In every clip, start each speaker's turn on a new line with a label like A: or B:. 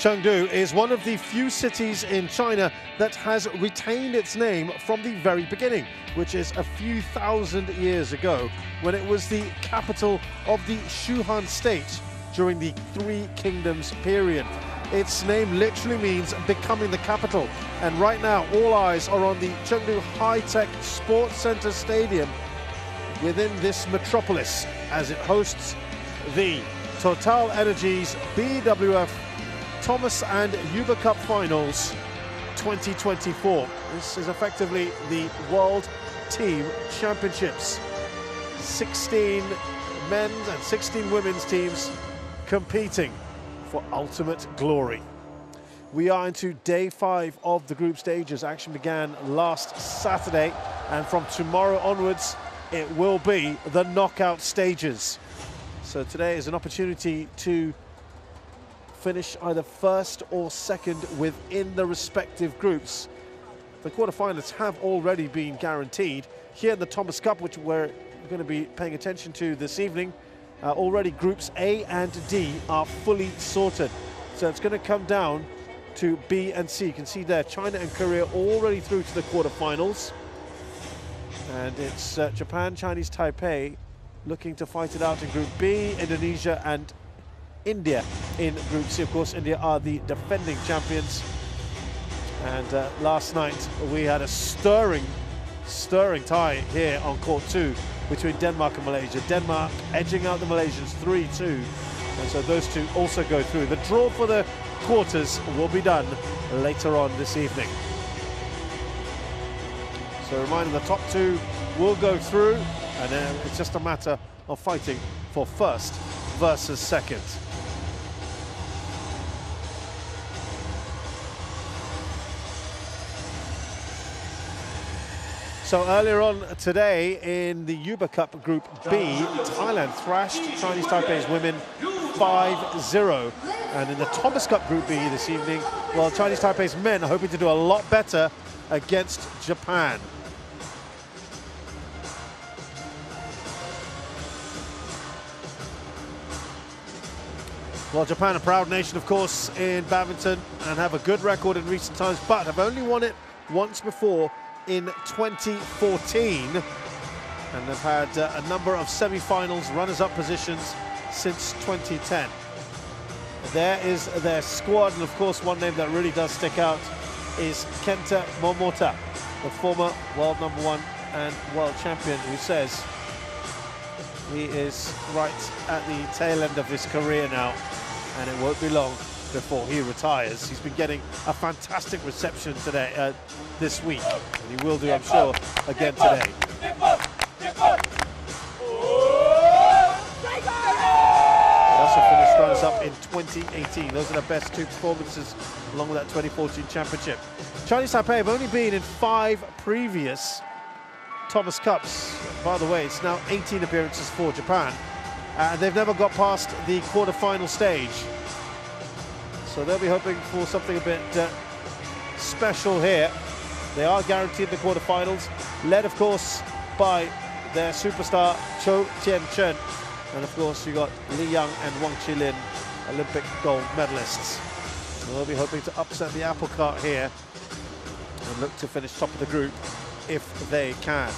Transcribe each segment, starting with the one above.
A: Chengdu is one of the few cities in China that has retained its name from the very beginning, which is a few thousand years ago, when it was the capital of the Shuhan state during the Three Kingdoms period. Its name literally means becoming the capital, and right now all eyes are on the Chengdu High-Tech Sports Center Stadium within this metropolis as it hosts the TotalEnergies BWF Thomas and Uber Cup Finals 2024. This is effectively the World Team Championships. 16 men's and 16 women's teams competing for ultimate glory. We are into day 5 of the group stages. Action began last Saturday, and from tomorrow onwards it will be the knockout stages. So today is an opportunity to finish either first or second within the respective groups. The quarterfinals have already been guaranteed. Here in the Thomas Cup, which we're going to be paying attention to this evening, already groups A and D are fully sorted. So it's going to come down to B and C. You can see there China and Korea already through to the quarterfinals. And it's Japan, Chinese Taipei looking to fight it out in Group B, Indonesia and India in Group C. Of course, India are the defending champions. And last night we had a stirring tie here on court 2 between Denmark and Malaysia. Denmark edging out the Malaysians 3-2. And so those two also go through. The draw for the quarters will be done later on this evening. So a reminder, the top 2 will go through, and then it's just a matter of fighting for first versus second. So earlier on today in the Uber Cup Group B, Thailand thrashed Chinese Taipei's women 5-0. And in the Thomas Cup Group B this evening, well, Chinese Taipei's men are hoping to do a lot better against Japan. Well, Japan, a proud nation, of course, in badminton and have a good record in recent times, but have only won it once before in 2014, and they've had a number of semi-finals, runners-up positions since 2010. There is their squad, and of course one name that really does stick out is Kento Momota, the former world #1 and world champion, who says he is right at the tail end of his career now, and it won't be long before he retires. He's been getting a fantastic reception today, this week, and he will do, I'm sure, again today. He also finished runners-up in 2018. Those are the best 2 performances, along with that 2014 championship. Chinese Taipei have only been in 5 previous Thomas Cups. By the way, it's now 18 appearances for Japan, and they've never got past the quarter-final stage. So they'll be hoping for something a bit special here. They are guaranteed the quarterfinals, led of course by their superstar Chou, Tien, Chen, and of course you got Li Yang and Wang Qilin, Olympic gold medalists. So they'll be hoping to upset the apple cart here and look to finish top of the group if they can.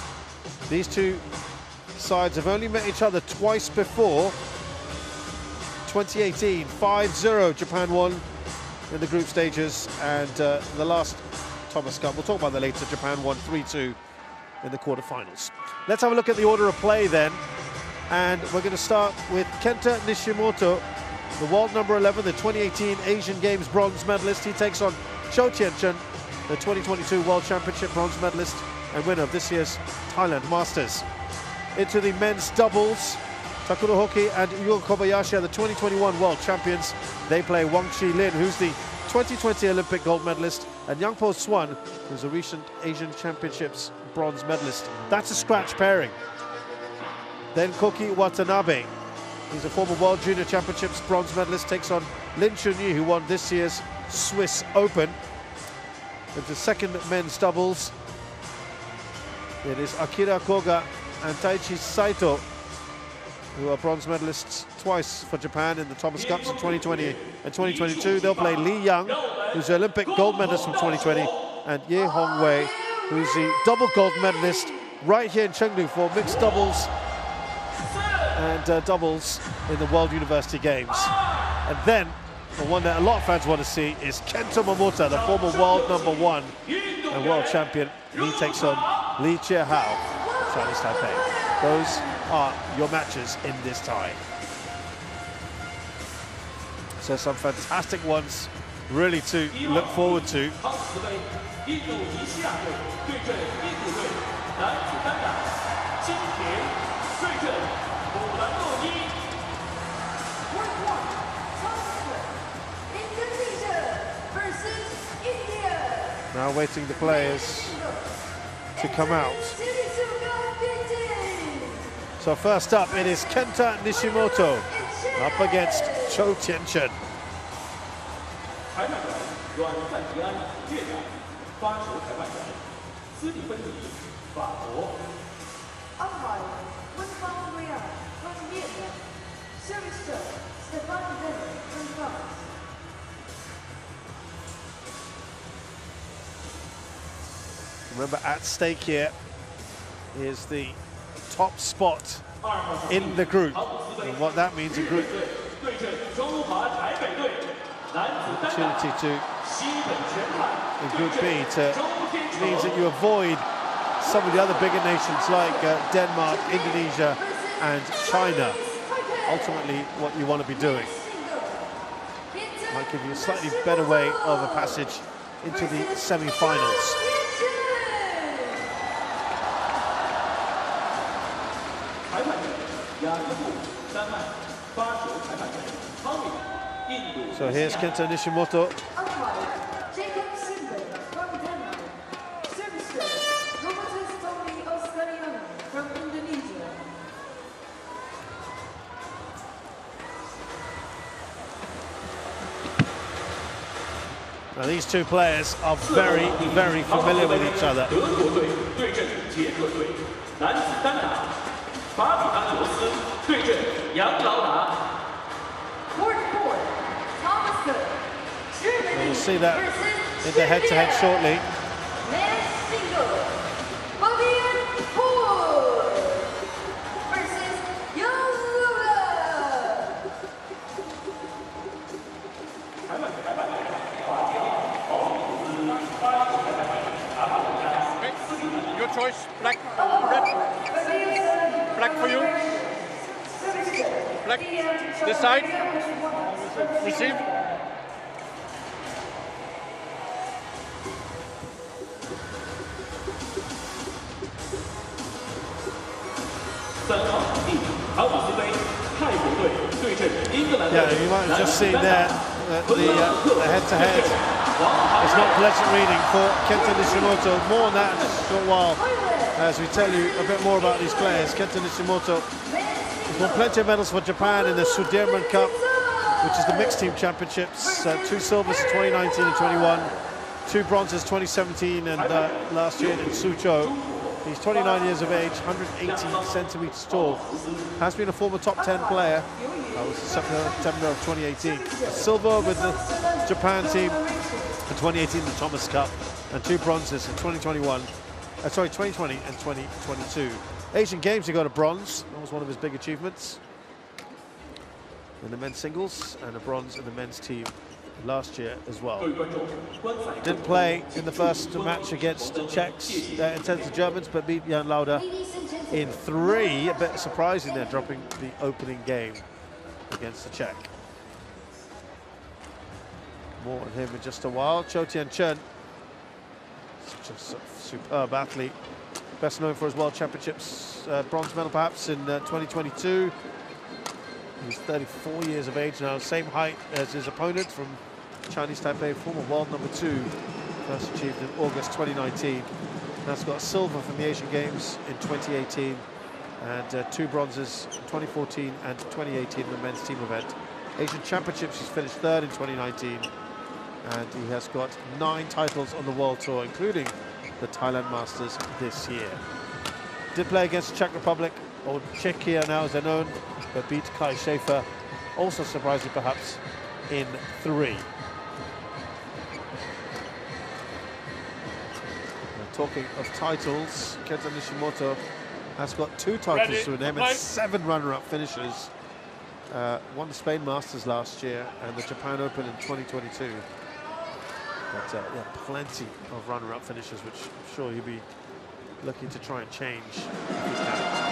A: These two sides have only met each other twice before. 2018, 5-0 Japan won in the group stages, and the last Thomas Cup, we'll talk about that later, Japan won 3-2 in the quarterfinals. Let's have a look at the order of play then, and we're going to start with Kenta Nishimoto, the world #11, the 2018 Asian Games bronze medalist. He takes on Chou, the 2022 World Championship bronze medalist and winner of this year's Thailand Masters. Into the men's doubles, Takuro Hoki and Kobayashi are the 2021 World Champions. They play Wang Qilin, who's the 2020 Olympic gold medalist, and Yang Po Swan, who's a recent Asian Championships bronze medalist. That's a scratch pairing. Then Koki Watanabe, he's a former World Junior Championships bronze medalist, takes on Chun-Yi, who won this year's Swiss Open. Into second men's doubles, it is Akira Koga and Saito. who are bronze medalists twice for Japan in the Thomas Cups in 2020 and 2022. They'll play Li Yang, who's the Olympic gold medalist from 2020, and Ye Hongwei, who's the double gold medalist right here in Chengdu for mixed doubles and doubles in the World University Games. And then, the one that a lot of fans want to see is Kento Momota, the former world #1 and world champion. He takes on Li Chiehao, Chinese Taipei. Those are your matches in this tie. So some fantastic ones, really to look forward to. Now waiting the players to come out. So first up, it is Kenta Nishimoto up against Chou Chen. Remember, at stake here is the top spot in the group, and what that means in group opportunity to in Group B means that you avoid some of the other bigger nations like Denmark, Indonesia, and China. Ultimately, what you want to be doing might give you a slightly better way of a passage into the semi-finals. So here's Kenta Nishimoto. Now these two players are very, very familiar with each other. We'll see that in the head-to-head shortly.
B: Your choice, black, red. Black for you. Black, this side. Receive.
A: Yeah, you might have just seen there the head-to-head. It's not pleasant reading for Kenta Nishimoto. More on that in just a short while as we tell you a bit more about these players. Kenta Nishimoto has won plenty of medals for Japan in the Sudirman Cup, which is the mixed team championships. 2 silvers in 2019 and 21, 2 bronzes 2017 and last year in Suzhou. He's 29 years of age, 180 centimeters tall. Has been a former top 10 player. That was September of 2018. A silver with the Japan team in 2018, the Thomas Cup, and 2 bronzes in 2020 and 2022. Asian Games, he got a bronze. That was one of his big achievements in the men's singles, and a bronze in the men's team last year as well. Didn't play in the first match against the Czechs, against the Germans, but beat Jan Lauda in 3. A bit surprising there, dropping the opening game against the Czech. More on him in just a while. Chen, such a superb athlete. Best known for his World Championships bronze medal perhaps in 2022. He's 34 years of age now, same height as his opponent from Chinese Taipei, former world #2, first achieved in August 2019. That's got a silver from the Asian Games in 2018 and 2 bronzes in 2014 and 2018 in the men's team event. Asian Championships, he's finished 3rd in 2019, and he has got 9 titles on the World Tour, including the Thailand Masters this year. Did play against the Czech Republic, or Czechia now as they're known, but beat Kai Schaefer, also surprising perhaps, in 3. Talking of titles, Kenta Nishimoto has got 2 titles to name and 7 runner-up finishes. Won the Spain Masters last year and the Japan Open in 2022. But yeah, plenty of runner-up finishes, which I'm sure he'll be looking to try and change if he can.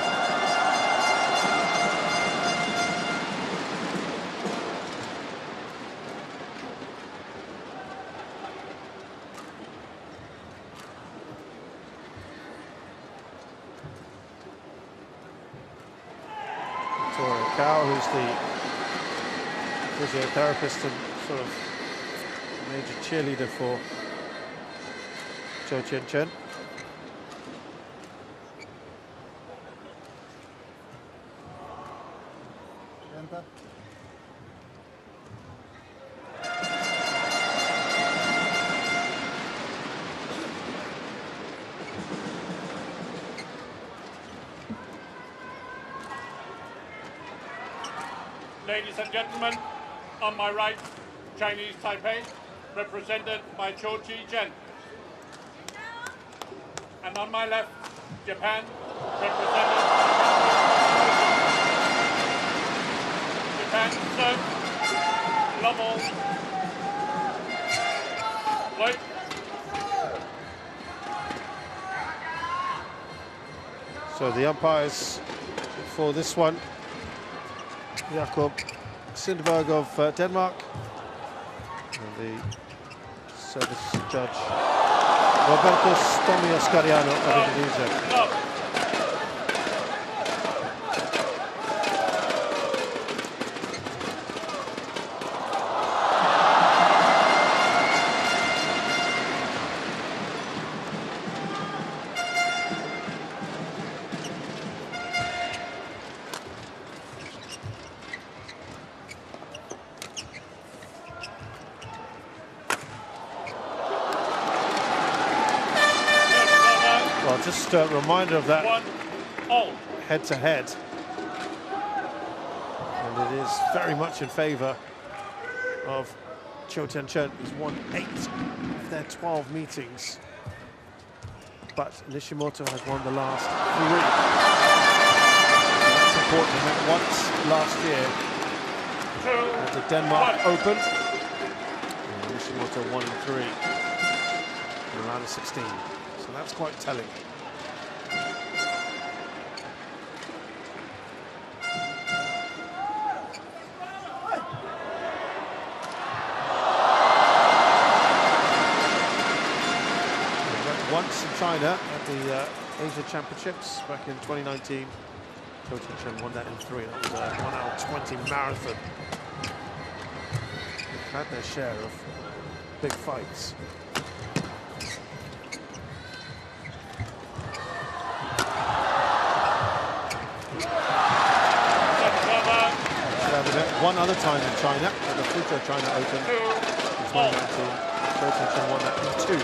A: Who's the physiotherapist and sort of major cheerleader for Chen.
C: Kenta.
B: Ladies and gentlemen, on my right, Chinese Taipei, represented by Chou-Yi Chen. And on my left, Japan, represented Japan, serve, level, right.
A: So the umpires for this one, Jakob Sindberg of Denmark, and the service judge Roberto Stomiascariano of Indonesia. Just a reminder of that head-to-head, and it is very much in favour of Chen. He's won 8 of their 12 meetings, but Nishimoto has won the last 3. That's important. He met once last year at the Denmark Open, and Nishimoto won in 3 in the round of 16. So that's quite telling. Once in China at the Asia Championships back in 2019. Chen won that in 3. That was a 1 hour 20 marathon. They've had their share of big fights. One other time in China at the Fuzhou China Open in 2019. Chen won that in 2.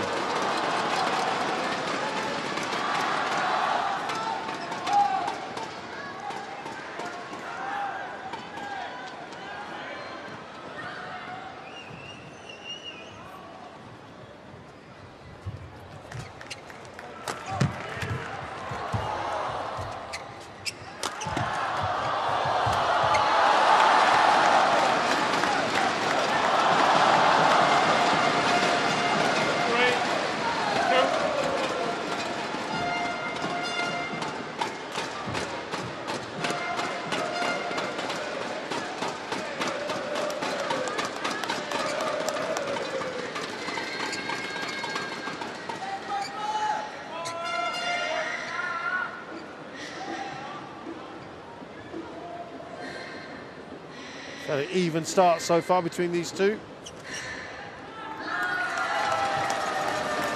A: Very even start so far between these two.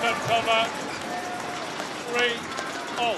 B: Cover 3-0.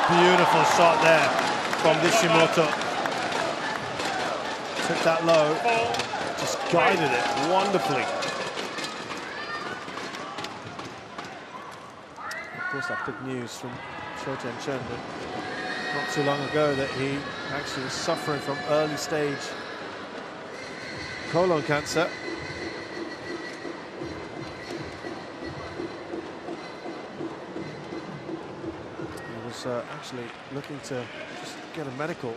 A: Beautiful shot there from Nishimoto. Took that low, just guided it wonderfully. Of course, that big news from Chen not too long ago that he actually was suffering from early stage colon cancer. He was actually looking to just get a medical,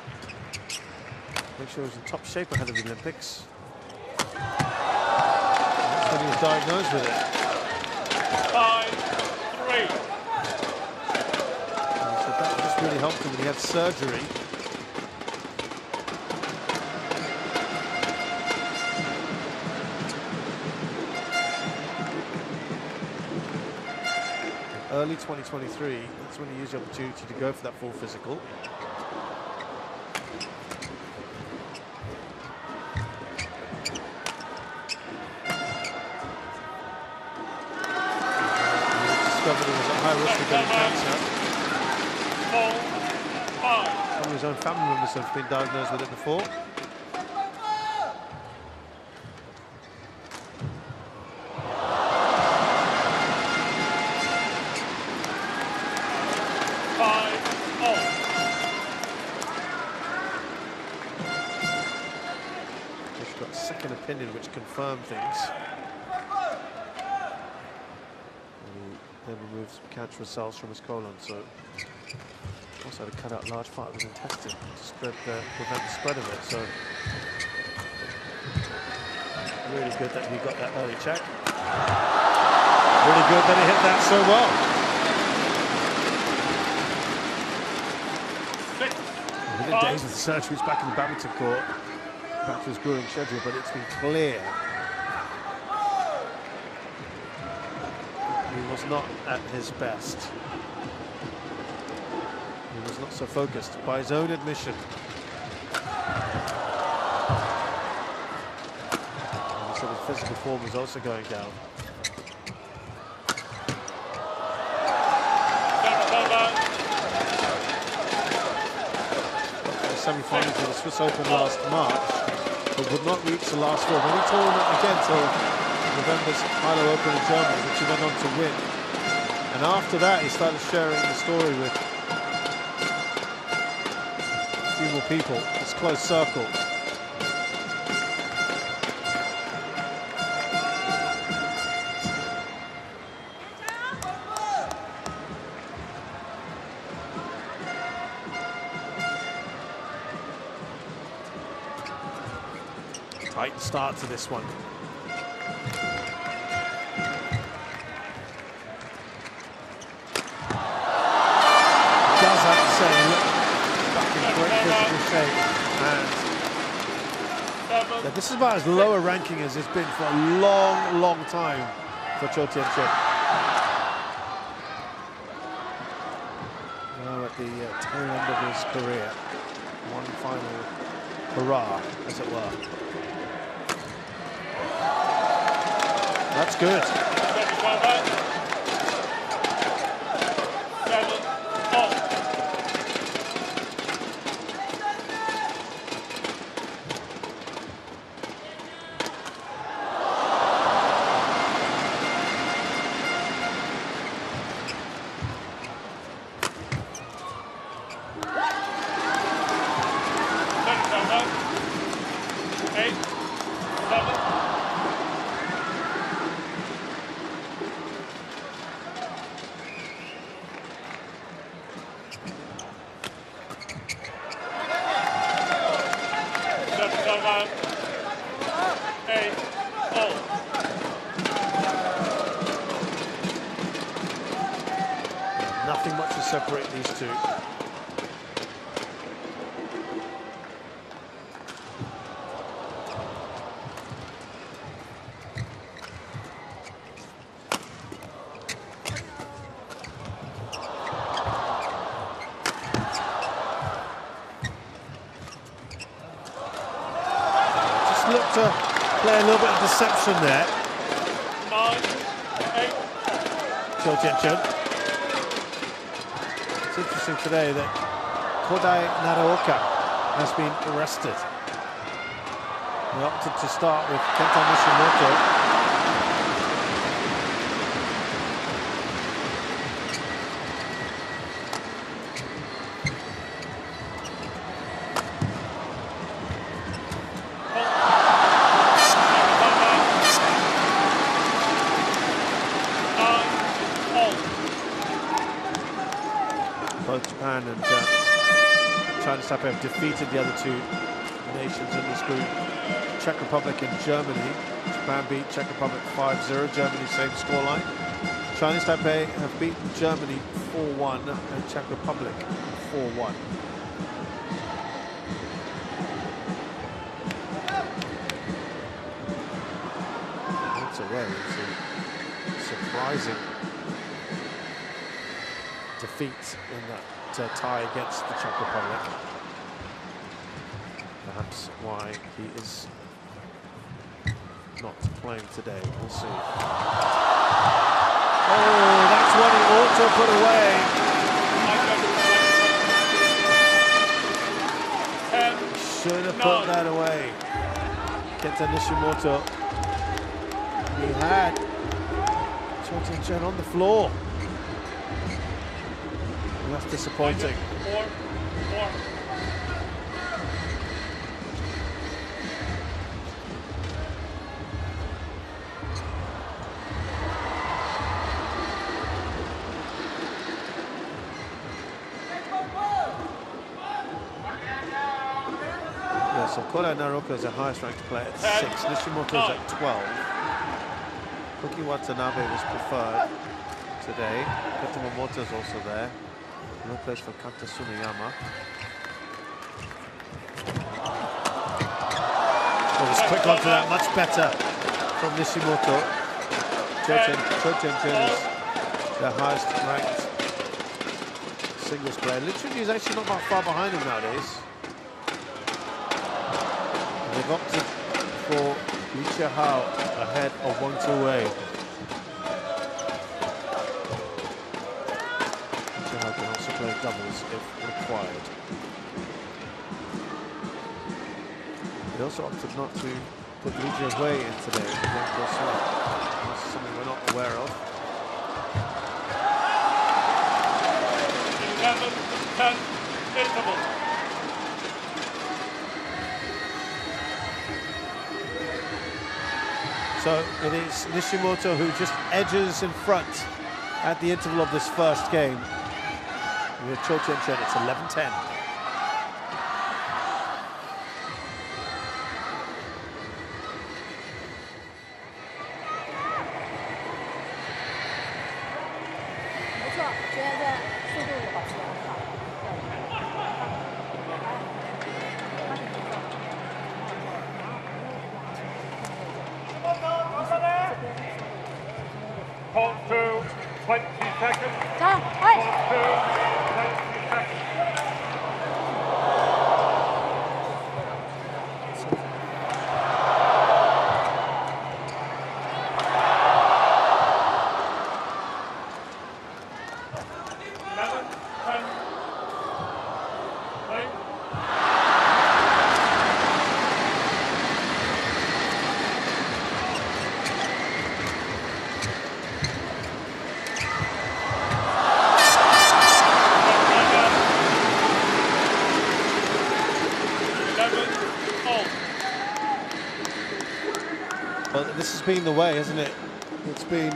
A: make sure he was in top shape ahead of the Olympics. That's when he was diagnosed with it.
B: 5-3.
A: So that just really helped him when he had surgery. Early 2023, that's when he used the opportunity to go for that full physical. Discovered he was at high risk of getting cancer. Some of his own family members have been diagnosed with it before. Opinion which confirmed things. And he then removed some cancerous cells from his colon, so also had to cut out a large part of his intestine to prevent the spread of it. So really good that he got that early check. Really good that he hit that so well. Within days of the surgery, he's back in the badminton court. Back to his grueling schedule, but it's been clear he was not at his best. He was not so focused, by his own admission. And he said his physical form was also going down. The semi-finals of the Swiss Open last March, but would not reach the last four. When he tournament again till November's Milo Open in Germany, which he went on to win. And after that, he started sharing the story with a few more people, his close circle. Tight start to this one. Does have to say, look, back in great physical shape, and this is about as low a ranking as it's been for a long, long time for Tien. Now at the tail end of his career, one final hurrah, as it were. That's good. Nothing much to separate these two. Just look to play a little bit of deception there. 9-8. Chen. It's interesting today that Kobayashi has been arrested. He opted to start with Kento Nishimoto. Both Japan and China Taipei have defeated the other two nations in this group. Czech Republic and Germany. Japan beat Czech Republic 5-0, Germany same scoreline. Chinese Taipei have beaten Germany 4-1 and Czech Republic 4-1. That's away. It's a surprising defeat in that tie against the Czech Republic. Perhaps why he is not playing today. We'll see. Oh, that's what he ought to put away. Should have put that away. Kenta Nishimoto. He had Chen on the floor. And that's disappointing.
B: 4-4.
A: So Kobayashi is the highest ranked player at 6, Nishimoto is at 12. Koki Watanabe was preferred today. Kento Momota is also there. No place for Kenta Sunayama. Oh, he's quick onto that, much better from Nishimoto. Chen is the highest ranked singles player. Literally, he's actually not that far behind him nowadays. They've opted for Li Hao ahead of Wang Wei. Li Hao can also play doubles if required. They also opted not to put Li Wei in today. That's something we're not aware of.
B: 11-10 interval.
A: So it is Nishimoto who just edges in front at the interval of this first game. With Chen, it's 11-10.
B: Call to 20 seconds. Call to 20 seconds.
A: Well, this has been the way, hasn't it? It's been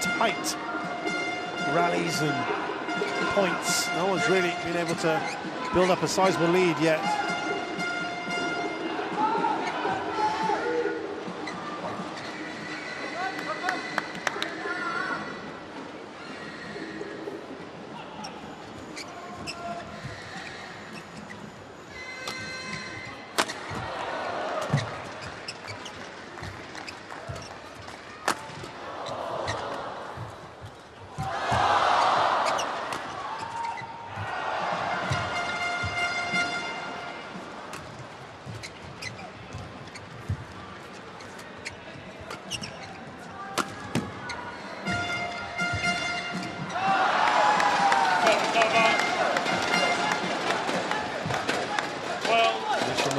A: tight rallies and points. No one's really been able to build up a sizable lead yet.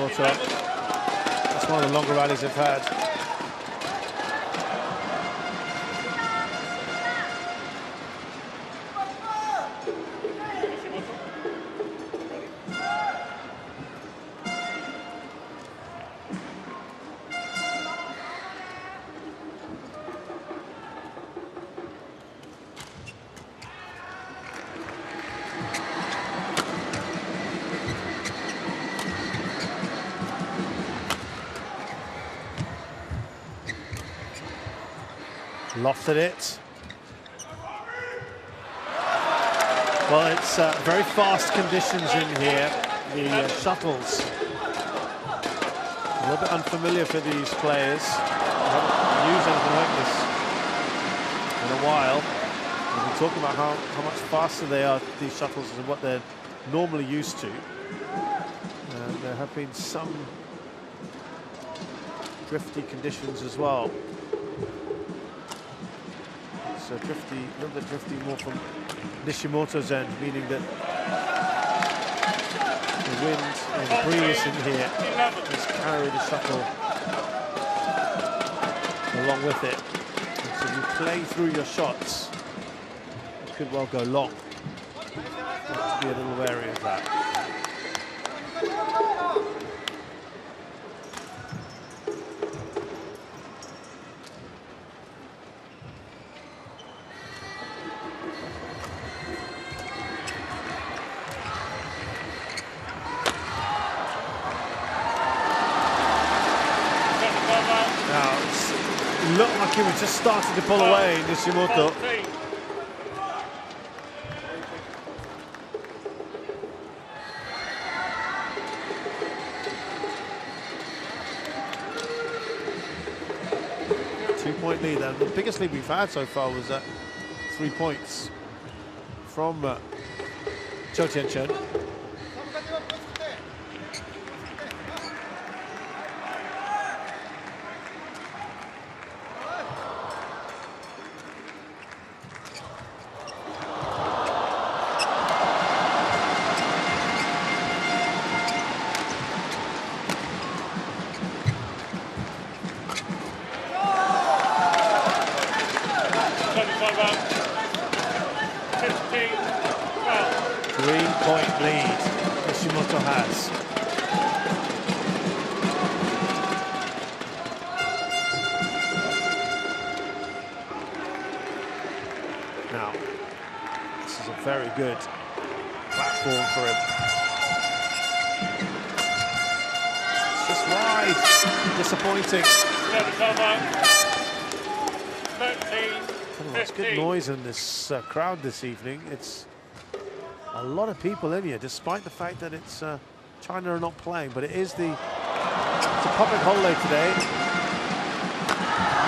A: Nishimoto. That's one of the longer rallies they've had. Lofted it. Well, it's very fast conditions in here. The shuttles, a little bit unfamiliar for these players. They haven't used anything like this in a while. We've been talking about how much faster they are, these shuttles, than what they're normally used to. And there have been some drifty conditions as well. So drifty, a little bit drifty more from Nishimoto's end, meaning that the wind and the breeze in here has carried the shuttle along with it. And so you play through your shots, it could well go long. Got to be a little wary of that. Looked like he was just starting to pull away, Nishimoto. Two-point lead, and the biggest lead we've had so far was 3 points from Chou Chen. 3-point lead Nishimoto has. Now, this is a very good platform for him. It's just wide. Disappointing. It's good noise in this crowd this evening. It's a lot of people in here, despite the fact that it's China are not playing, but it's a public holiday today,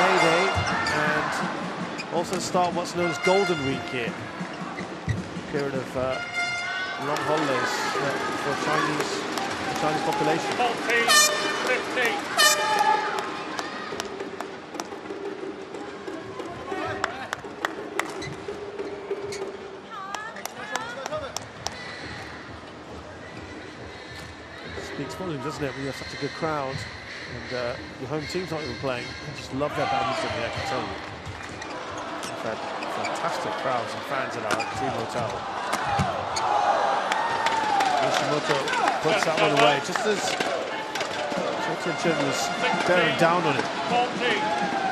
A: May Day, and also start what's known as Golden Week here. Period of long holidays for the Chinese population.
B: 14-15.
A: Speaks volumes, doesn't it, when you have such a good crowd and your home team's not even playing. I just love their badminton here, I can tell you. We've had fantastic crowds and fans in our team hotel. Nishimoto puts that one away, just as Chen was bearing down on it.
B: 14.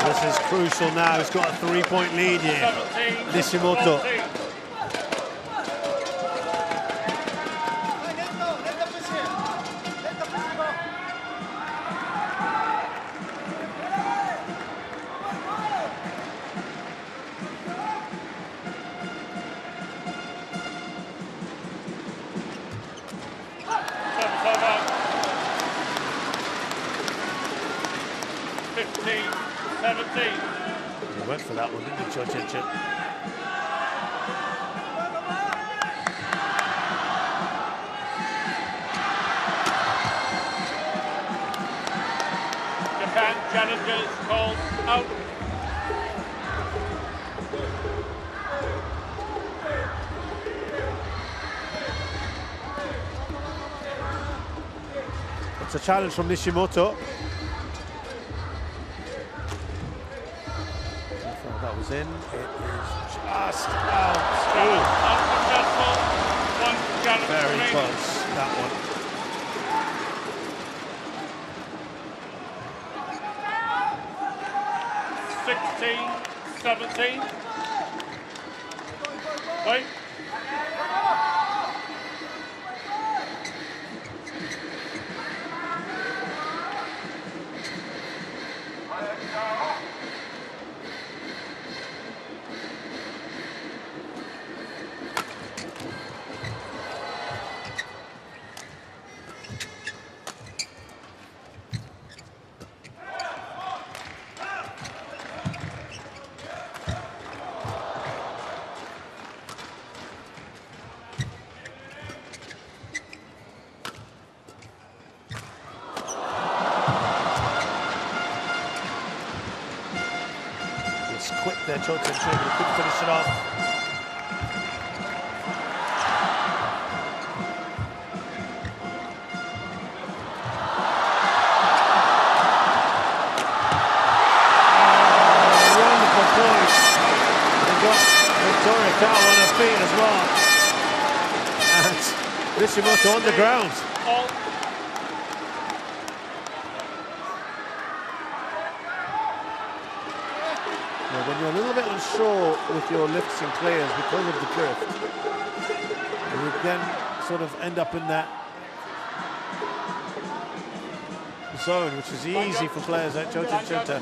A: This is crucial now. He's got a 3-point lead here.
B: 17,
A: Nishimoto.
B: 14. 15-17.
A: He went for that one, didn't he, Chen?
B: Japan challengers called out.
A: It's a challenge from Nishimoto. That was in. It is just out.
B: Unsuccessful. One challenge
A: Very
B: remaining.
A: close, that one.
B: $16-17. Wait.
A: Quick there, Chou, but couldn't finish it off. Wonderful point. They got Victoria Cow on her feet as well. And Nishimoto on the ground. When you're a little bit unsure with your lifts and clears because of the drift, you then sort of end up in that zone, which is easy for players like Chou to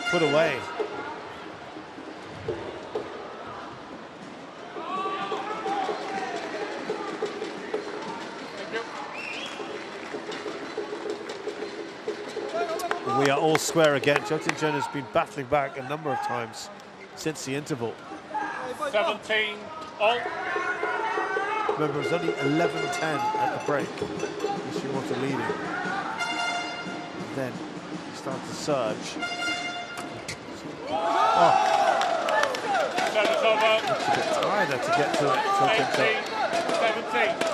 A: put away. We are all square again. Chen has been battling back a number of times since the interval.
B: 17 all.
A: Remember, it was only 11-10 at the break. Nishimoto leading. And then he started to surge. Oh.
B: Service over.
A: It's a bit tighter to get to it.
B: 18-17.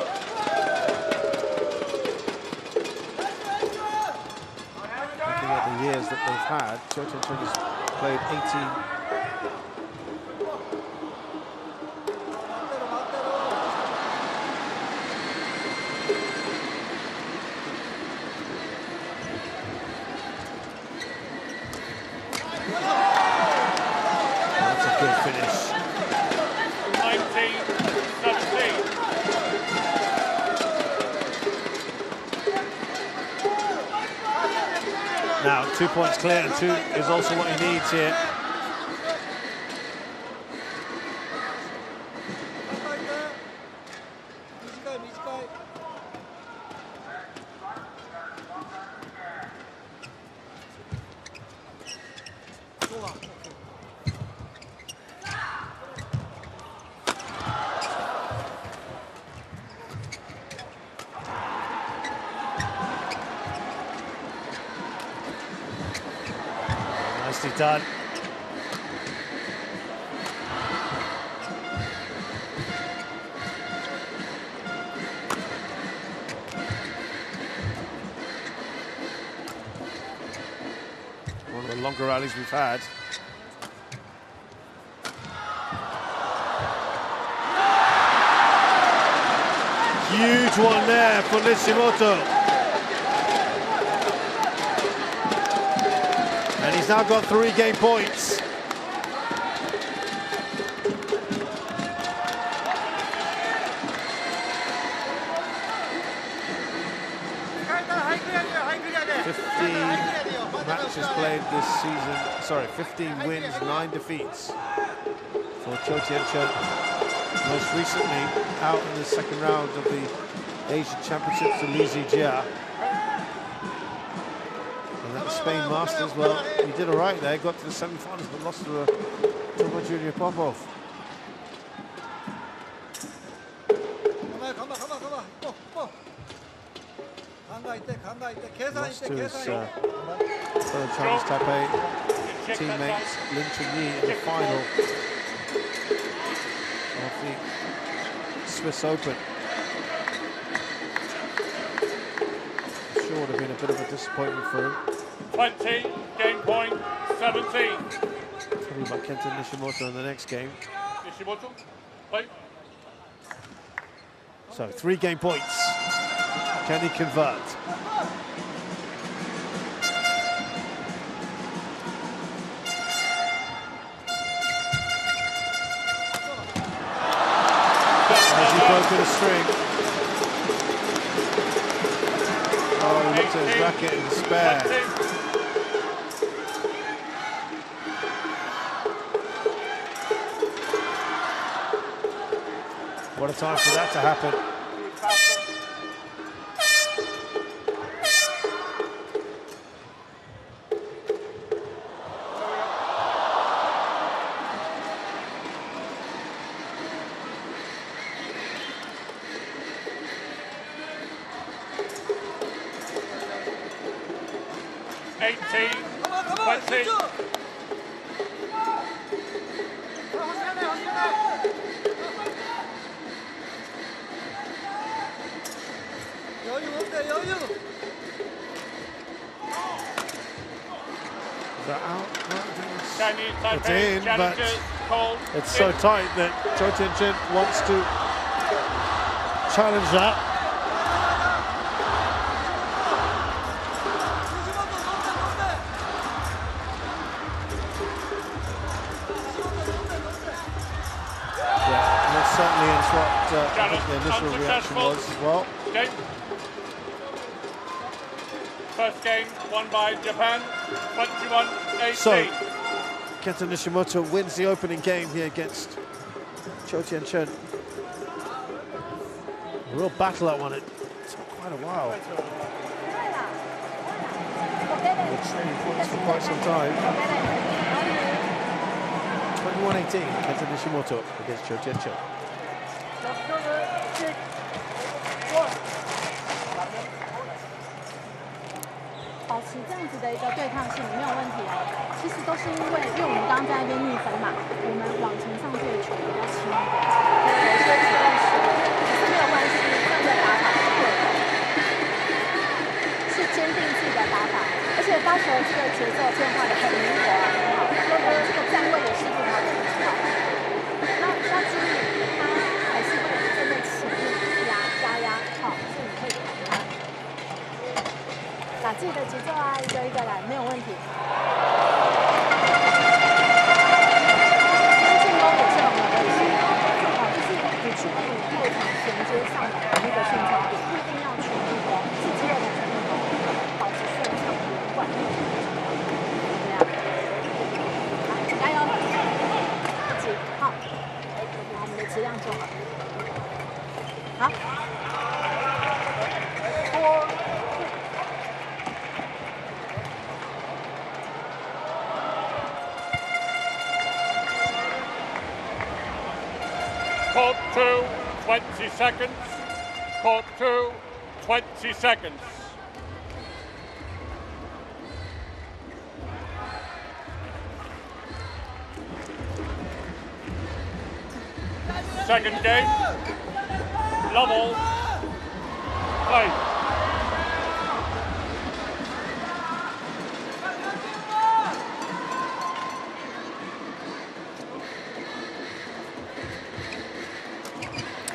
A: At the years that they've had, Chen has played 18. That's a good finish.
B: 19-17.
A: Now, 2 points clear, and 2 is also what he needs here. Nicely done. One of the longer rallies we've had. Huge one there for Nishimoto. And he's now got 3 game points. Matches played this season. Sorry, 15 wins, 9 defeats for Chou Tien. Most recently out in the second round of the Asian Championships to Li Zijia. And at the Spain Masters. Well, he did all right there. Got to the semi-finals, but lost to Toba Junior Popov. Lost to his fellow Chinese Taipei teammate Chun-Yi in the final of the Swiss Open. Sure would have been a bit of a disappointment for him.
B: 20, game point, 17.
A: Talking about Kento Nishimoto in the next game.
B: Nishimoto, play.
A: So 3 game points. Can he convert? Has he broken a string? Oh, he looked at his racket in despair. What a time for that to happen. It's in, but it's so tight that Chen wants to challenge that. Yeah, that certainly is what I think the initial reaction was as well.
B: Okay. First game won by Japan, 21-18.
A: So, Kento Nishimoto wins the opening game here against Chen. A real battle that one. It took quite a while. They're trading points for quite some time. 21-18, Kento Nishimoto against Chen.
C: 保持这样子的一个对抗性没有问题哦。其实都是因为我们刚刚在那边逆风嘛，我们往前上去的球比较轻一点，有一些主动失误，可是没有关系，这样的打法是对的，是坚定自己的打法，而且发球这个节奏变化的很灵活啊，很好，这个站位也适应他的很好。那要注意，他还是会针对前面加压，好，所以你可以弹他。 打自己的节奏啊，一个一个来，没有问题。今天进攻也是很有威胁，就是你去跟你后场衔接上的那个顺畅度，不一定要全力攻，是肌肉的全力攻，保持顺畅连贯，怎么样？好，加油！一起，好，把我们的质量做好。好。
B: Court 2, 20 seconds. Court 2, 20 seconds. Second game. Level. Play.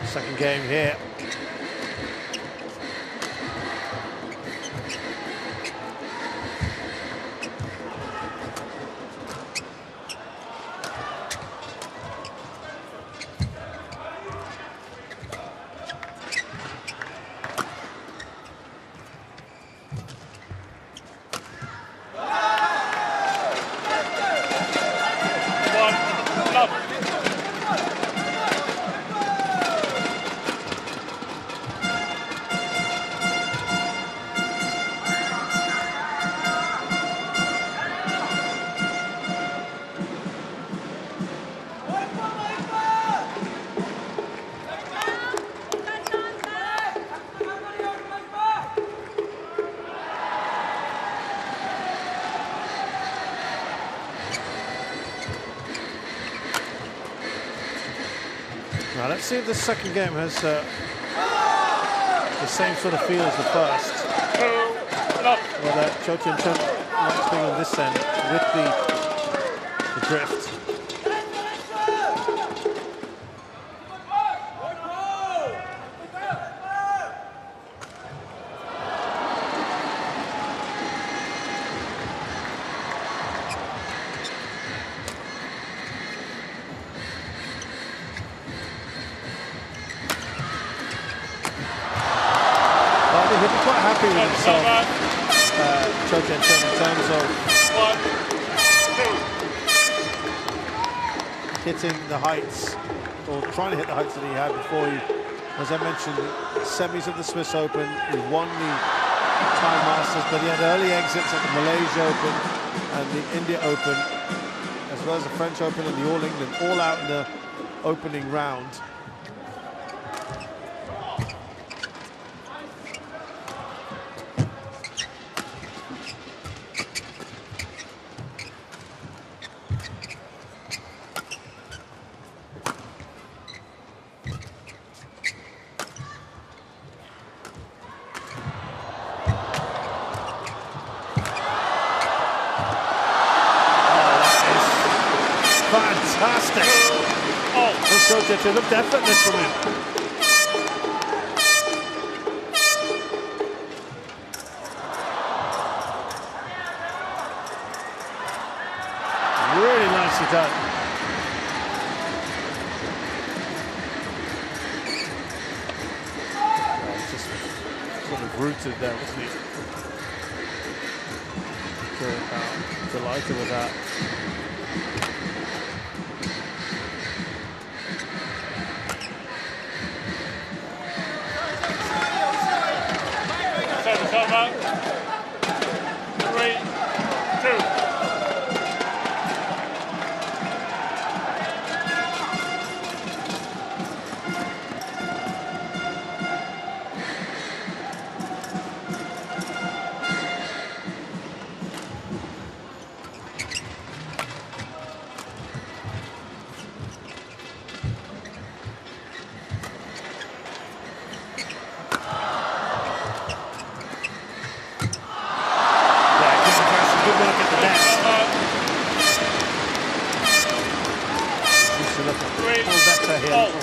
A: Second game here. Now let's see if the second game has the same sort of feel as the first. Well, Chou and Chen likes being on this end with the drift. He'll be quite happy with himself, Chou Chen, in terms of hitting the heights, or trying to hit the heights that he had before he, as I mentioned, semis of the Swiss Open, he won the Thai Masters, but he had early exits at the Malaysia Open and the India Open, as well as the French Open and the All England, all out in the opening round. Fantastic! Oh, it looked effortless from him. Really nicely done. Just sort of rooted there, wasn't he? Delighted with that.
B: Over. 3, 2.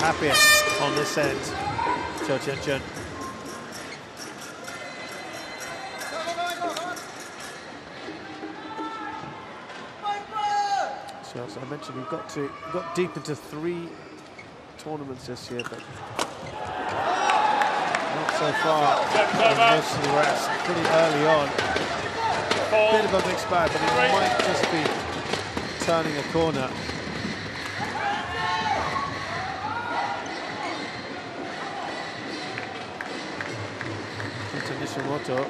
A: Happier on this end, Chou Chen. So as I mentioned, we've got deep into 3 tournaments this year, but not so far in most of the rest. Pretty early on, bit of a mixed bag, but it might just be turning a corner. Nishimoto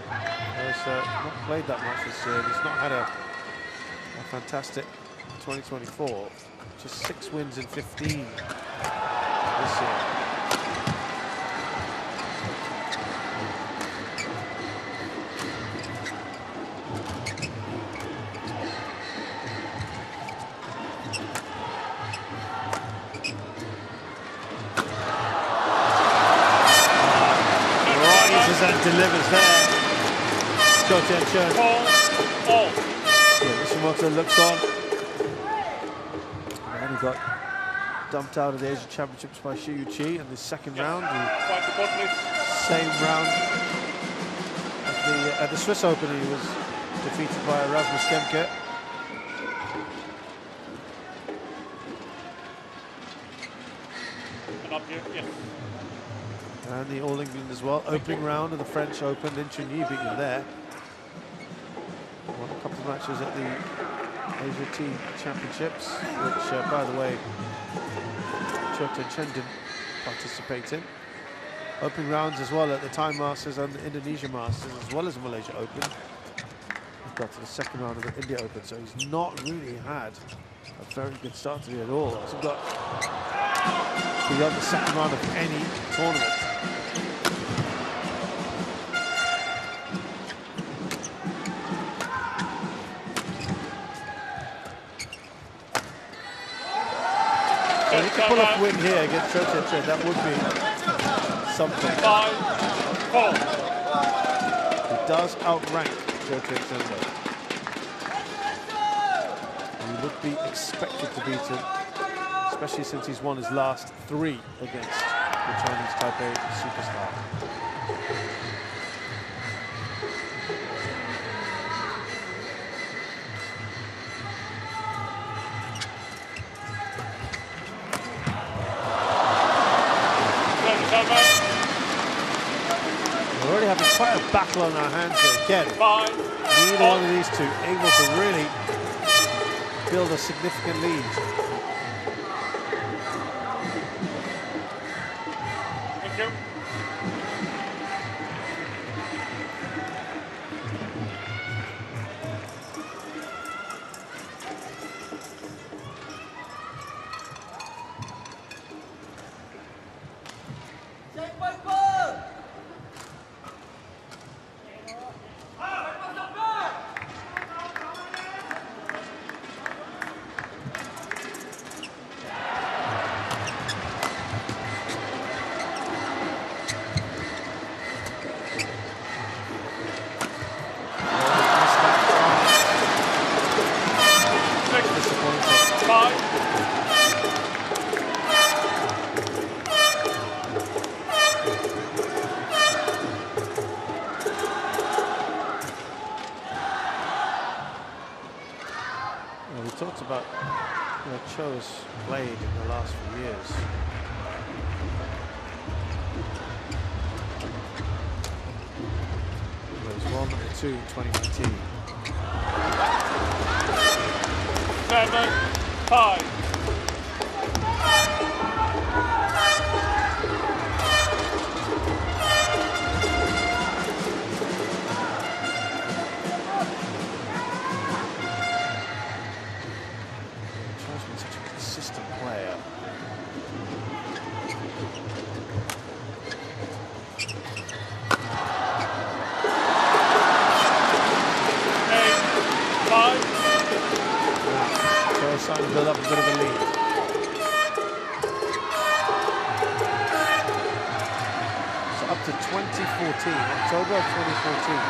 A: has not played that much this year. He's not had a fantastic 2024. Just 6 wins in 15 this year. And delivers there. Chou Chen. Nishimoto looks on. And he got dumped out of the Asian Championships by Chou-Yi in the second round. The same round at the Swiss Open, he was defeated by Rasmus Kemke. And the All England as well. Opening round of the French Open, then Chun-Yi beat him there. Won a couple of matches at the Asia Team Championships, which, by the way, Chou Chen didn't participate in. Opening rounds as well at the Thai Masters and the Indonesia Masters, as well as the Malaysia Open. He's got to the second round of the India Open, so he's not really had a very good start to it at all. He's got beyond the second round of any tournament. pull-off win here against Chen, that would be something.
B: 5-4.
A: He does outrank Chen though. He would be expected to beat him, especially since he's won his last 3 against the Chinese Taipei superstar. We're already having quite a battle on our hands here again. Neither one of these two able to really build a significant lead.
B: Thank you.
A: We talked about Chou's played in the last few years. He was 1 and 2 in 2019.
B: 7-5.
A: Starting to build up a bit of a lead. So up to 2014, October of 2014,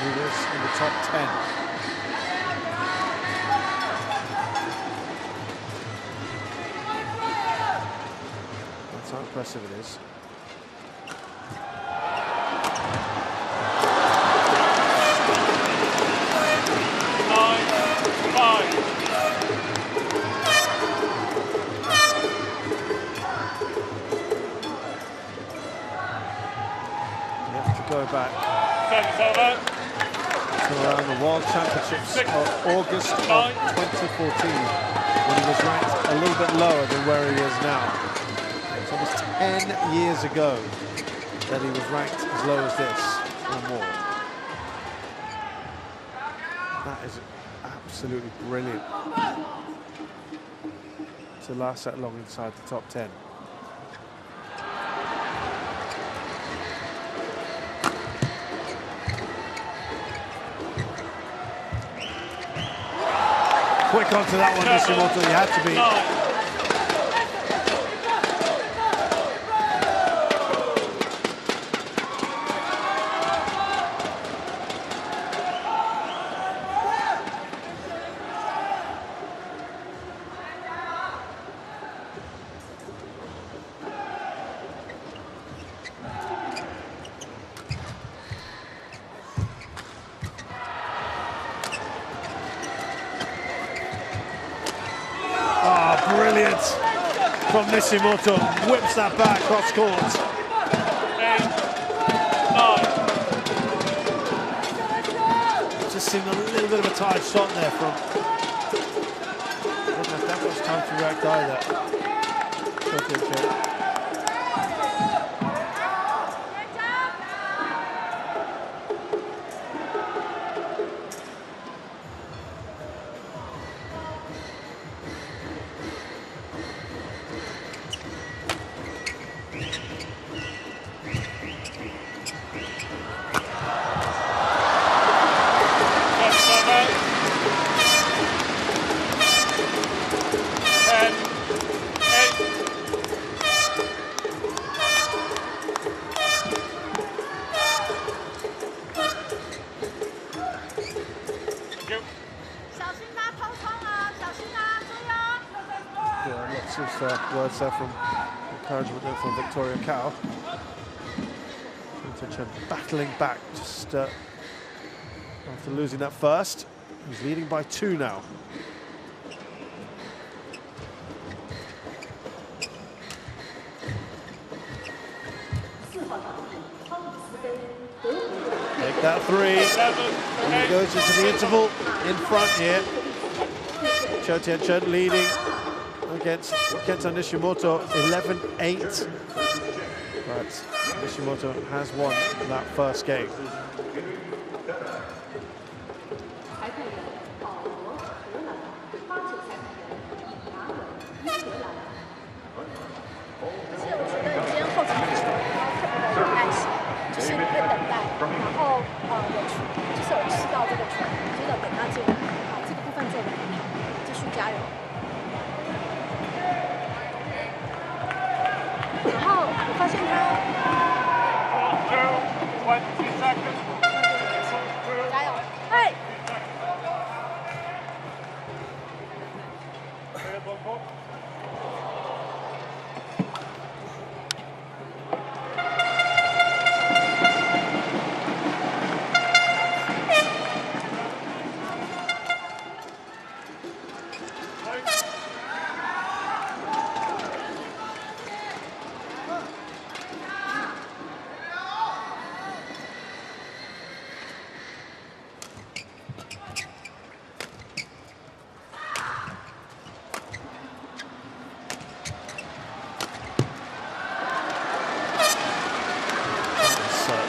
A: he was in the top 10. That's how impressive it is. Go back to around the World Championships of August of 2014, when he was ranked a little bit lower than where he is now. It's almost 10 years ago that he was ranked as low as this or more. That is absolutely brilliant to last that long inside the top 10. Quick onto that one, Nishimoto. You had to be. Brilliant from Nishimoto, whips that back cross court. 8-9. Just seemed a little bit of a tired shot there from. Didn't have that much time to react either. lots of words there from encouragement there from Victoria Cao. Chen battling back just after losing that first. He's leading by 2 now. Take that 3. And he goes into the interval in front here. Chen leading against Kenta Nishimoto 11-8. But Nishimoto has won that first game.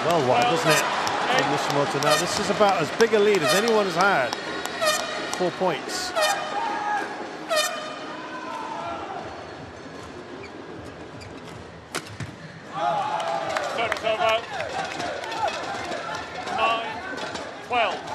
A: 12 wide, doesn't it? From Nishimoto. Now this is about as big a lead as anyone has had. 4 points.
B: Service over. 9-12.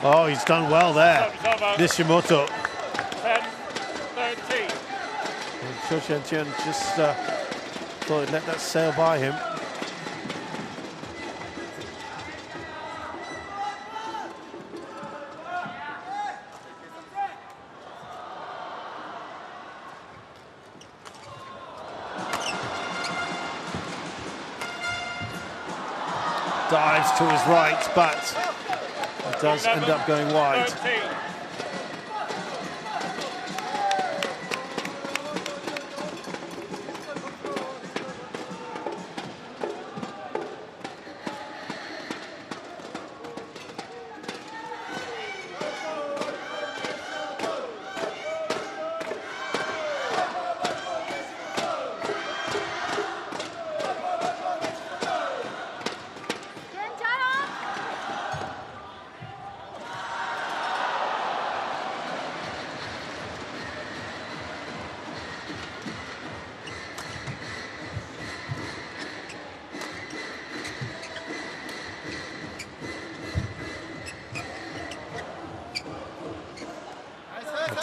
A: Oh, he's done well there, Nishimoto.
B: 10-13.
A: Tien just thought he'd let that sail by him. Dives to his right, but it does end up going wide.
B: 13.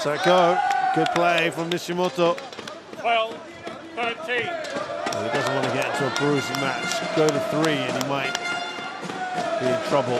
A: So go. Good play from Nishimoto.
B: 12-13.
A: Well, he doesn't want to get into a bruising match. Go to 3 and he might be in trouble.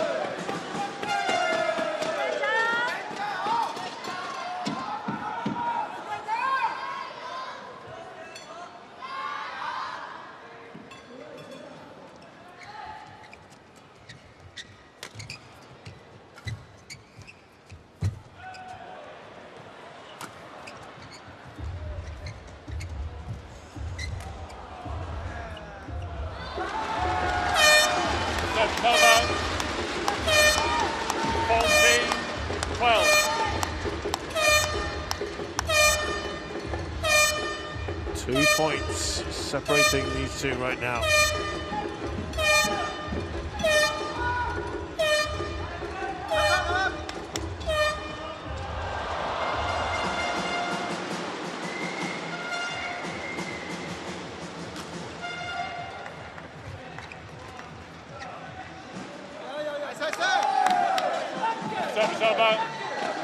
A: Points separating these two right now.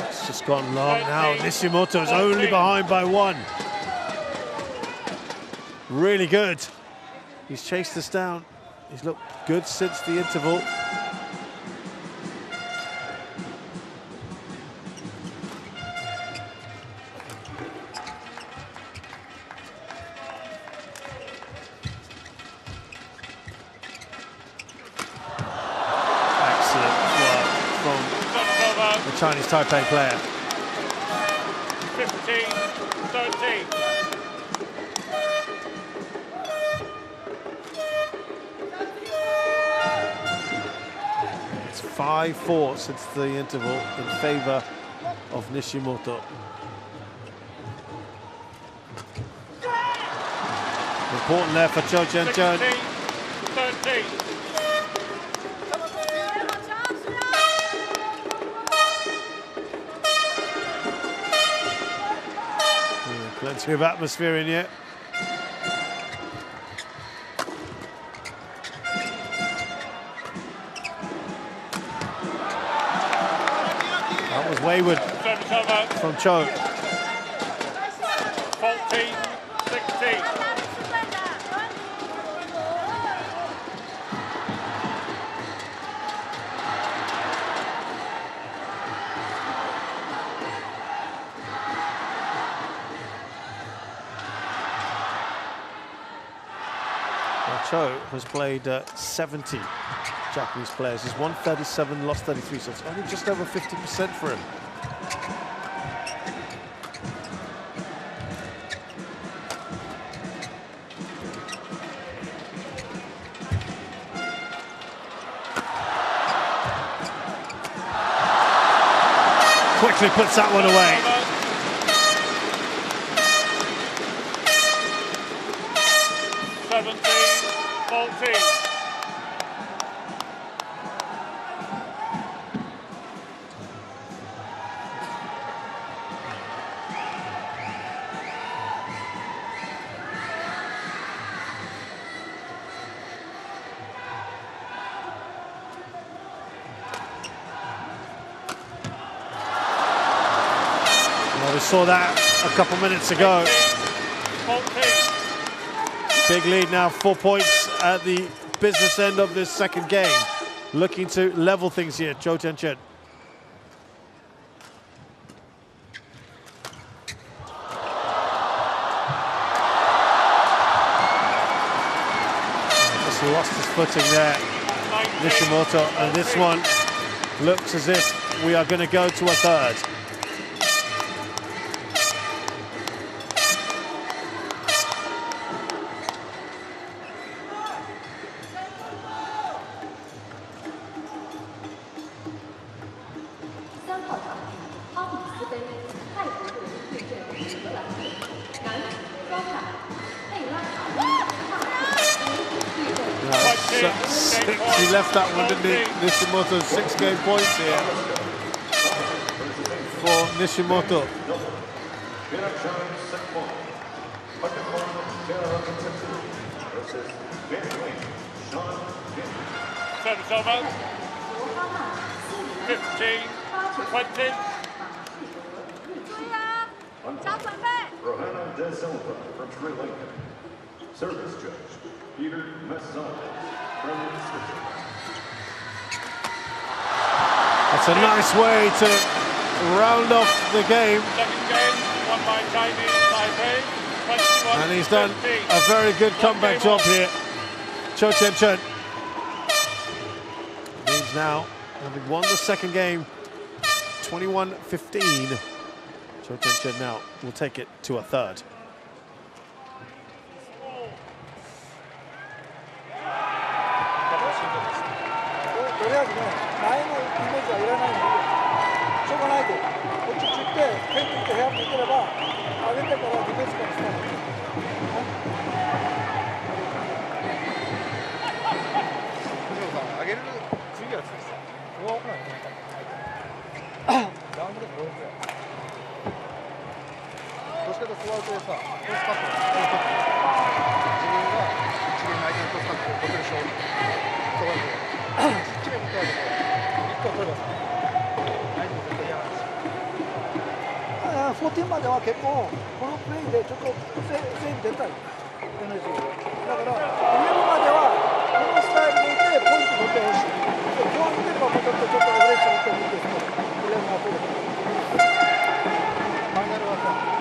A: It's just gone long now. Nishimoto is only behind by 1. Really good. He's chased this down. He's looked good since the interval. Chinese Taipei player.
B: 15-13.
A: It's 5-4 since the interval in favour of Nishimoto. Important there for Chen.
B: 16-13.
A: Plenty of atmosphere in here. That was wayward from Chou.
B: 14-16.
A: Chou has played 70 Japanese players. He's won 37, lost 33, so it's only just over 50% for him. Quickly puts that one away.
B: 14.
A: Well, we saw that a couple minutes ago.
B: 14.
A: Big lead now, 4 points at the business end of this second game. Looking to level things here, Chou Chen. Just lost his footing there, Nishimoto, and this one looks as if we are going to go to a third. He left that one, didn't he? Nishimoto's 6 game points here for Nishimoto.
B: Service over. 15-20.
D: Rohana De Silva from Sri Lanka. Service judge, Peter Messala from Switzerland.
A: That's a nice way to round off the game.
B: Second game won by Chinese Taipei. 21-17.
A: And he's done a very good comeback job here. Chou Chen. Means now, having won the second game, 21-15. Chou Chen now will take it to a third.
E: 14までは結構このプレーでちょっとセーブ出たいエナジーをだから上まではこのスタイルでいてポイント取ってほしい今日見てればもうちょっとアグレッシブってもいいですけどプレーも取れるファイナルはさ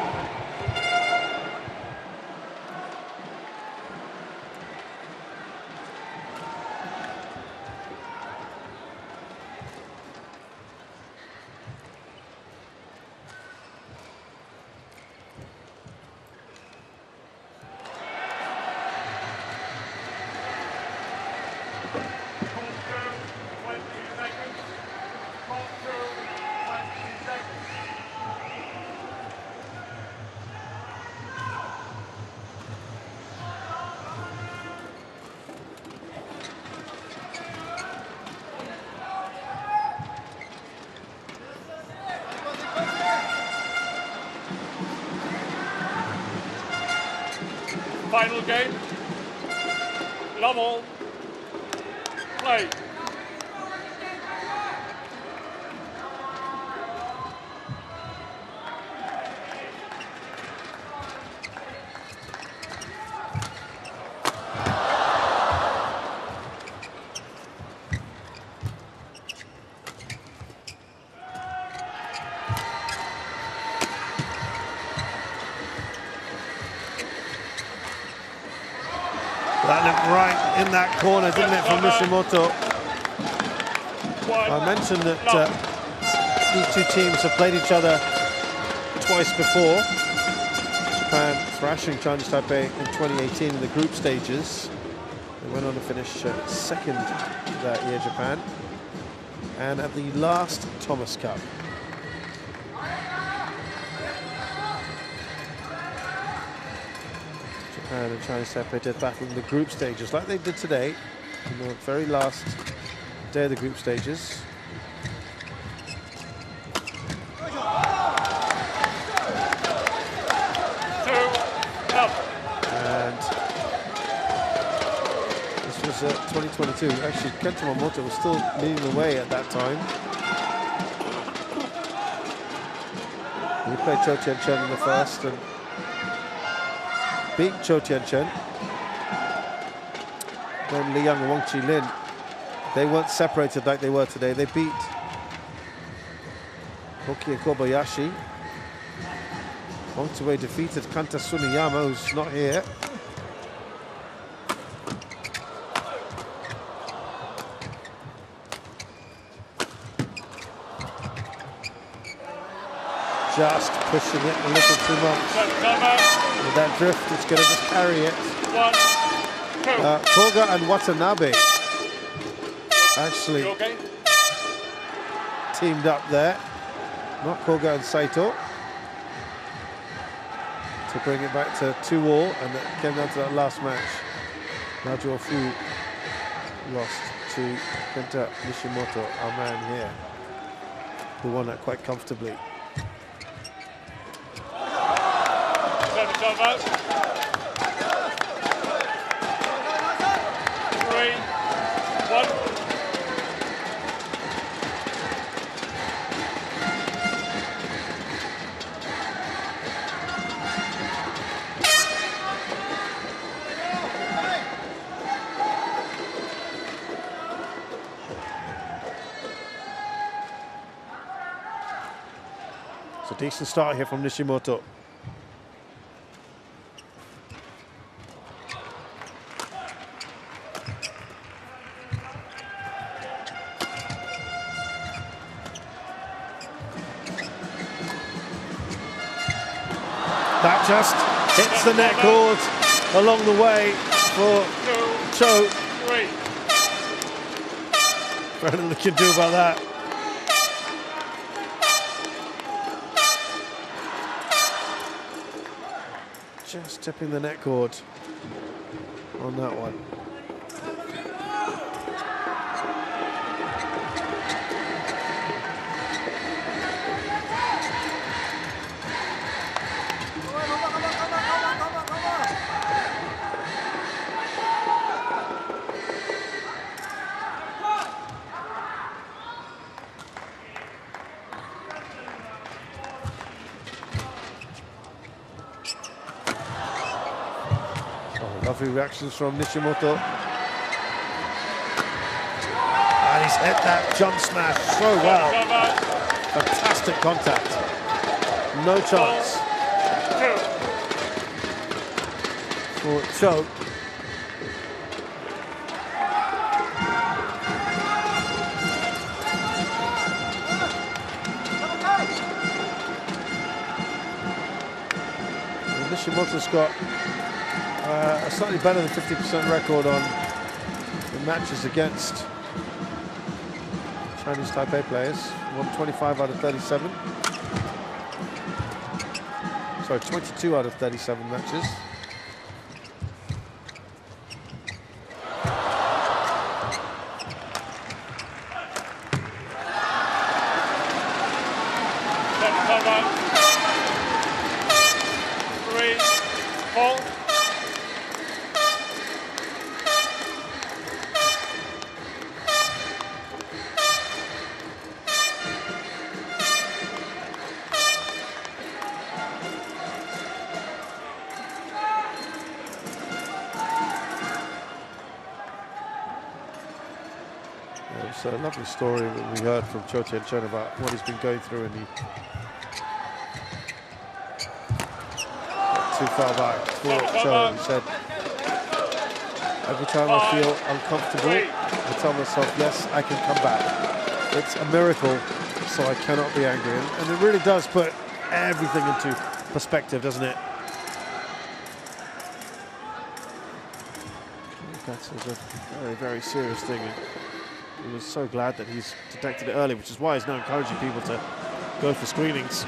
B: Final game. Love all. Play.
A: That looked right in that corner, didn't it, from Nishimoto? I mentioned that these two teams have played each other twice before. Japan thrashing Chinese Taipei in 2018 in the group stages. They went on to finish second that year, Japan. And at the last Thomas Cup. Japan and Chinese Taipei did battle in the group stages like they did today, in the very last day of the group stages. And this was 2022. Actually, Kento Momota was still leading the way at that time. He played Chen in the first and beat Chen. Then Li Yang and Wang Lin, they weren't separated like they were today. They beat Hoki and Kobayashi. Wang defeated Kenta Suniyama, who's not here. Just pushing it a little too much. With that drift, it's going to just carry it. Koga and Watanabe actually teamed up there. Not Koga and Saito. To bring it back to 2-all, and it came down to that last match. Najo Fu lost to Kenta Nishimoto, our man here, who won that quite comfortably. So decent start here from Nishimoto. That just hits the net cord along the way for Chou. Very little can do about that. Just tipping the net cord on that one. Lovely reactions from Nishimoto. And he's hit that jump smash so well. Fantastic contact. No chance for Chou. Nishimoto's got a slightly better than 50% record on the matches against Chinese Taipei players. Won 25 out of 37. Sorry, 22 out of 37 matches. It's a lovely story that we heard from Chou and Chen about what he's been going through, and he too far back for Chou. He said, every time I feel uncomfortable, I tell myself, yes, I can come back. It's a miracle, so I cannot be angry. And it really does put everything into perspective, doesn't it? That's a very, very serious thing. He was so glad that he's detected it early, which is why he's now encouraging people to go for screenings.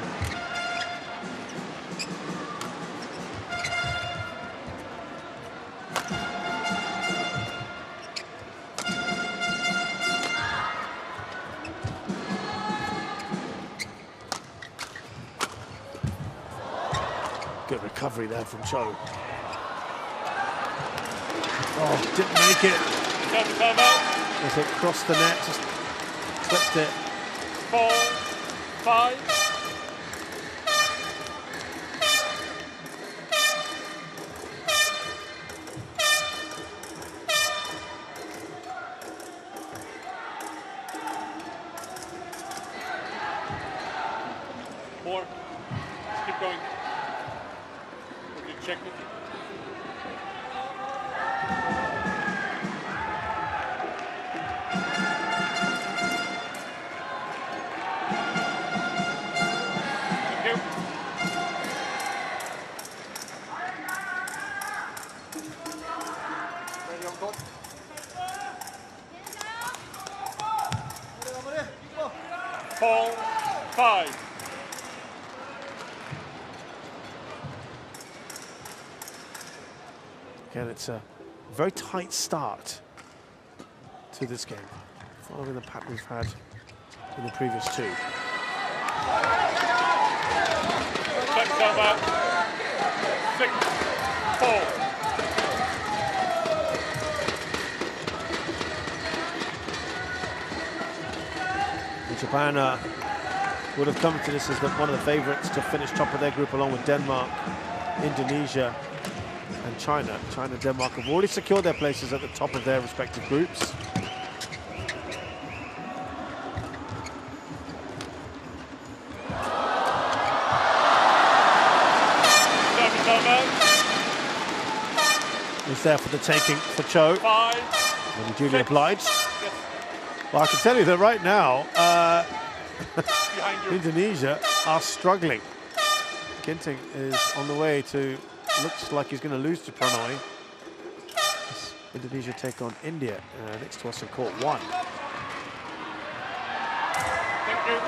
A: Good recovery there from Chou. Oh, didn't make it. As it crossed the net, just clipped it.
B: 4, 5. More. Keep going. Would you check it? Ball 5.
A: Again, it's a very tight start to this game, following the pattern we've had in the previous two.
B: Second over. 6-4.
A: Japan would have come to this as one of the favourites to finish top of their group, along with Denmark, Indonesia and China. China and Denmark have already secured their places at the top of their respective groups. It's there for the taking for Chou.
B: 5.
A: And duly obliged. Well, I can tell you that right now, Indonesia are struggling. Kenta is on the way to, looks like he's going to lose to Prannoy. Indonesia take on India next to us in court 1.
B: Thank you.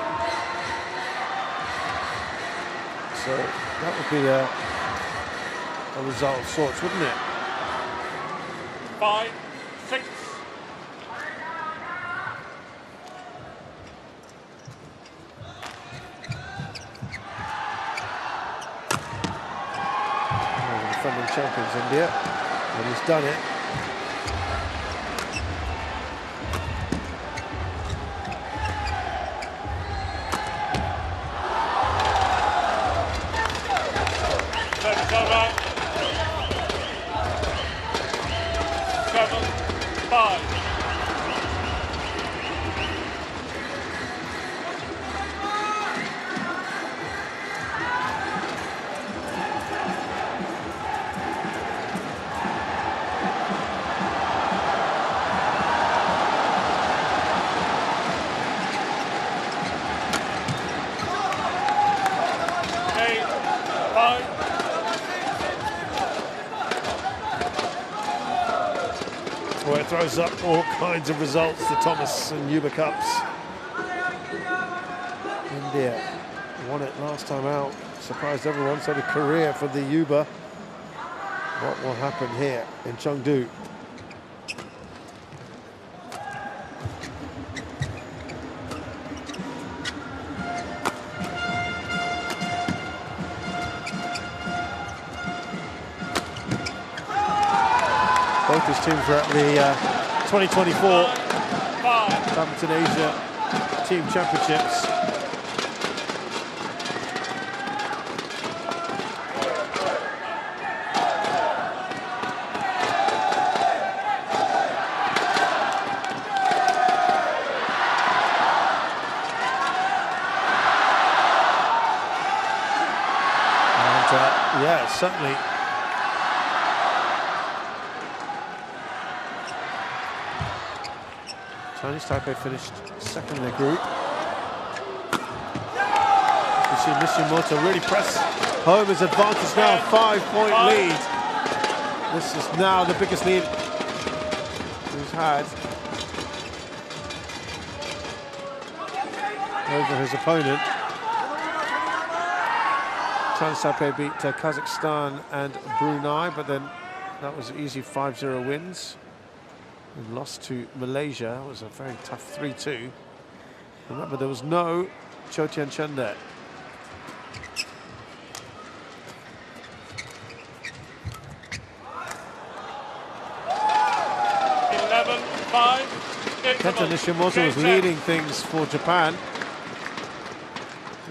A: So that would be a result of sorts, wouldn't it?
B: 5, 6.
A: Defending champions India, and he's done it.
B: 5.
A: Well, it throws up all kinds of results, the Thomas and Yuba Cups. India won it last time out, surprised everyone, so the career for the Yuba. What will happen here in Chengdu? Both his teams were at the 2024 Badminton Asia Team Championships. And yeah, certainly. Chinese Taipei finished second in their group. You see Nishimoto really press home his advantage now, 5-point lead. This is now the biggest lead he's had over his opponent. Chinese Taipei beat Kazakhstan and Brunei, but then that was easy 5-0 wins. And lost to Malaysia. It was a very tough 3-2. Remember, there was no Chen there. Kenta Nishimoto was leading things for Japan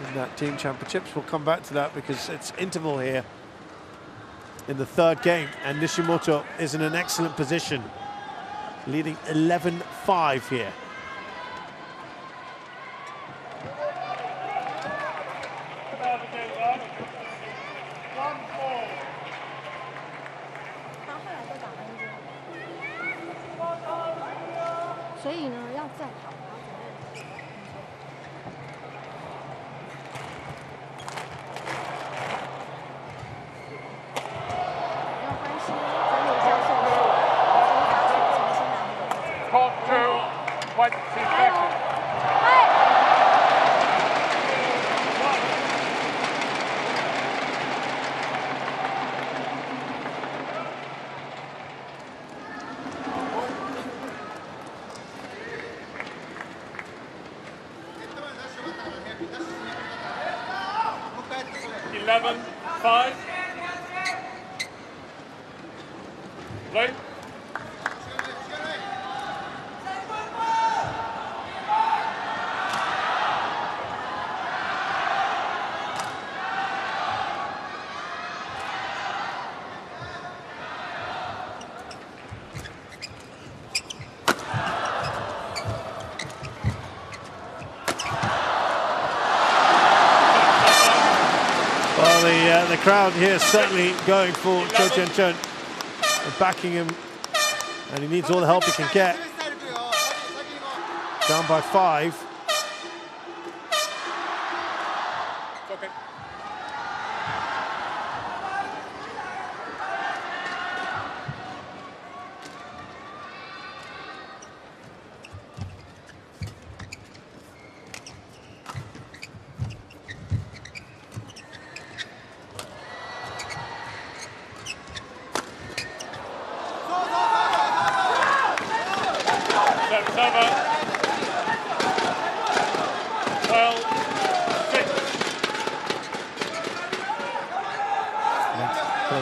A: in that team championships. We'll come back to that because it's interval here in the third game, and Nishimoto is in an excellent position, leading 11-5 here. The crowd here certainly going for Chen and backing him, and he needs all the help he can get. Down by 5.
B: Okay.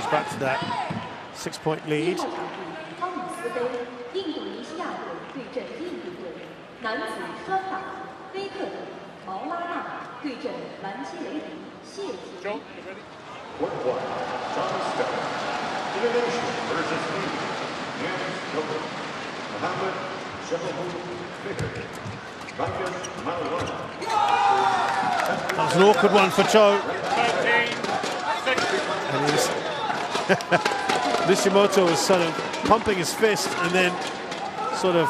A: Back to that 6-point lead.
B: Joe,
D: Court 1, Thomas Stephen. Innovation versus India. Men's double.
A: That was an awkward one for Chou.
B: 13-6.
A: And he's Nishimoto was sort of pumping his fist and then sort of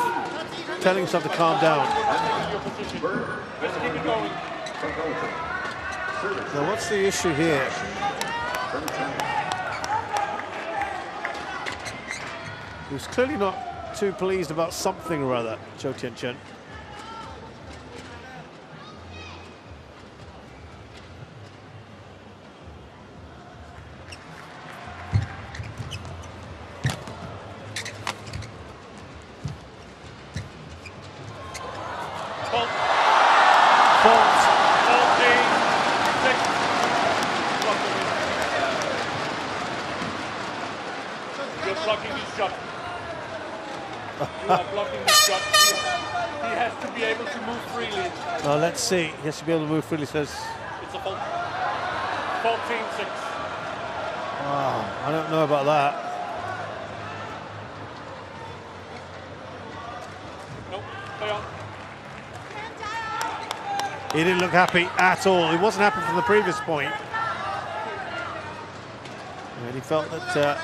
A: telling himself to calm down.
B: Let's keep it going.
A: Now what's the issue here? He was clearly not too pleased about something or other, Chen.
B: Blocking his shot. You are blocking his shot. He has to be able to move freely.
A: Well, let's see. He has to be able to move freely, says.
B: It's a fault. 14-6.
A: Oh, I don't know about that.
B: Nope, play on.
A: He didn't look happy at all. He wasn't happy from the previous point. And he felt that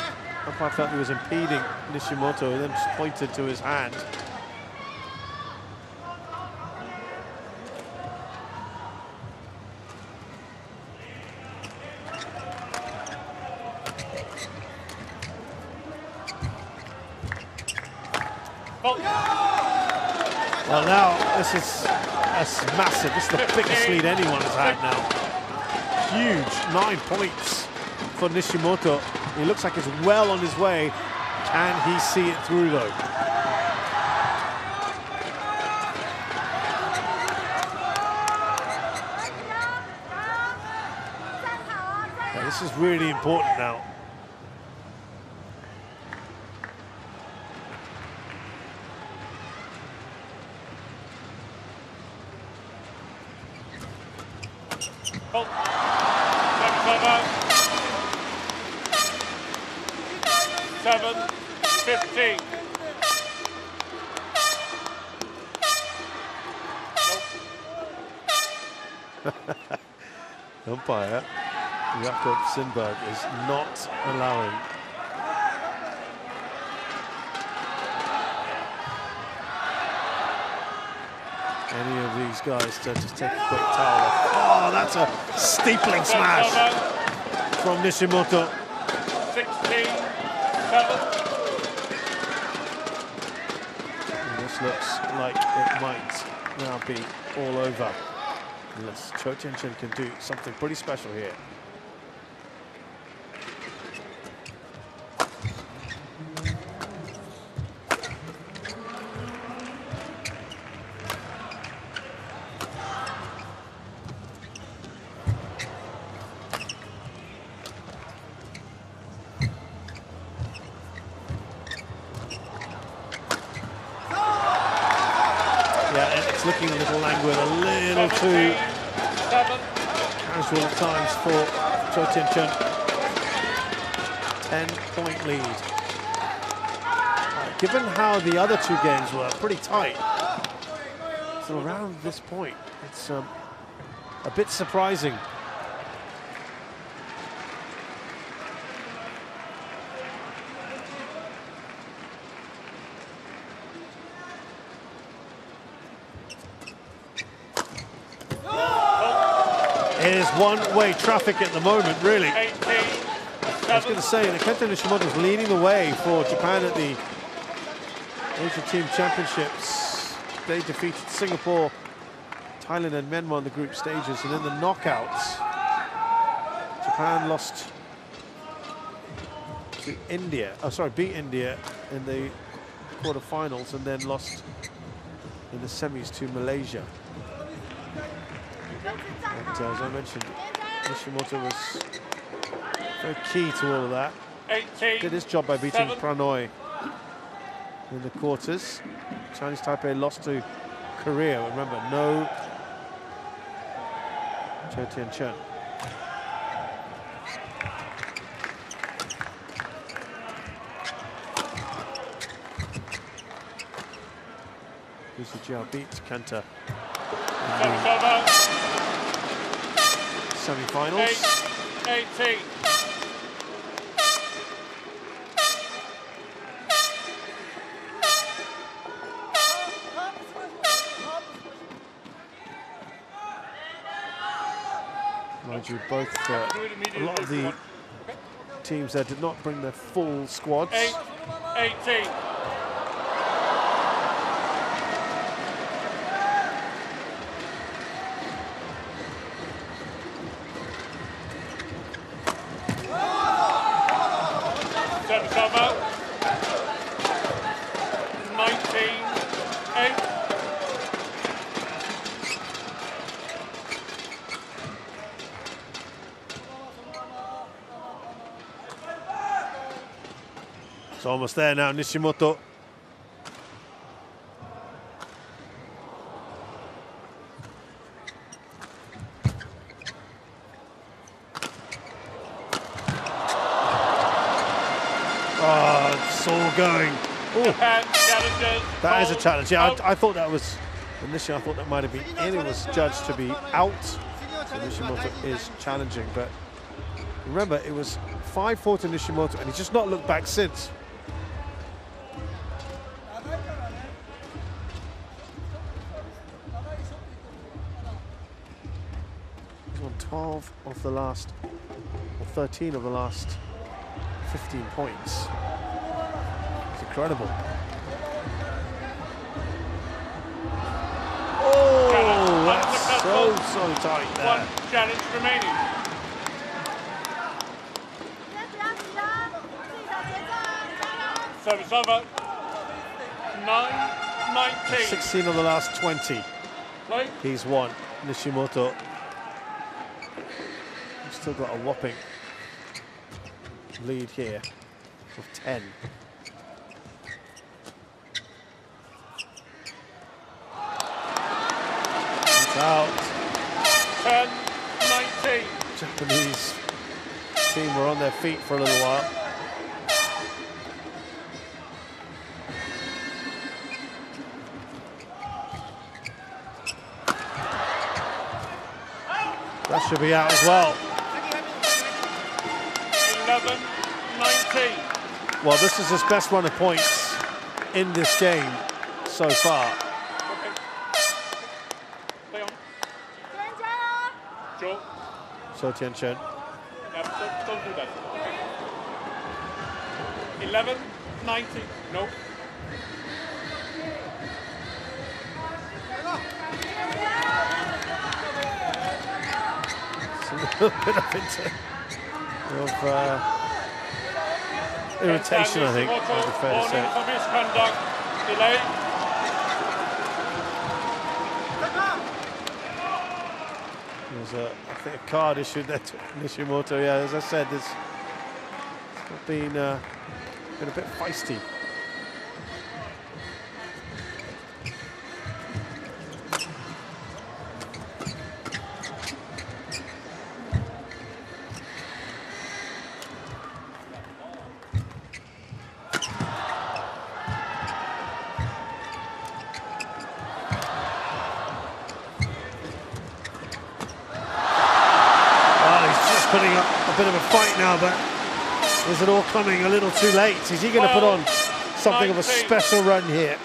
A: umpire felt he was impeding Nishimoto, and then just pointed to his hand. Well, now this is massive. This is the biggest lead anyone has had now. Huge, 9 points for Nishimoto. He looks like he's well on his way. Can he see it through, though? Yeah, this is really important now.
B: Oh. 7-15.
A: Umpire Jakob Sindberg is not allowing any of these guys to just take a quick towel off. Oh, that's a steepling smash from Nishimoto.
B: 16-7.
A: This looks like it might now be all over, unless Chen can do something pretty special here. Looking a little languid, a little too casual at times for Chen. 10-point lead. Given how the other two games were pretty tight, so around this point, it's a bit surprising. It is one-way traffic at the moment, really.
B: 18,
A: I was going to say that Kento Nishimoto is leading the way for Japan at the Asia Team Championships. They defeated Singapore, Thailand and Myanmar in the group stages, and in the knockouts, Japan lost to India. Oh, sorry, beat India in the quarterfinals, and then lost in the semis to Malaysia. And as I mentioned, Nishimoto was very key to all of that.
B: 18,
A: Did his job by beating
B: 7.
A: Pranoy in the quarters. Chinese Taipei lost to Korea. Remember, no Chen. Jiao beat Kenta semi-finals.
B: 18.
A: Mind you, both a lot of the teams there did not bring their full squads.
B: 18. Service over. 19-8.
A: It's almost there now, Nishimoto. Oh, it's all going. That is a challenge. Yeah, I thought that was, initially I thought that might have been in. It was judged to be out. So Nishimoto is challenging, but remember, it was 5-4 to Nishimoto, and he's just not looked back since. He's won 12 of the last, or 13 of the last 15 points. It's incredible. Oh, that's so tight there.
B: One challenge remaining. Service over. 9-19.
A: 16 of the last 20.
B: Play.
A: He's won. Nishimoto. He's still got a whopping lead here of 10. It's out.
B: 10-19.
A: Japanese team were on their feet for a little while. That should be out as well.
B: 11-19.
A: Well, this is his best run of points in this game so far.
B: Okay. Play on. Chou.
A: So Chen.
B: Don't do that. Okay. 11-19. No.
A: A little bit of irritation, I think, would be fair to say.
B: For misconduct, delay.
A: There's I think a card issued there to Nishimoto. Yeah, as I said, it's been a bit feisty. Putting up a bit of a fight now, but is it all coming a little too late? Is he going to put on something of a special run here?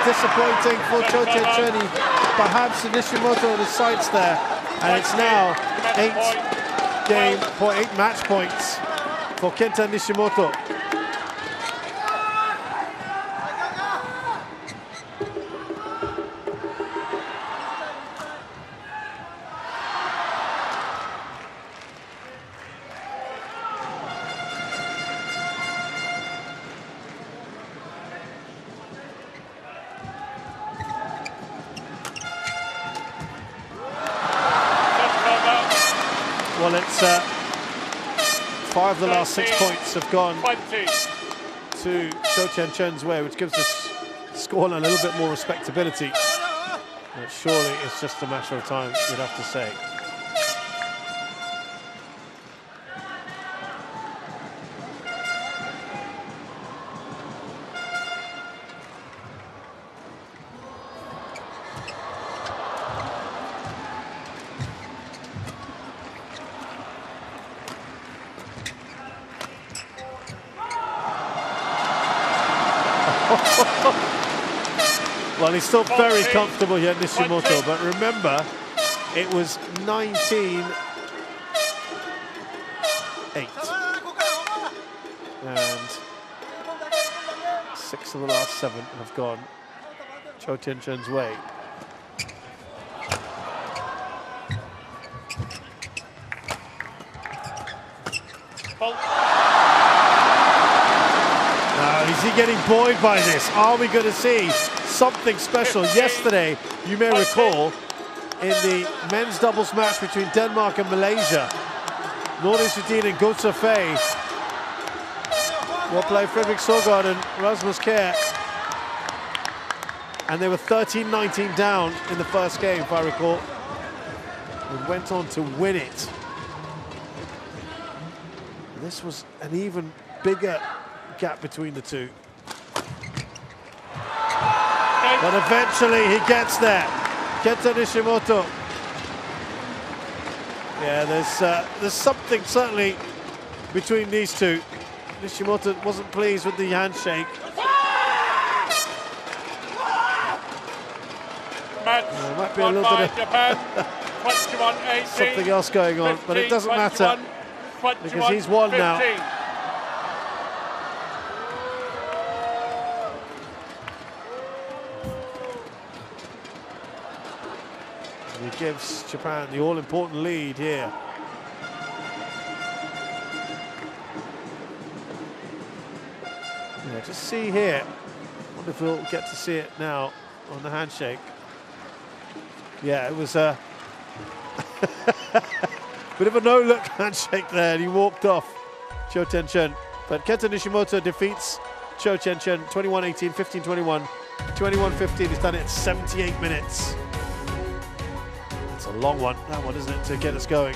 A: Disappointing for Chou-Yi. Perhaps Nishimoto on his sights there, and it's now 8 match points for Kenta Nishimoto. Well, it's 5 of the last 6 points have gone
B: 20.
A: to Chen's way, which gives us scoreline a little bit more respectability. But surely it's just a matter of time, you'd have to say. Well, he's still very comfortable here, Nishimoto, but remember, it was 19-8. And 6 of the last 7 have gone Chou Chen's way. Now, is he getting buoyed by this? Are we going to see something special? Yesterday, you may recall, in the men's doubles match between Denmark and Malaysia, Nordic Sudin and Gotsa Fei will play Fredrik Søgaard and Rasmus Kjær, and they were 13-19 down in the first game, if I recall, and went on to win it. This was an even bigger gap between the two. But eventually he gets there. Kento Nishimoto. Yeah, there's something certainly between these two. Nishimoto wasn't pleased with the handshake. There might be a little bit of something else going on, but it doesn't matter because he's won now. He gives Japan the all-important lead here. Yeah, just see here. I wonder if we'll get to see it now on the handshake. Yeah, it was a bit of a no-look handshake there, and he walked off, Chou Chen. But Kento Nishimoto defeats Chou Chen 21-18, 15-21, 21-15. He's done it in 78 minutes. It's a long one, that one, isn't it, to get us going.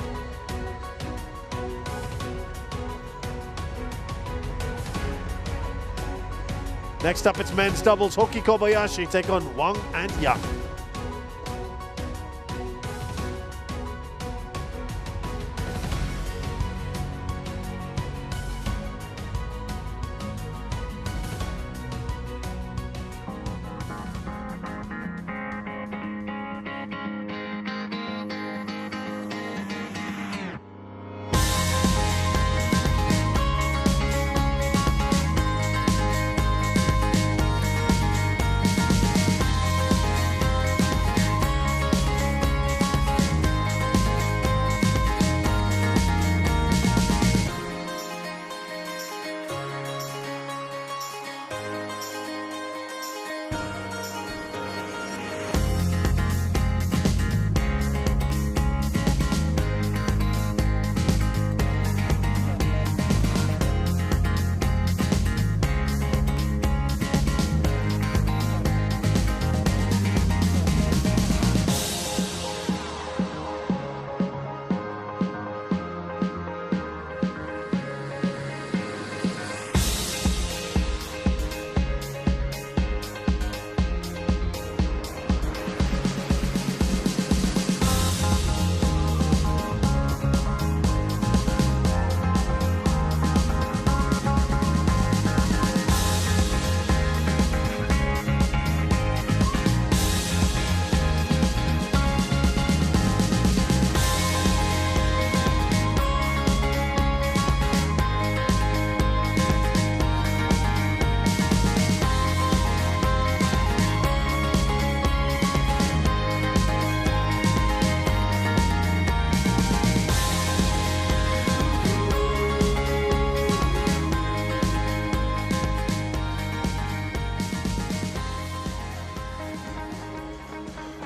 A: Next up, it's men's doubles. Hoki Kobayashi take on Wang and Yang.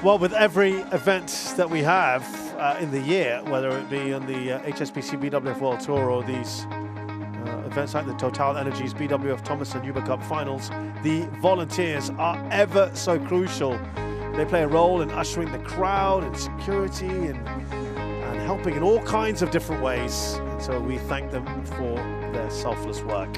A: Well, with every event that we have, in the year, whether it be on the HSBC BWF World Tour or these events like the TotalEnergies BWF Thomas and Uber Cup finals, the volunteers are ever so crucial. They play a role in ushering the crowd and security and helping in all kinds of different ways. And so we thank them for their selfless work.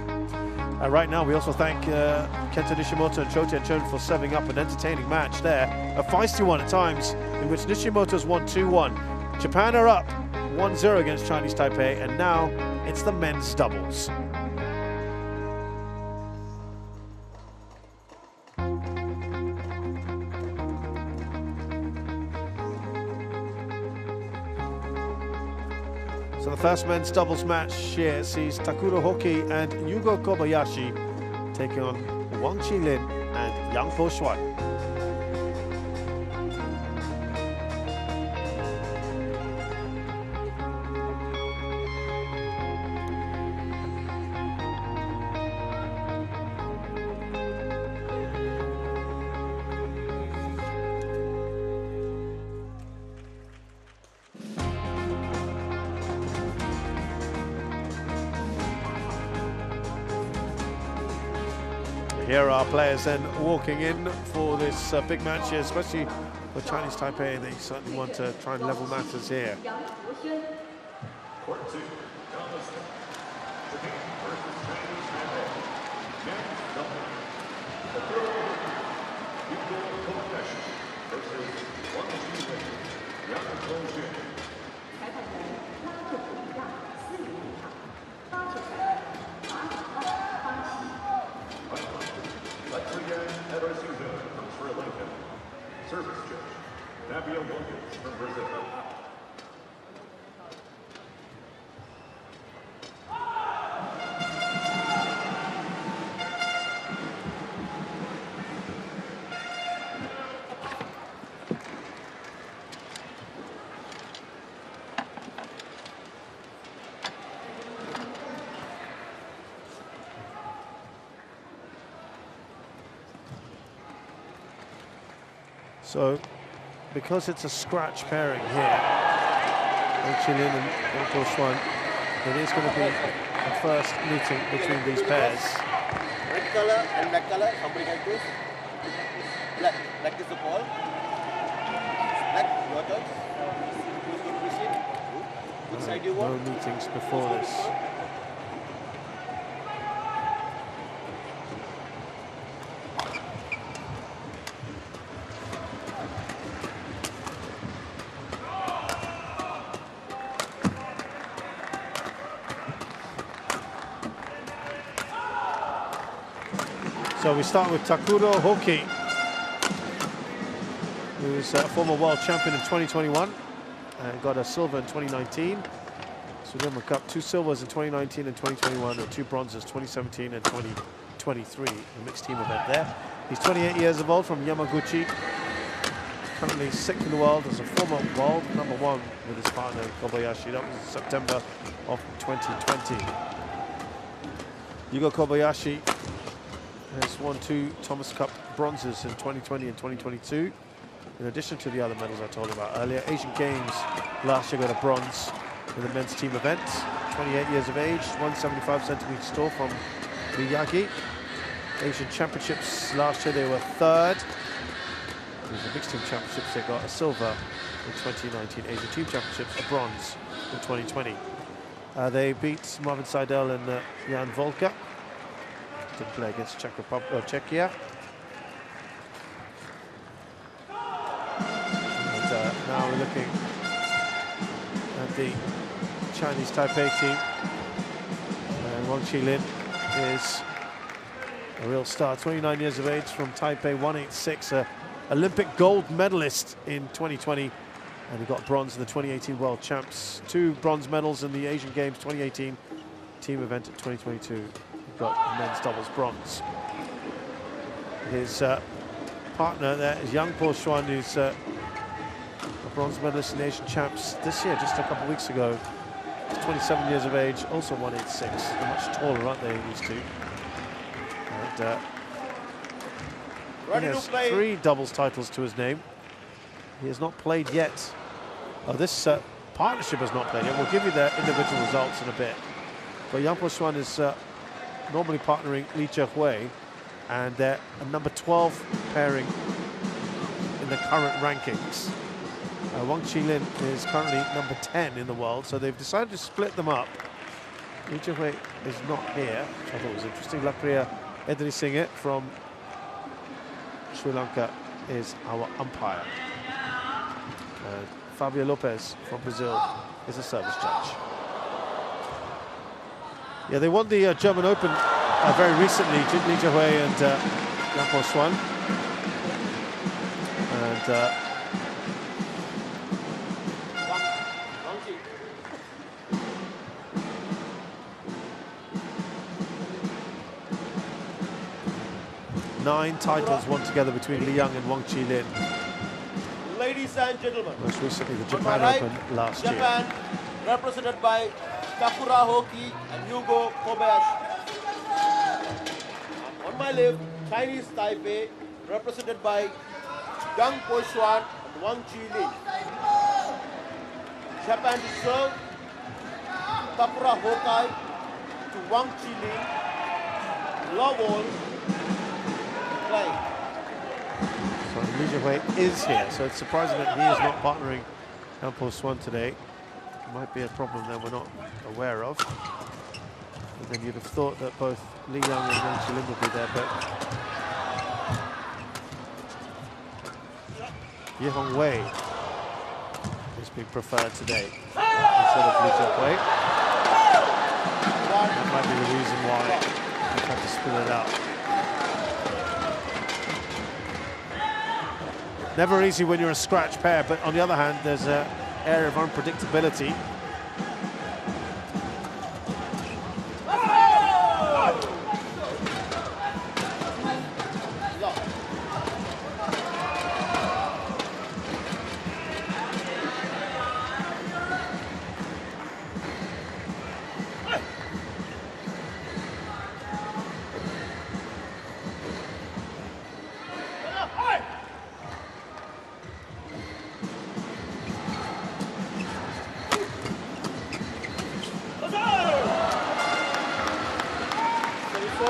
A: Right now, we also thank Kento, Nishimoto and Chou and Chen for serving up an entertaining match there. A feisty one at times, in which Nishimoto's won 2-1. Japan are up 1-0 against Chinese Taipei, and now it's the men's doubles. So the first men's doubles match here sees Takuro Hoki and Yugo Kobayashi taking on Wang and Yang Po-Xuan. Here are players then walking in for this big match here, especially for Chinese Taipei. They certainly want to try and level matters here.
D: Court 2, Japan versus Chinese Taipei. Men's double. Takuro Yugo Kobayashi versus Wang Yang Po-Xuan. From Sri Lanka. Service judge, Nabia Williams from Brazil.
A: So, because it's a scratch pairing here, Chen and Yang Po-Xuan, it is going to be the first meeting between these pairs.
F: Red color and black color, somebody like this. Black is the ball. Black, your choice. Who's going to receive? Which side do you want?
A: No meetings before this. So we start with Takuro Hoki, who's a former world champion in 2021 and got a silver in 2019. Sudirman Cup, 2 silvers in 2019 and 2021, and 2 bronzes 2017 and 2023, a mixed team event there. He's 28 years old, from Yamaguchi. Currently 6th in the world as a former world #1 with his partner Kobayashi. That was in September of 2020. Yugo Kobayashi has won 2 Thomas Cup bronzes in 2020 and 2022, in addition to the other medals I told you about earlier. Asian Games last year got a bronze in the men's team event. 28 years of age, 175 centimeters tall, from Miyagi. Asian Championships last year they were 3rd. It was the mixed team championships, they got a silver in 2019. Asian Team Championships, a bronze in 2020. They beat Marvin Seidel and Jan Volker. Didn't play against Czech Republic or Czechia. And now we're looking at the Chinese Taipei team. And Wang Qilin is a real star, 29 years of age, from Taipei, 186, Olympic gold medalist in 2020, and he got bronze in the 2018 World Champs. 2 bronze medals in the Asian Games 2018 team event at 2022. He got men's doubles bronze. His partner there is Yang Po-Xuan, who's a bronze medalist in the Asian Champs this year, just a couple of weeks ago. He's 27 years of age, also 186. They're much taller, aren't they, these two? And he has 3 doubles titles to his name. He has not played yet This partnership has not played yet. We'll give you their individual results in a bit. But Yang Po Xuan is normally partnering Li Zhehui, and they're a number 12 pairing in the current rankings. Wang Qilin is currently number 10 in the world, so they've decided to split them up. Li Zhehui is not here, which I thought was interesting. Lakriya Edri Singh from Sri Lanka is our umpire. And Fabio Lopez from Brazil is a service judge. Yeah, they won the German Open very recently, Li Zhehui and Yang Po Xuan. And 9 titles won together between Li Yang and Wang Qilin.
F: Ladies and gentlemen,
A: Most recently the Japan Open last year.
F: Japan, represented by Takura Hoki and Hugo Kobayashi. And on my left, Chinese Taipei, represented by Yang Po Xuan and Wang Qilin. Japan to serve, Takura Hoki to Wang Qilin. Love all. Play.
A: So Li Zhehui is here, so it's surprising that he is not partnering Yang Po Xuan today. Might be a problem that we're not aware of. And then you'd have thought that both Li Yang and Wang Qilin would be there, but Ye Hongwei is being preferred today instead of Li Zhehui. That might be the reason why we've had to split it out. Never easy when you're a scratch pair, but on the other hand, there's an area of unpredictability.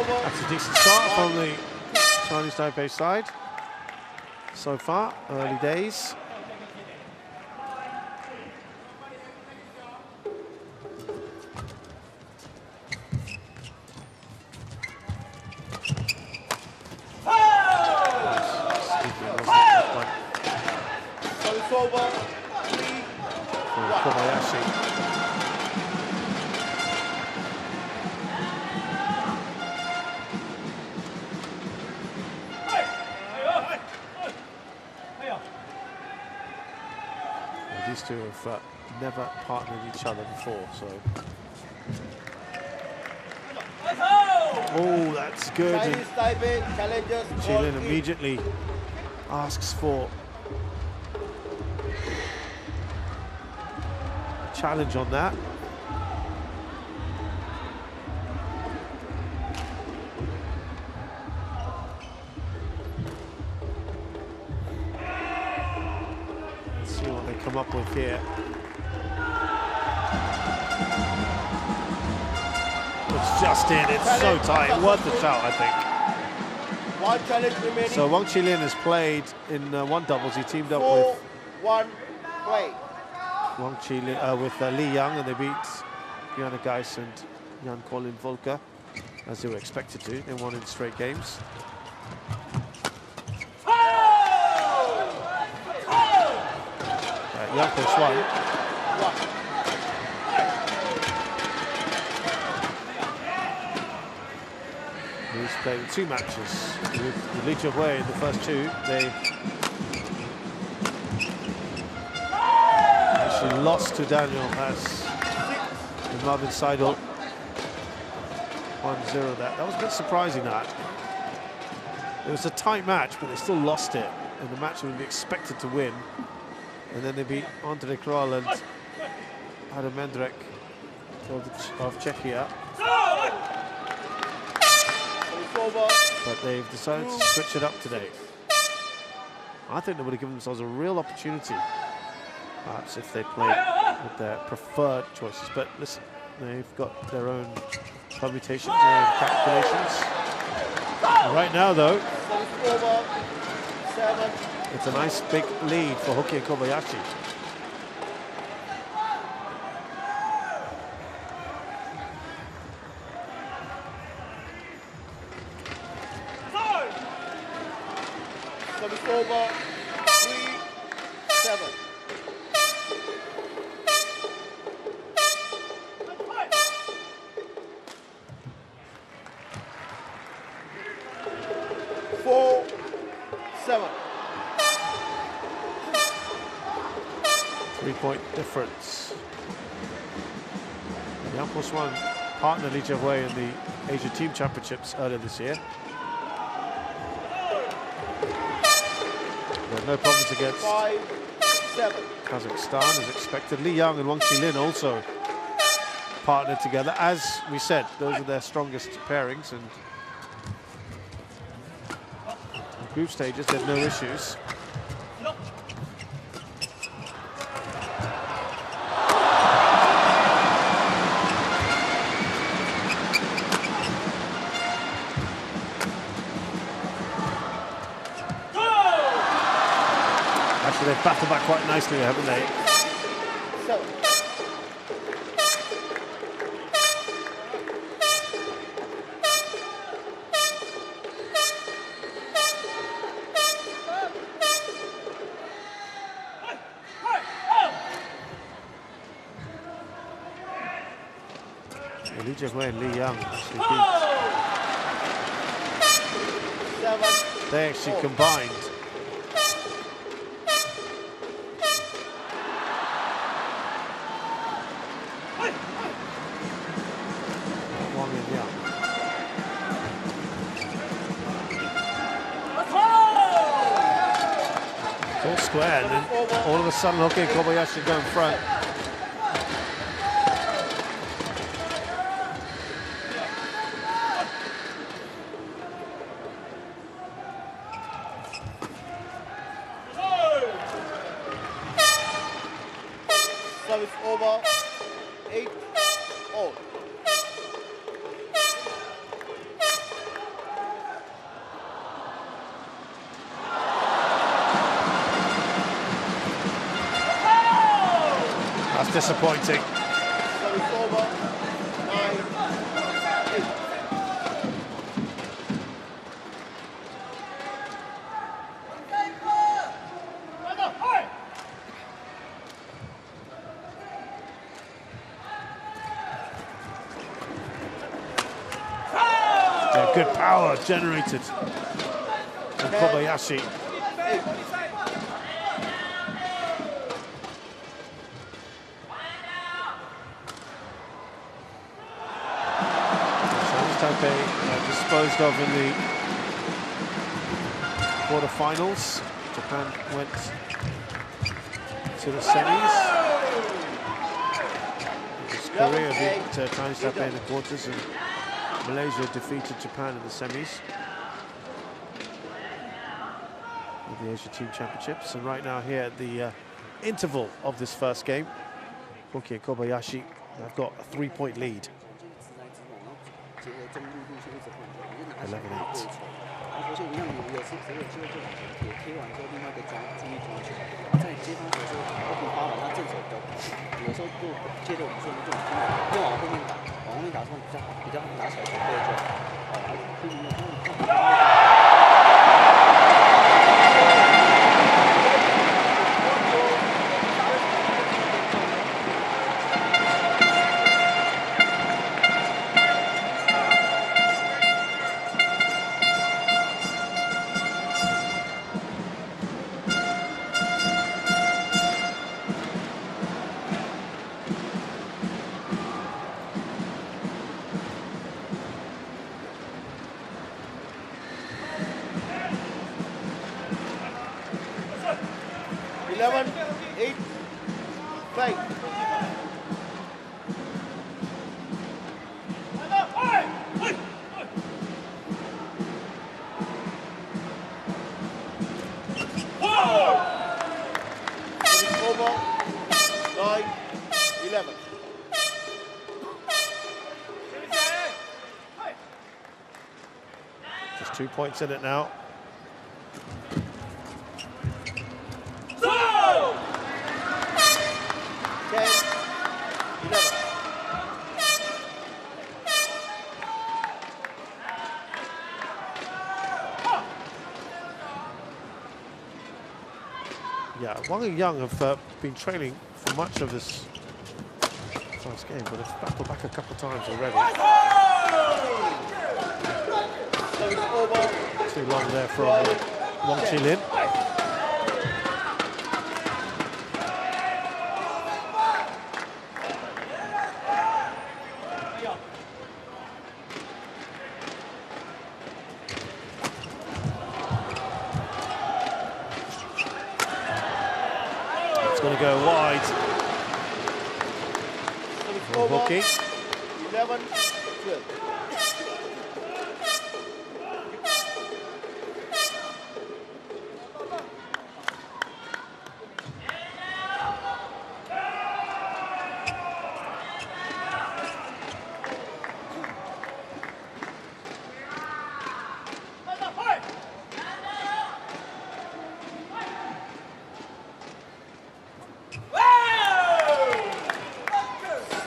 A: That's a decent start from the Chinese Taipei side. So far, early days. Kobayashi. These two have never partnered each other before, so. Oh, that's good.
F: Chinese Taipei challenges.
A: Qilin immediately asks for a challenge on that. Come up with here. It's just in, it's so tight, worth the shout, I think.
F: One challenge remaining.
A: So Wang Qilin has played in one doubles, he teamed up
F: 4-1
A: with
F: play.
A: Wang Qilin, with Li Yang, and they beat Joanna Geis and Jan Colin Volker, as they were expected to. They won in straight games. Yang Po Xuan. He's played 2 matches with Li Zhehui in the first 2. They actually lost to Daniel as Marvin Seidel 1-0 that. That was a bit surprising, that. It was a tight match, but they still lost it. And the match would be expected to win. And then they beat Andre Kroll and Adam Mendrek of Czechia. But they've decided to switch it up today. I think they would have given themselves a real opportunity Perhaps if they played with their preferred choices. But listen, they've got their own permutations and calculations. Right now, though, it's a nice big lead for Hoki and Kobayashi.
F: Service over, 3-7.
A: Three-point difference. Yang Swan partnered Li Jiawei in the Asia Team Championships earlier this year. There are no problems against
F: 5-7.
A: Kazakhstan as expected. Li Yang and Wang Qilin also partnered together. As we said, those are their strongest pairings, and in group stages there's no issues. Actually, they've battled back quite nicely, haven't they? Li Jiawei and Li Yang actually beat. They actually combined. Wang and Yang. It's all square, and then all of a sudden Hoki and Kobayashi go in front.
F: Service over, 8-all.
A: That's disappointing.
F: Service over, 9-8.
A: Yeah, good power generated from Kobayashi. Taipei disposed of in the quarterfinals. Japan went to the semis. Korea beat Chinese Taipei in the quarters, and Malaysia defeated Japan in the semis of the Asia Team Championships. And right now here at the interval of this first game, Koki and Kobayashi have got a 3-point lead. 11-8.
G: 发现一样，有时谁有机会就铁贴完之后，另外一个抓注意抓球。在接发球的时候，我可以发完他正手比较快，有时候就接着我们说的这种越往后面打，往后面打之后比较打起来球会就
F: 11.
A: Just 2 points in it now.
F: 10, 11.
A: Yeah, Wang and Young have been trailing for much of this first game, but have battled back a couple of times already. Too long there from Wang Qilin. It's going to go wide. Hoki.
F: 11, 12.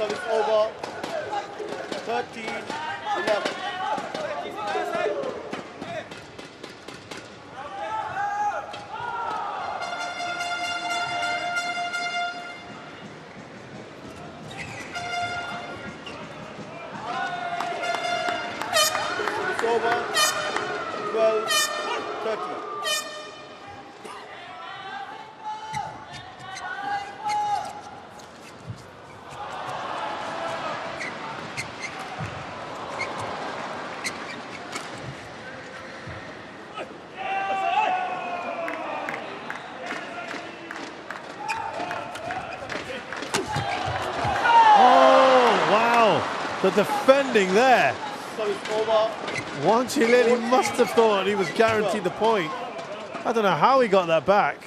F: Service over. 13, 11. Service over. 12, 13.
A: The defending there.
F: Service over.
A: Wang Qilin, he must have thought he was guaranteed the point. I don't know how he got that back.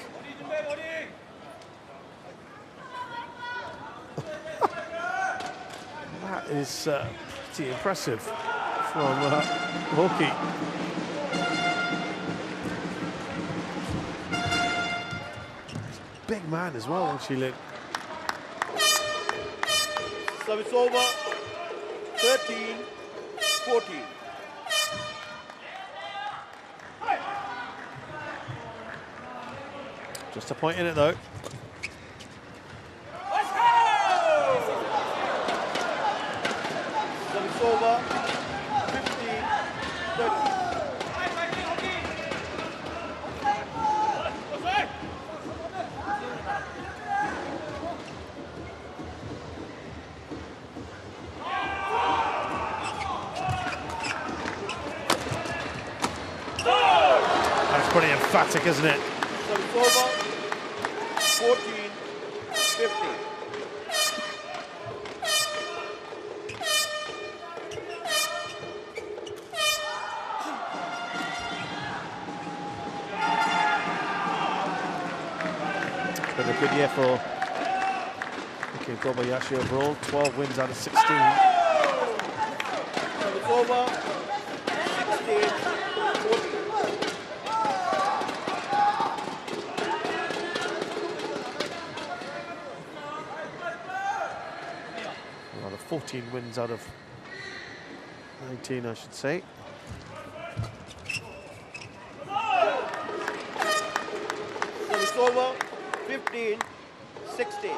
A: That is pretty impressive from Hoki. Big man as well, Wang Qilin.
F: Service over. 13, 14.
A: Just a point in it though.
F: Service over. 15, 30.
A: Pretty emphatic, isn't it?
F: Service over. 14, 15.
A: It's been a good year for Kobayashi overall. 12 wins out of 16.
F: Service over. 16, 14.
A: Rather 14 wins out of 19, I should say.
F: Service over. 15, 16.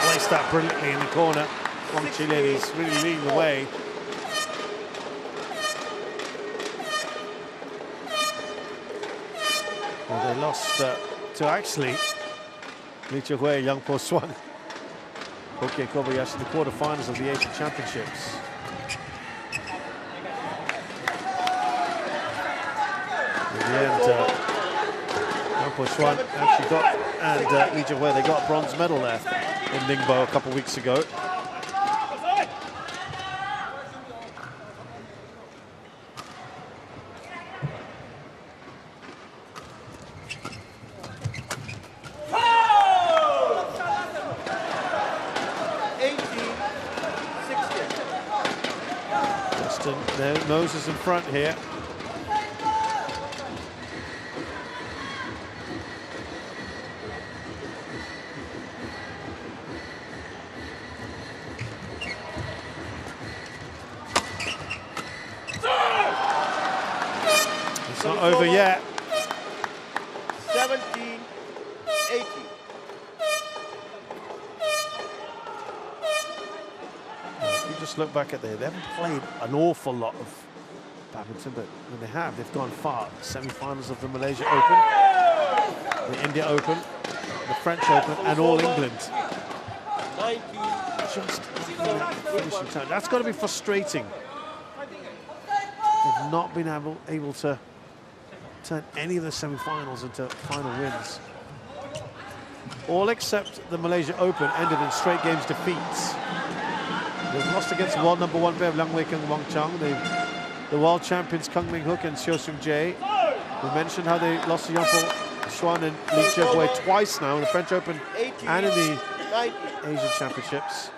A: Placed that brilliantly in the corner. Wang Qilin is really leading the way. Well, they lost to actually Li Chihui, Yang Po Swan, Koki and Kobayashi in the quarterfinals of the Asian Championships. In the end, Yang Po Swan actually got, and Li Chihui, they got a bronze medal there in Ningbo a couple of weeks ago. Just their noses in front here. It's not over yet.
F: 17-80.
A: If you just look back at there, they haven't played an awful lot of badminton, but when they have, they've gone far. Semi-finals of the Malaysia Open, the India Open, the French Open, and All England. Just finishing time. That's got to be frustrating. They've not been able to turn any of the semi-finals into final wins. All except the Malaysia Open ended in straight games defeats. They've lost against the world #1 pair of Liang Weikeng and Wang Chang. The world champions Kung Ming Hook and Xiao Sung Jae. We mentioned how they lost to Yangpo Xuan and Li Jiahui twice now in the French Open and in the Asian Championships.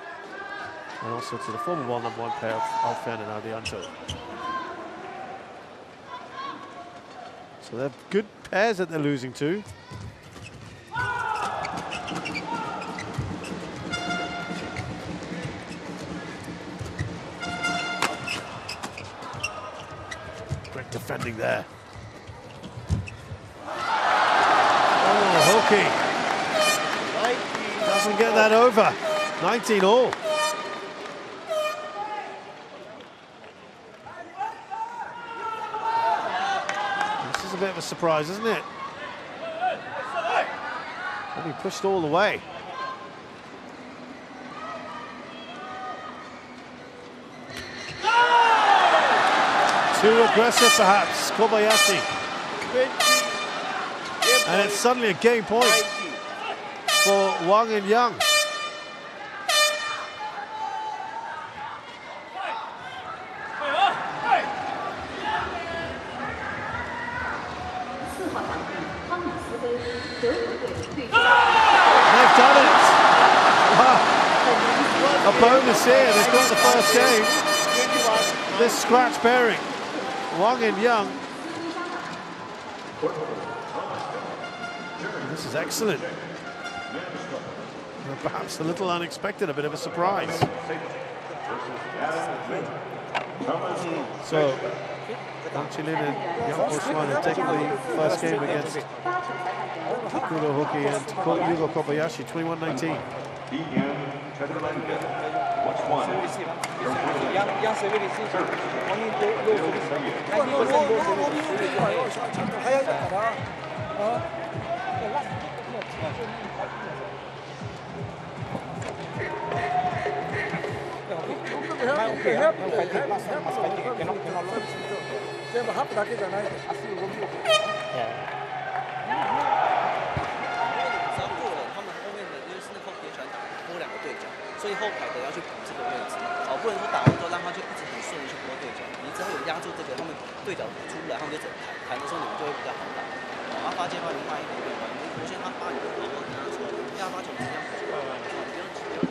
A: And also to the former world #1 pair of Alfian and Ardianto. So they're good pairs that they're losing to. Great defending there. Oh, Hoki doesn't get that over. 19 all. A bit of a surprise, isn't it? And he pushed all the way. Too aggressive, perhaps, Kobayashi. And it's suddenly a game point for Wang and Yang. They've done it! Wow. A bonus here, they've got the first game. This scratch pairing, Wang and Yang. This is excellent. Perhaps a little unexpected, a bit of a surprise. So, Wang Qilin and Yang Xuan have taken the first game against Kuro Hoki and Yugo Kobayashi, 21-19.
G: 所以后排的要去补这个位置，不能说打完之后让他就一直很顺利去拨对角，你只要有压住这个，他们对角出不来，他们就整弹，弹的时候你们就会比较好打。发接发你慢一点点嘛，你无限他发你就好好跟他说，压发球直接补出来，不要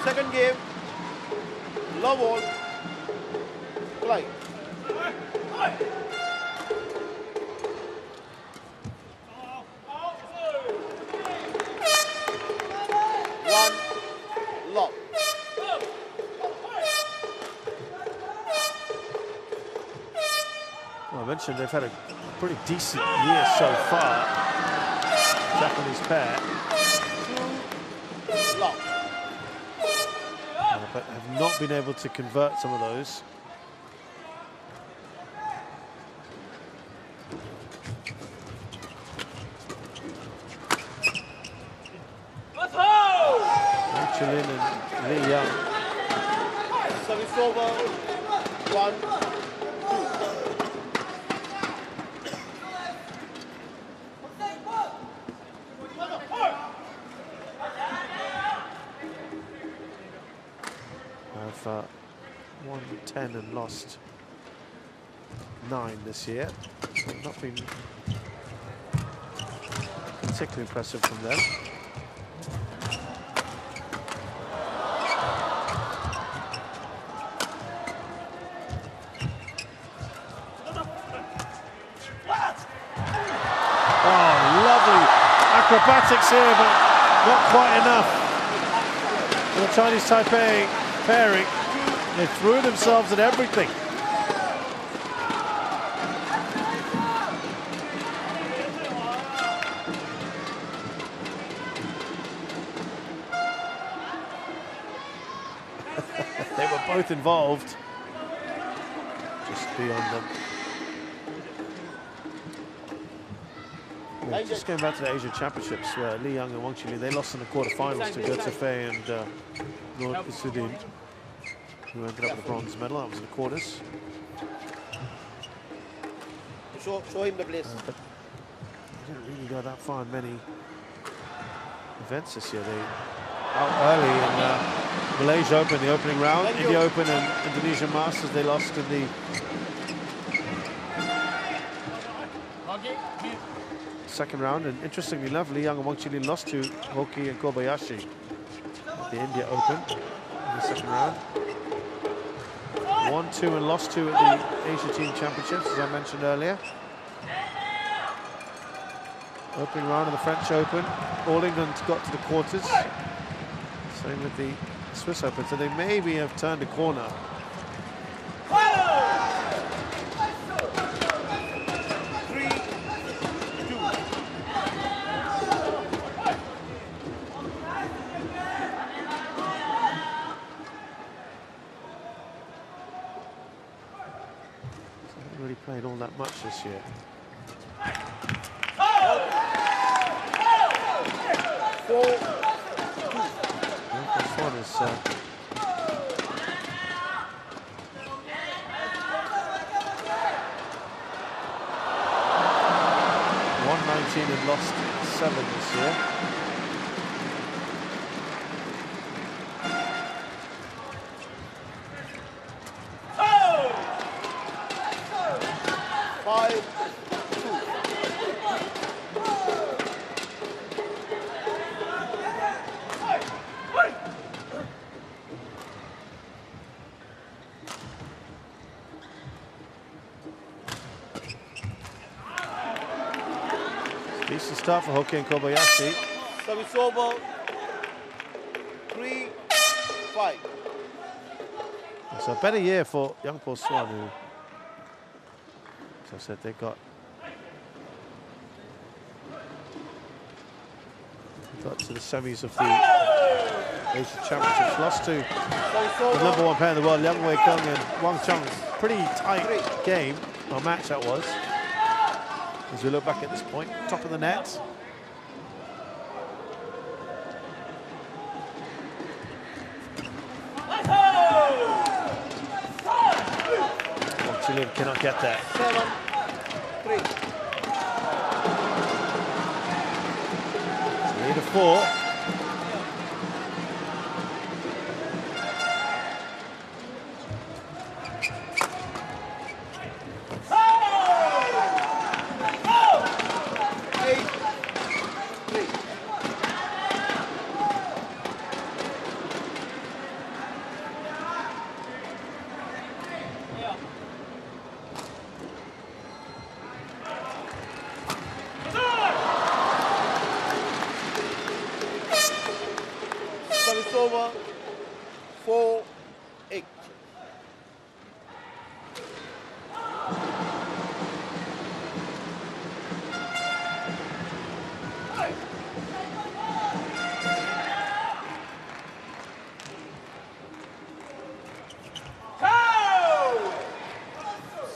F: Second game, love all, play. One, love.
A: Well, I mentioned they've had a pretty decent year so far, Japanese pair.
F: Love.
A: But have not been able to convert some of those. Chilin and Li Yang.
F: Service over. 1,
A: 2. Have won 10 and lost 9 this year. So not been particularly impressive from them. Acrobatics here, but not quite enough for the Chinese Taipei pairing. They threw themselves at everything. They were both involved, just beyond them. Yeah, just going back to the Asian Championships, where Li Yang and Wang Chili, they lost in the quarterfinals to Go Tafei and Lord Isudin, who ended up with a bronze medal. That was in the quarters.
F: show him the place.
A: But they didn't really go that far in many events this year. They out early in Malaysia Open, the opening round, India Open and Indonesia Masters. They lost in the second round, and interestingly enough, Li Yang and Wang Chili lost to Hoki and Kobayashi at the India Open in the second round. 1-2 and lost 2 at the Asia Team Championships, as I mentioned earlier. Opening round of the French Open, all England got to the quarters. Same with the Swiss Open, so they maybe have turned a corner. Played all that much this year. This one is 119 and lost 7 this year. Decent start for Hoki and Kobayashi.
F: Service over. 3-5.
A: So a better year for Yang Po Swan, who, as I said, they got to the semis of the Asian Championships. Lost to the #1 pair in the world, Liang Wei-kung and Wang Chung. Pretty tight game, or match that was. As we look back at this point, top of the net. Chilean cannot get there.
F: 7-3.
A: Lead of 4.
F: Over 4-8.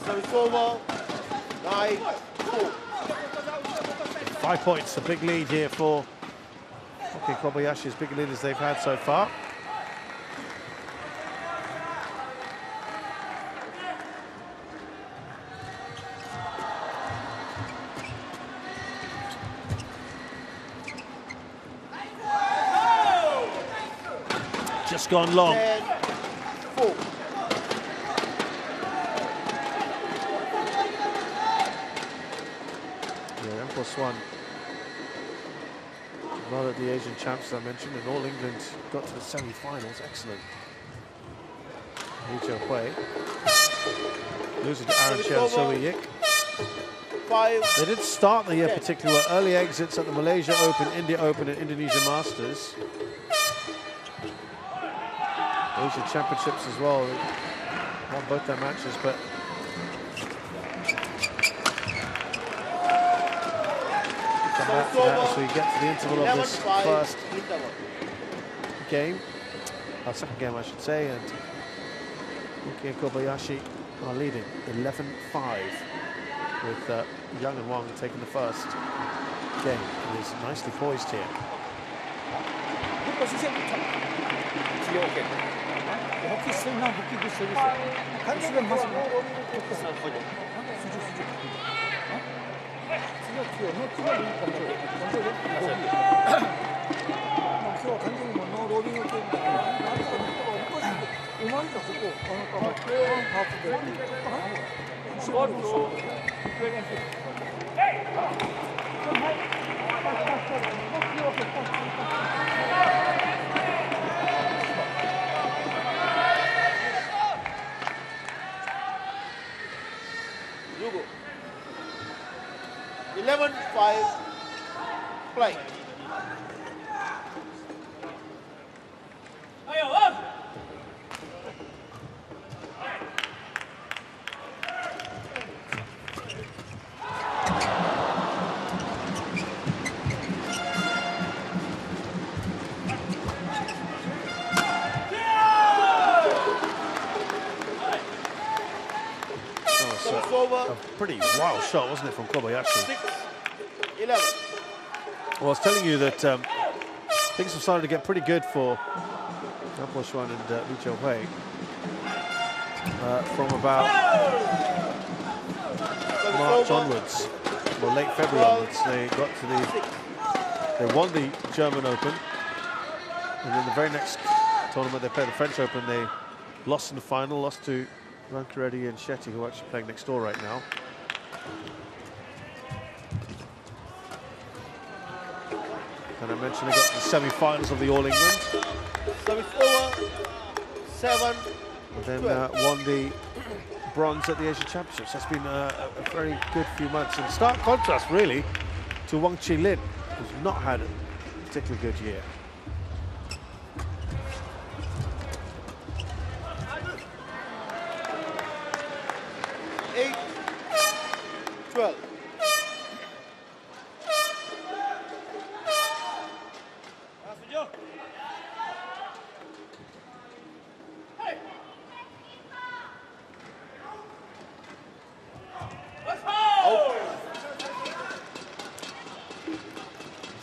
F: Service over 9-4.
A: 5 points, a big lead here for Koki and Kobayashi as big leaders they've had so far. Just gone long.
F: 10-4.
A: Yeah, +1. Not at the Asian Champs, as I mentioned, and All England got to the semi-finals. Excellent. Lee Hui losing to Aaron Chen and So Yik.
F: 5.
A: They didn't start the year particularly well. Early exits at the Malaysia Open, India Open, and Indonesia Masters. Asian Championships as well. They won both their matches, but come back to that as we get to the interval of this first game. Second game, I should say, and Hoki and Kobayashi are leading 11-5 with Young and Wang taking the first game. It is nicely poised here.
E: Hoki 쓰나 Hoki 그 서비스. 간수가 맞아.
F: Yugo. 11-5 play.
A: A pretty wild shot, wasn't it, from Kobayashi?
F: 6-11.
A: Well, I was telling you that things have started to get pretty good for Xuan and Lee Hui. From about March onwards, or late February onwards, they got to they won the German Open, and then the very next tournament they played the French Open, they lost in the final, lost to Rankireddy and Shetty, who are actually playing next door right now. And I mentioned they got to the semi-finals of the All England.
F: Service over. 7.
A: And then won the bronze at the Asian Championships. That's been a very good few months. In stark contrast, really, to Wang Qilin, who's not had a particularly good year.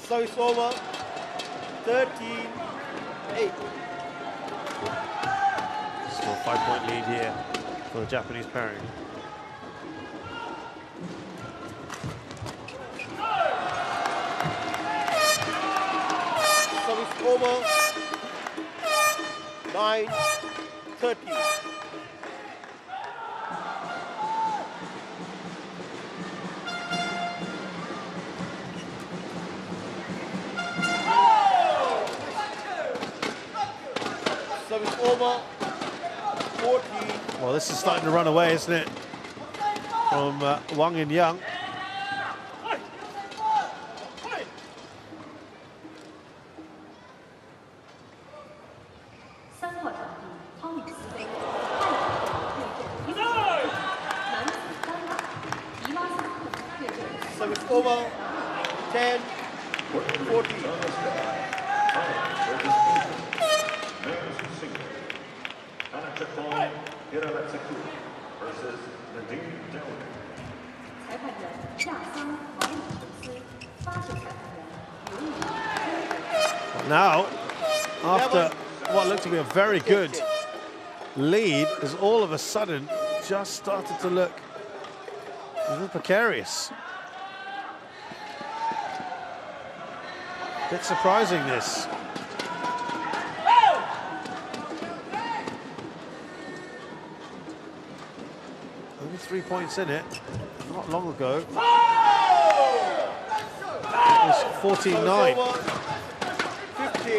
F: Service over. 13-8.
A: Still a 5-point lead here for the Japanese pairing.
F: Service over. 9-13. Service over. 14.
A: Well, this is starting to run away, isn't it? From Wang and Young.
F: Service over. 10-14.
D: Versus Nadine Dillon.
C: 裁判员亚桑马里投斯，发球裁判员刘宇。
A: Now, after what looked to be a very good lead, has all of a sudden just started to look a little precarious. Bit surprising, this. Only 3 points in it, not long ago. It was 14-9.
F: 15.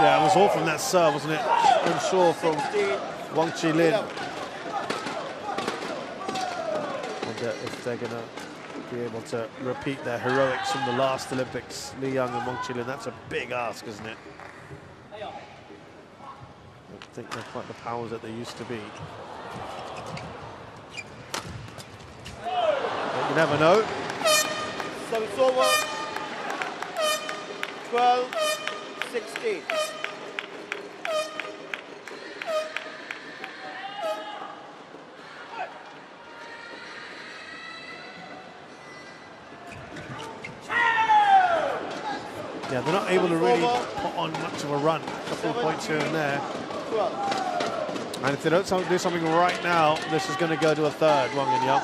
A: Yeah, it was all from that serve, wasn't it? Unsure from Wang Qilin. Wonder if they're going to be able to repeat their heroics from the last Olympics. Li Yang and Wang Qilin, that's a big ask, isn't it? I don't think they're quite the powers that they used to be. But you never know.
F: Service over. 12-16.
A: Yeah, they're not able to really put on much of a run. A couple of points here and there. And if they don't do something right now, this is going to go to a third, Wang and Yang.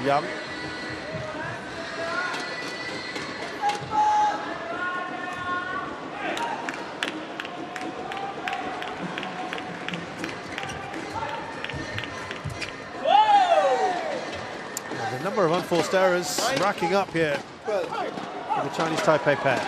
H: Young. The number of unforced errors racking up here for the Chinese Taipei pair.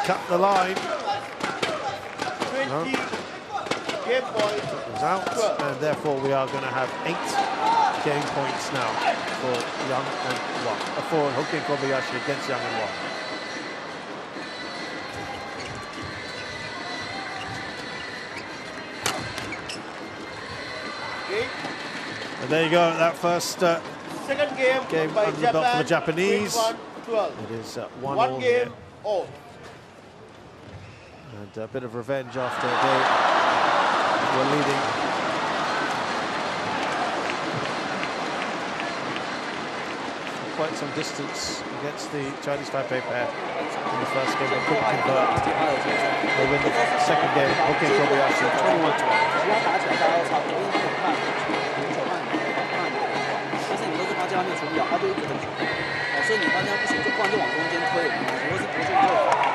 H: Cut the line.
F: 20 game points.
H: It was out, and therefore we are going to have 8 game points now for Young and Wang. For Hoki and Kobayashi against Young and Wang. And there you go, that first
F: second game
H: under the belt for the Japanese.
F: 1-12.
H: It is 1-1
F: One game all.
H: And a bit of revenge after they were leading. Quite some distance against the Chinese Taipei pair in the first game. They couldn't convert. They win the second game. Hoki and Kobayashi
G: 21-12。所以你发现他不行，就不然就往中间推，如果是不是就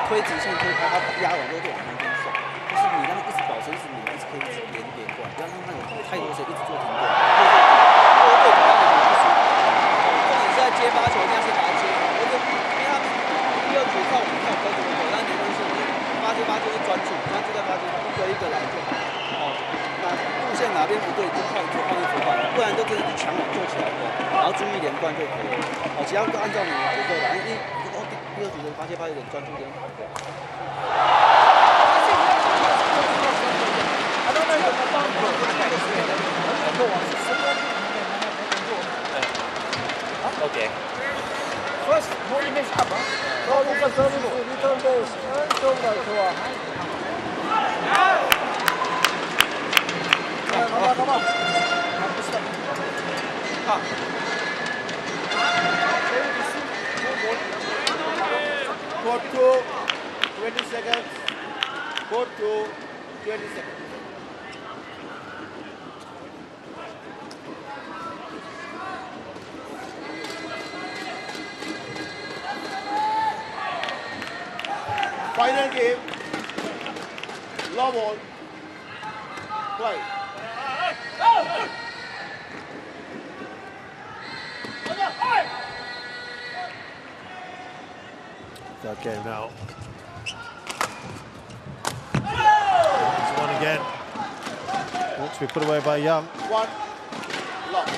G: 推直线推开，他压完之后就往中间送，就是你让他一直保持，一直连，一直可以一直连贯，不要让他有太多时间一直做停顿。对不当然不输，重点是在接发球，一定要先把它接好，因为他第二组靠我们靠可怎么走，但没关系，发就是专注在发球，一个一个来就好。哦，那路线哪边不对就换一换，不然就真的是强网做起来的，然后注意连贯就可以了。 哦，其他都按照你的节奏来，因为第二组的发有点专注点好。
I: Okay.
E: First, hold mix up. Go look at service, return base, and shoulder to a high. Come on.
F: 4-2, 20 seconds. 4-2, 20 seconds. Final game. Love on. Play.
H: Third game now. It's one again. Wants to be put away by Young.
F: One. Lock.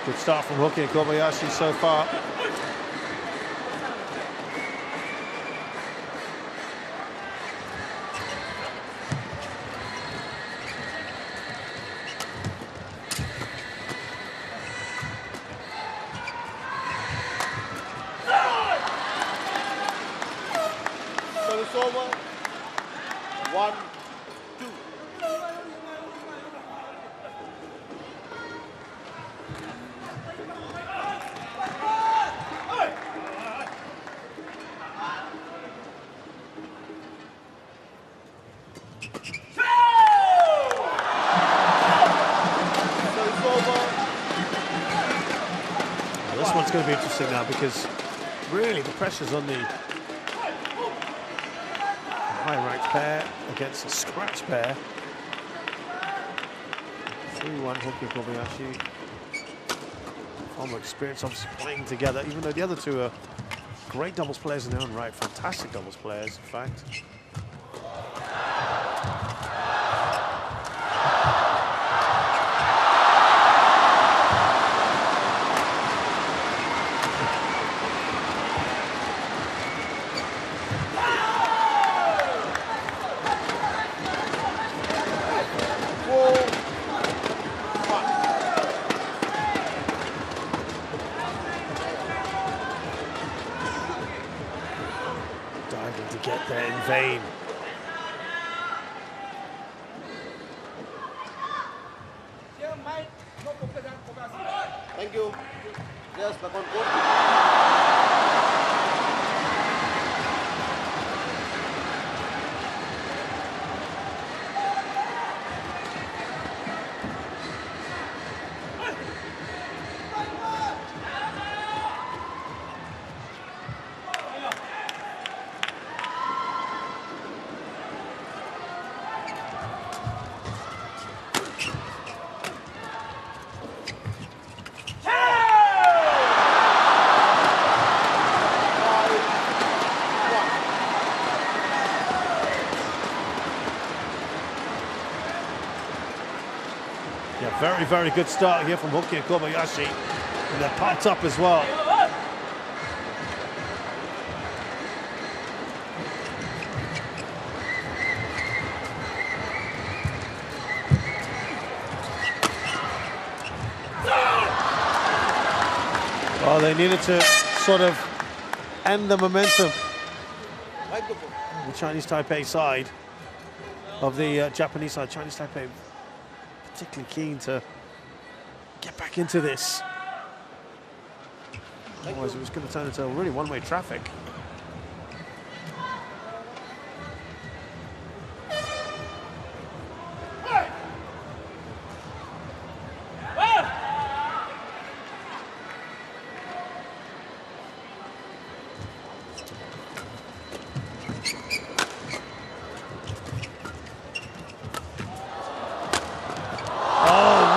H: Good start from Hoki and Kobayashi so far.
F: Service over. 1, 2.
H: This one's going to be interesting now because really the pressure's on the high-ranked pair against a scratch pair. 3-1 Hoki and Kobayashi. Far more experience obviously playing together, even though the other two are great doubles players in their own right, fantastic doubles players, in fact. Diving to get there in vain.
F: Thank you. Yes, back on court.
H: Yeah, very, very good start here from Hoki and Kobayashi. And they're pumped up as well. Well, they needed to sort of end the momentum. The Chinese Taipei side of the Japanese side. Chinese Taipei particularly keen to get back into this. Otherwise it was going to turn into really one-way traffic.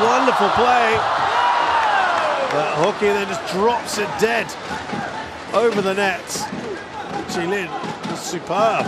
H: Wonderful play. Hoki then just drops it dead over the net. Jilin was superb.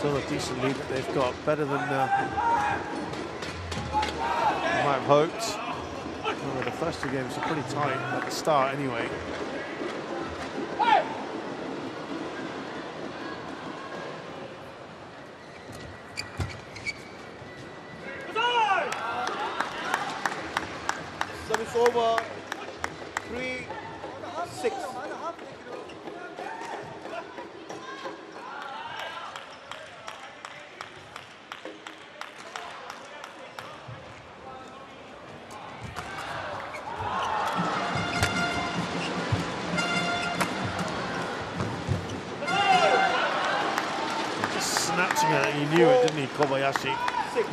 H: Still a decent lead that they've got, better than I might have hoped. Well, the first two games are pretty tight at the start anyway.
F: Service over. 3-6.
H: Just snatching it, he knew it, didn't he, Kobayashi?
F: 6.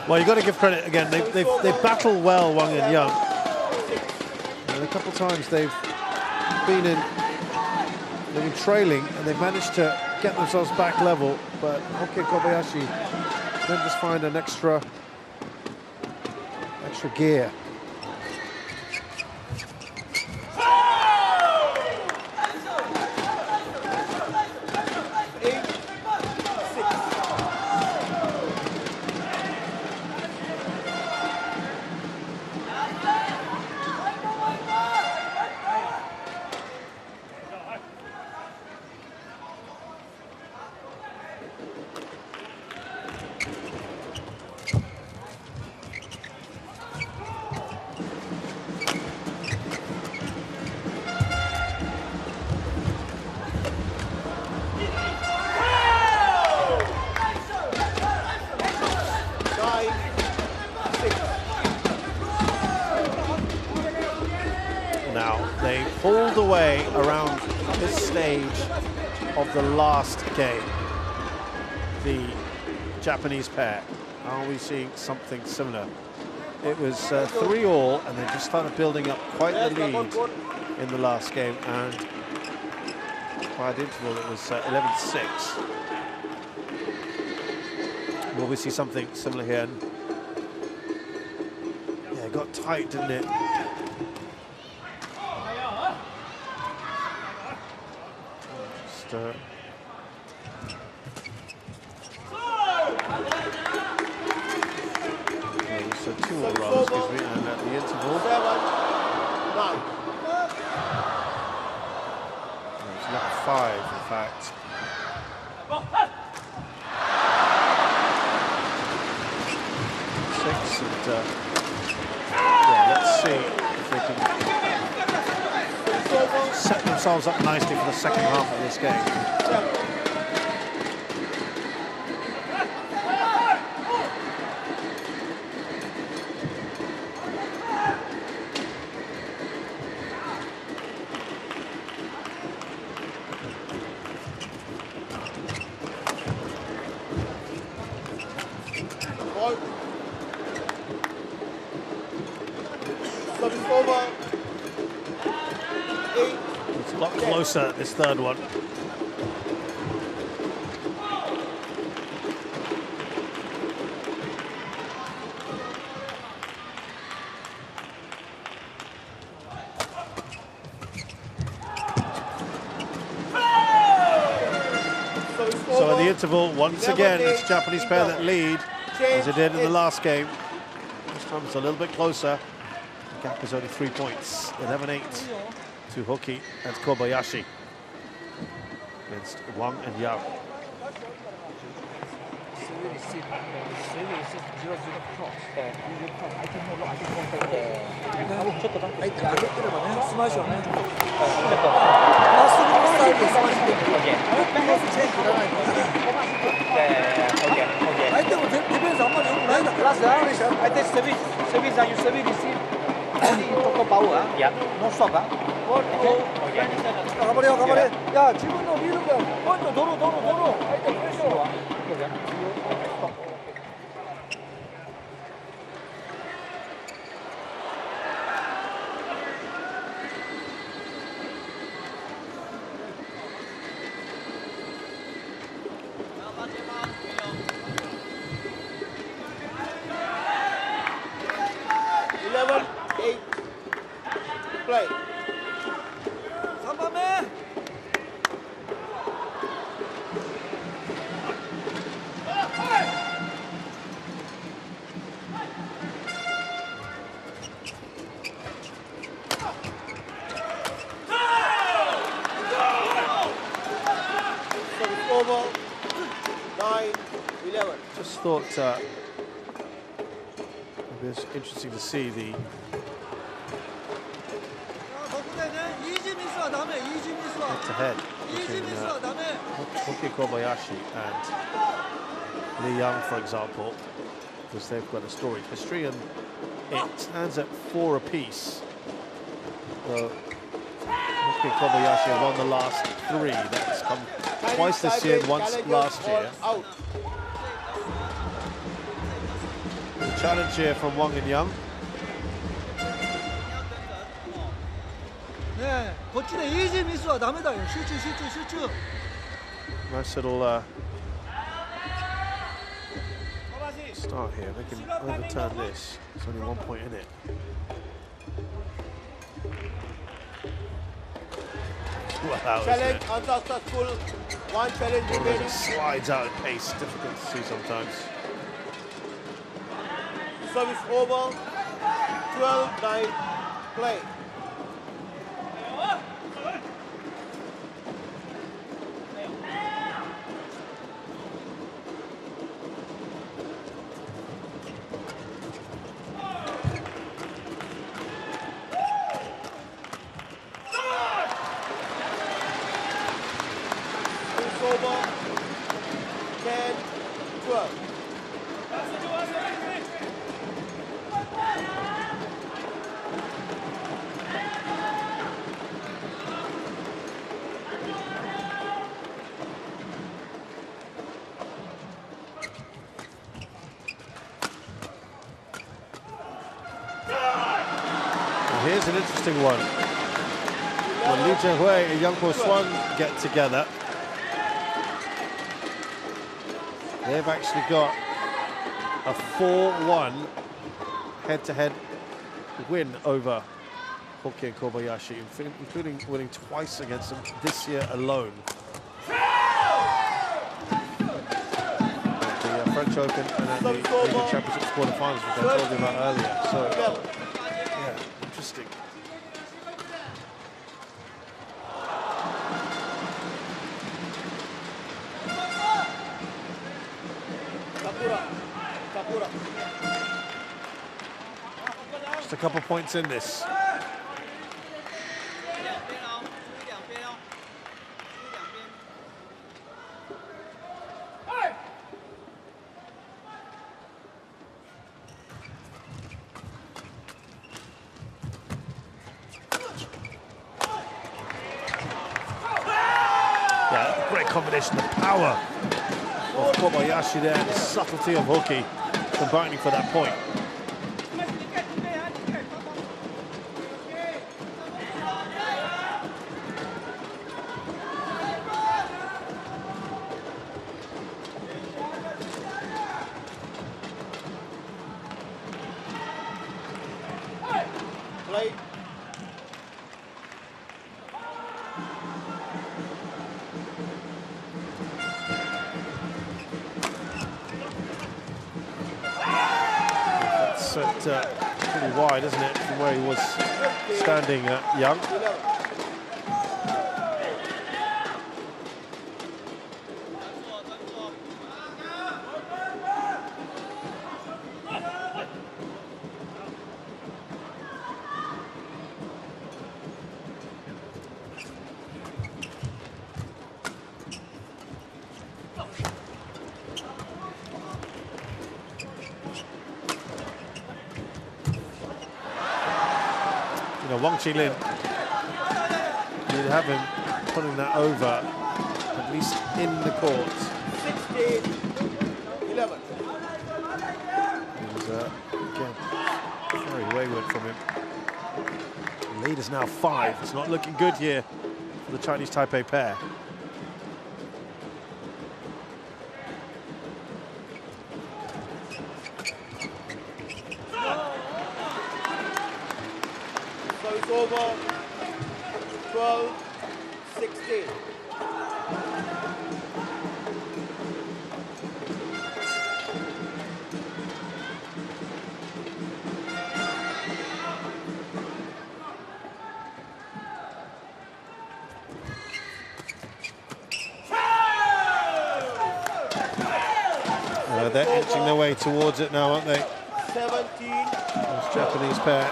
H: Well, you've got to give credit again. They battle well, Wang and Yang. And a couple of times they've been trailing and they've managed to get themselves back level. But Hoki and Kobayashi then just find an extra gear. Away around this stage of the last game, the Japanese pair. Are we seeing something similar? It was 3-all, and they just started building up quite the lead in the last game, and by the interval it was 11-6. Will we see something similar here? Yeah, it got tight, didn't it? So 2 more runs, excuse me, and at the interval. It's level 5, in fact. Six, and yeah, let's see if they can set themselves up nicely for the second half of this game. It's a lot closer, this third one. So at the interval, once again, it's Japanese pair that lead, as it did in the last game. This time it's a little bit closer. The gap is only 3 points, 11-8 to Hoki and Kobayashi against Wang and Yang.
E: really sit. Really sit 0-0 cross. You cross. I can hold. I can hold back there. I think 스마시 오네. 마스터 스타일이 스마시 때. 패스 체인지 나가니까. I think 디펜스 한 마리 오고 나이다.
G: Last round, I think service and you service receive only total power. Yeah. No stop. Okay.
E: 가버려. 야, 지금도 미는 거야. 먼저 도로. I think 프레셔.
A: Just thought it was interesting to see the head-to-head between Hoki Kobayashi and Li Yang, for example, because they've got a storied history, and it stands at 4 apiece. Well, Hoki Kobayashi have won the last 3. That's come twice this year and once last year. The challenge here from Wang and Yang.
E: 네, 거치대 이지 미스와 남에다 실주.
A: Nice little start here. They can overturn this. There's only 1 point in it. Wow,
F: challenge unsuccessful. One challenge remaining.
A: Slides out at pace. Difficult to see sometimes.
F: Service over. 12-9 play.
A: Here's an interesting one. When Li Jiahui and Yang Po Swan get together, they've actually got a 4-1 head-to-head win over Hoki and Kobayashi, including winning twice against them this year alone. At the French Open and at the Asian Championships quarterfinals, which I told you about earlier. So, yeah, interesting. Just a couple points in this. Yeah, great combination, the power of Kobayashi there, the subtlety of Hoki combining for that point. Pretty wide, isn't it, from where he was standing Young.
H: you know, Wang Qilin, you'd have him putting that over, at least in the court.
F: 16-11.
H: It was, again, very wayward from him. The lead is now 5. It's not looking good here for the Chinese Taipei pair.
F: So it's over. 12-16.
H: They're inching their way towards it now, aren't they?
F: 17.
H: This Japanese pair.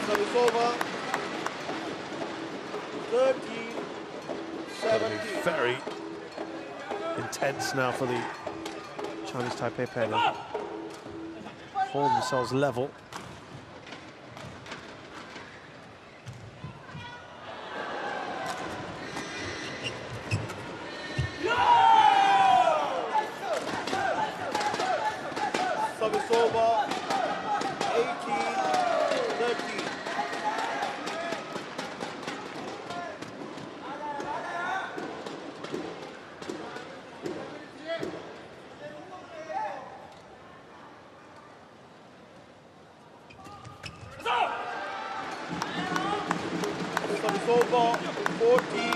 F: So it's over. 13-17.
H: Very intense now for the Chinese Taipei pair. They hold themselves level.
F: So it's over. 18-13. So it's over. 14-18.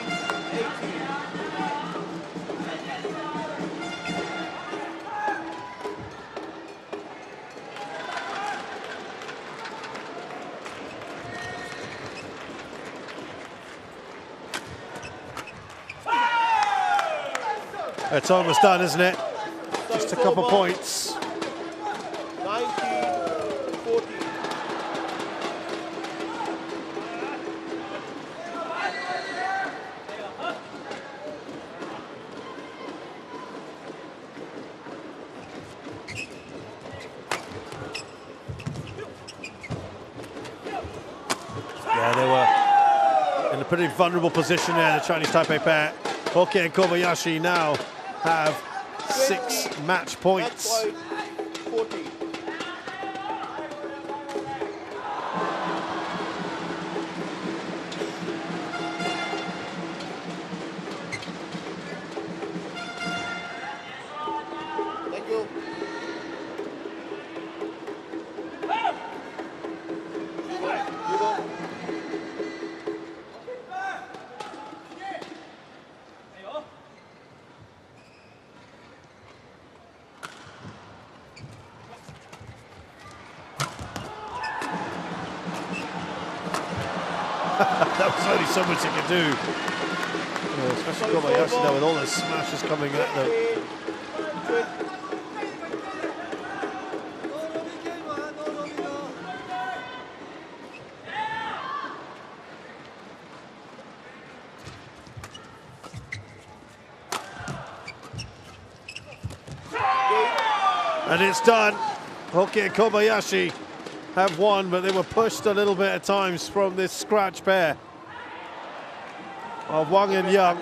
H: It's almost done, isn't it? Just a couple points.
F: 19-14.
H: Yeah, they were in a pretty vulnerable position there, the Chinese Taipei pair. Hoki and Kobayashi now have 6 match points.
F: 14. Thank you.
H: That was only so much he could do. Yeah, especially Kobayashi now with all the smashes coming at them. And it's done. Hoki and Kobayashi have won, but they were pushed a little bit at times from this scratch pair of Wang and Yang.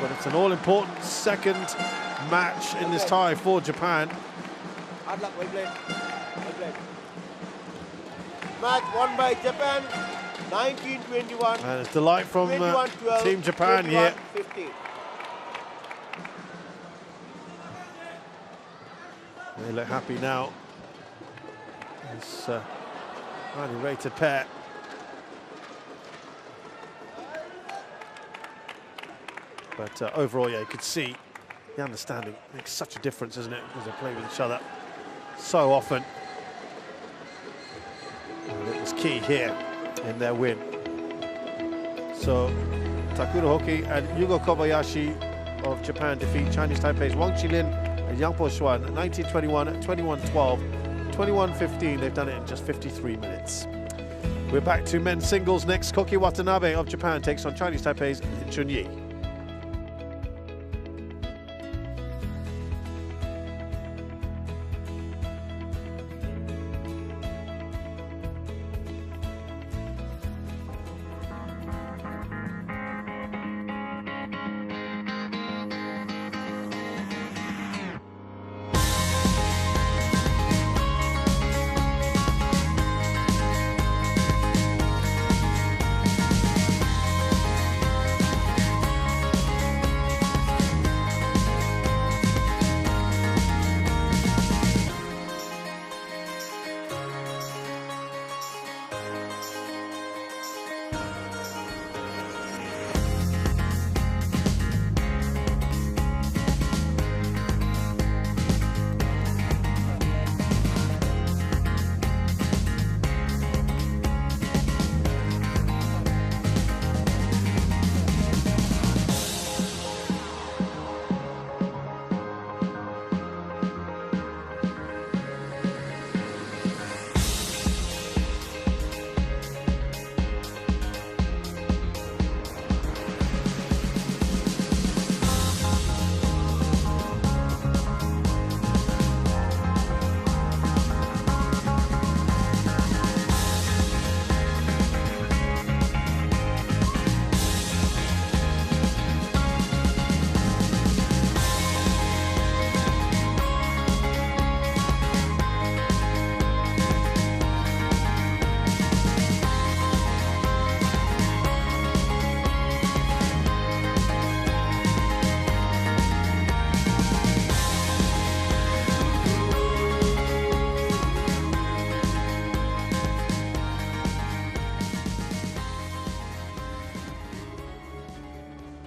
H: But it's an all-important second match in this tie for Japan.
F: Match won by Japan, 19-21.
H: And it's delight from Team Japan here.
F: 15.
H: They look happy now. This highly rated pair. But overall, yeah, you could see the understanding makes such a difference, isn't it, as they play with each other so often. And it was key here in their win. So Takuro Hoki and Yugo Kobayashi of Japan defeat Chinese Taipei's Wang Qilin and Yang Poshuan, 1921, 21-12, 21-15. They've done it in just 53 minutes. We're back to men's singles next. Koki Watanabe of Japan takes on Chinese Taipei's Chun-Yi.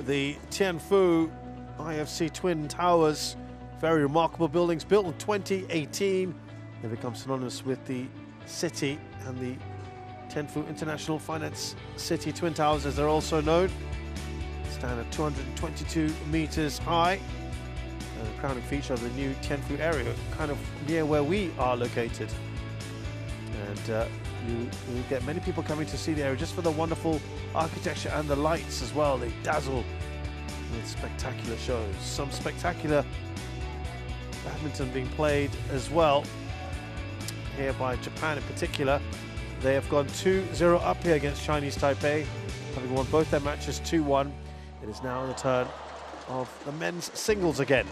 H: The Tien IFC Twin Towers, very remarkable buildings, built in 2018. They become synonymous with the city and the Tianfu International Finance City Twin Towers, as they're also known. Stand at 222 meters high. And a crowning feature of the new Tianfu area, kind of near where we are located. And you get many people coming to see the area just for the wonderful architecture and the lights as well. They dazzle with spectacular shows. Some spectacular badminton being played as well here by Japan in particular. They have gone 2-0 up here against Chinese Taipei, having won both their matches 2-1. It is now the turn of the men's singles again.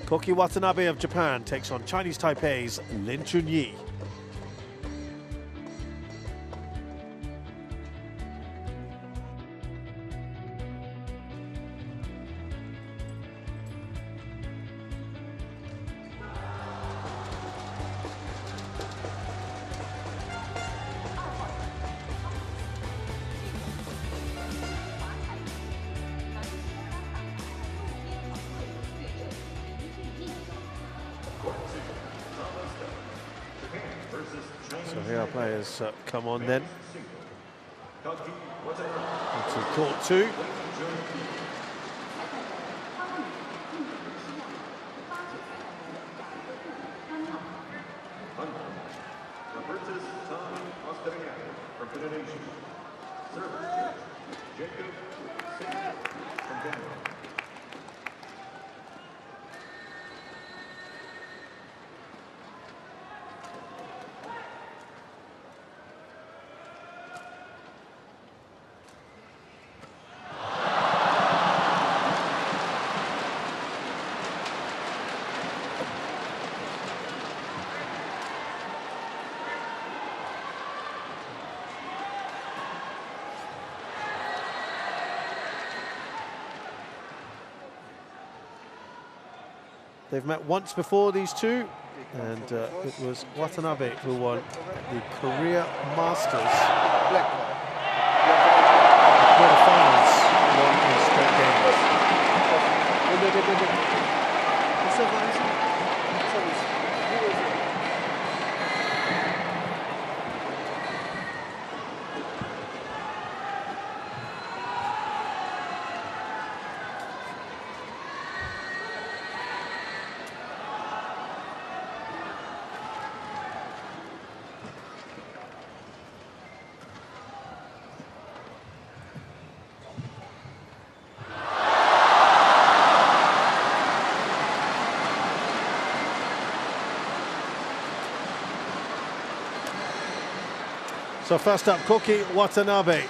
H: Koki Watanabe of Japan takes on Chinese Taipei's Chun-Yi. So here our players come on then. Into court two. They've met once before, these two, and it was Watanabe who won the Korea Masters quarterfinals, won in straight games.
A: So first up, Koki Watanabe,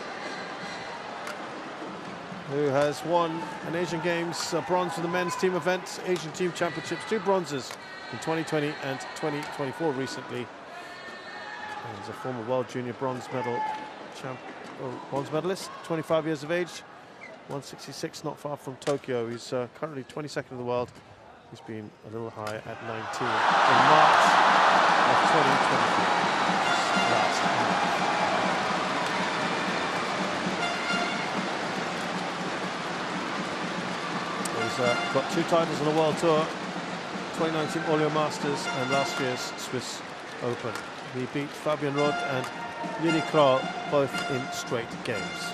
A: who has won an Asian Games bronze for the men's team event, Asian Team Championships, 2 bronzes in 2020 and 2024 recently. And he's a former World Junior bronze medalist, 25 years of age, 166, not far from Tokyo. He's currently 22nd in the world. He's been a little higher at 19 in March of 2024. Last month. He's got 2 titles on the World Tour, 2019 All Masters and last year's Swiss Open. He beat Fabian Roth and Yuri Kroll both in straight games.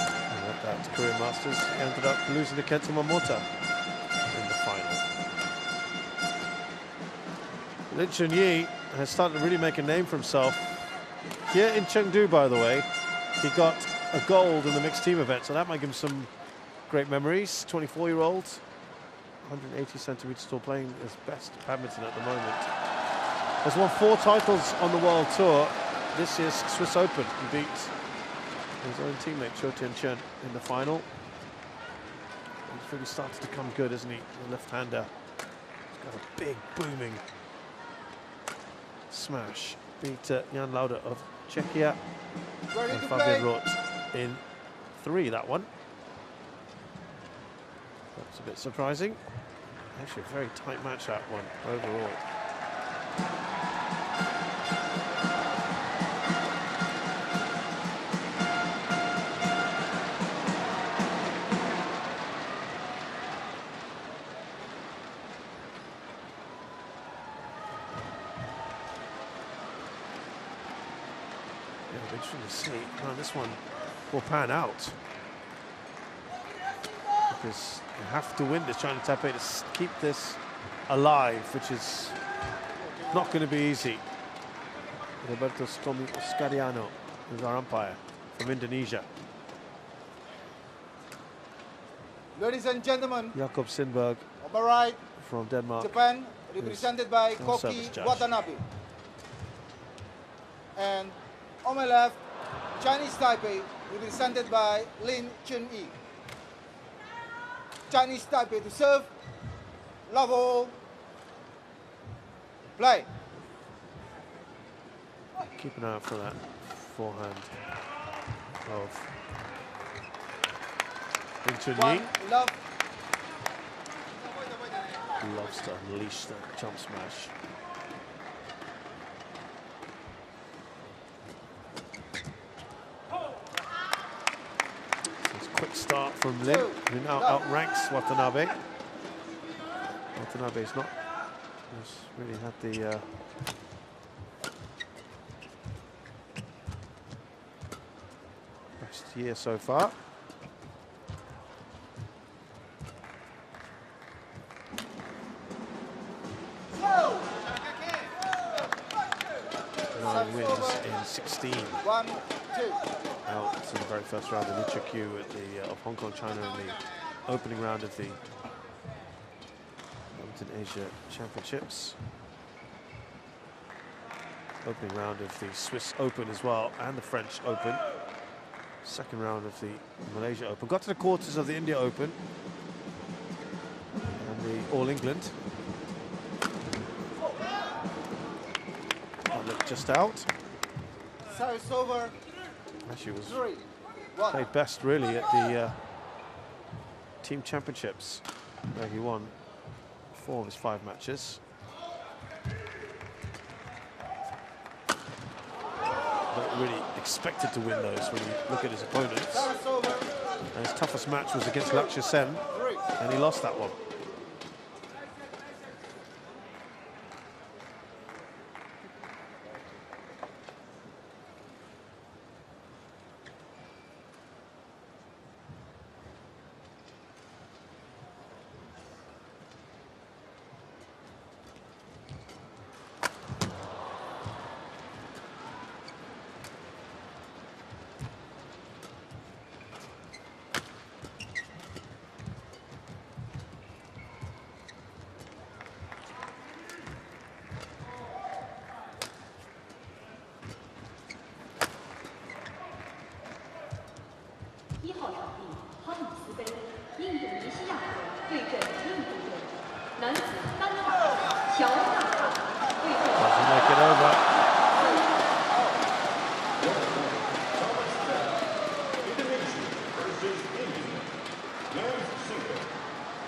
A: And at that Korean Masters, he ended up losing to Kento Momota in the final. Chun-Yi has started to really make a name for himself. Here in Chengdu, by the way, he got a gold in the mixed team event, so that might give him some great memories. 24-year-old, 180 centimeters tall, playing his best badminton at the moment. Has won 4 titles on the World Tour. This year's Swiss Open, he beat his own teammate Chen in the final. He's really started to come good, isn't he? The left-hander. He's got a big, booming smash. Beat Jan Lauder of Czechia and Fabian Roth in 3, that one. That's a bit surprising. Actually a very tight match, that one, overall. Interesting to see how this one will pan out, because you have to win this China Taipei to keep this alive, which is not going to be easy. Roberto Scariano is our umpire from Indonesia.
E: Ladies and gentlemen,
A: Jakob Sindberg
E: on my right,
A: from Denmark,
E: Japan, represented by Koki Watanabe. And on my left, Chinese Taipei, represented by Chun-Yi. Chinese Taipei to serve, level, play.
A: Keep an eye out for that forehand of Chun-Yi.
E: Love.
A: Loves to unleash that jump smash. Quick start from Lim, who now outranks Watanabe. Watanabe's not has really had the best year so far. Wins in 16.
E: 1, 2.
A: Out in the very first round of Q at the of Hong Kong, China in the opening round of the Badminton Asia Championships. Opening round of the Swiss Open as well, and the French Open. Second round of the Malaysia Open. Got to the quarters of the India Open and the All England. Just out.
E: Service over.
A: Actually was
E: 3, 1.
A: played best really at the team championships, where he won 4 of his 5 matches. Not really expected to win those when you look at his opponents. And his toughest match was against Lakshya Sen, and he lost that one.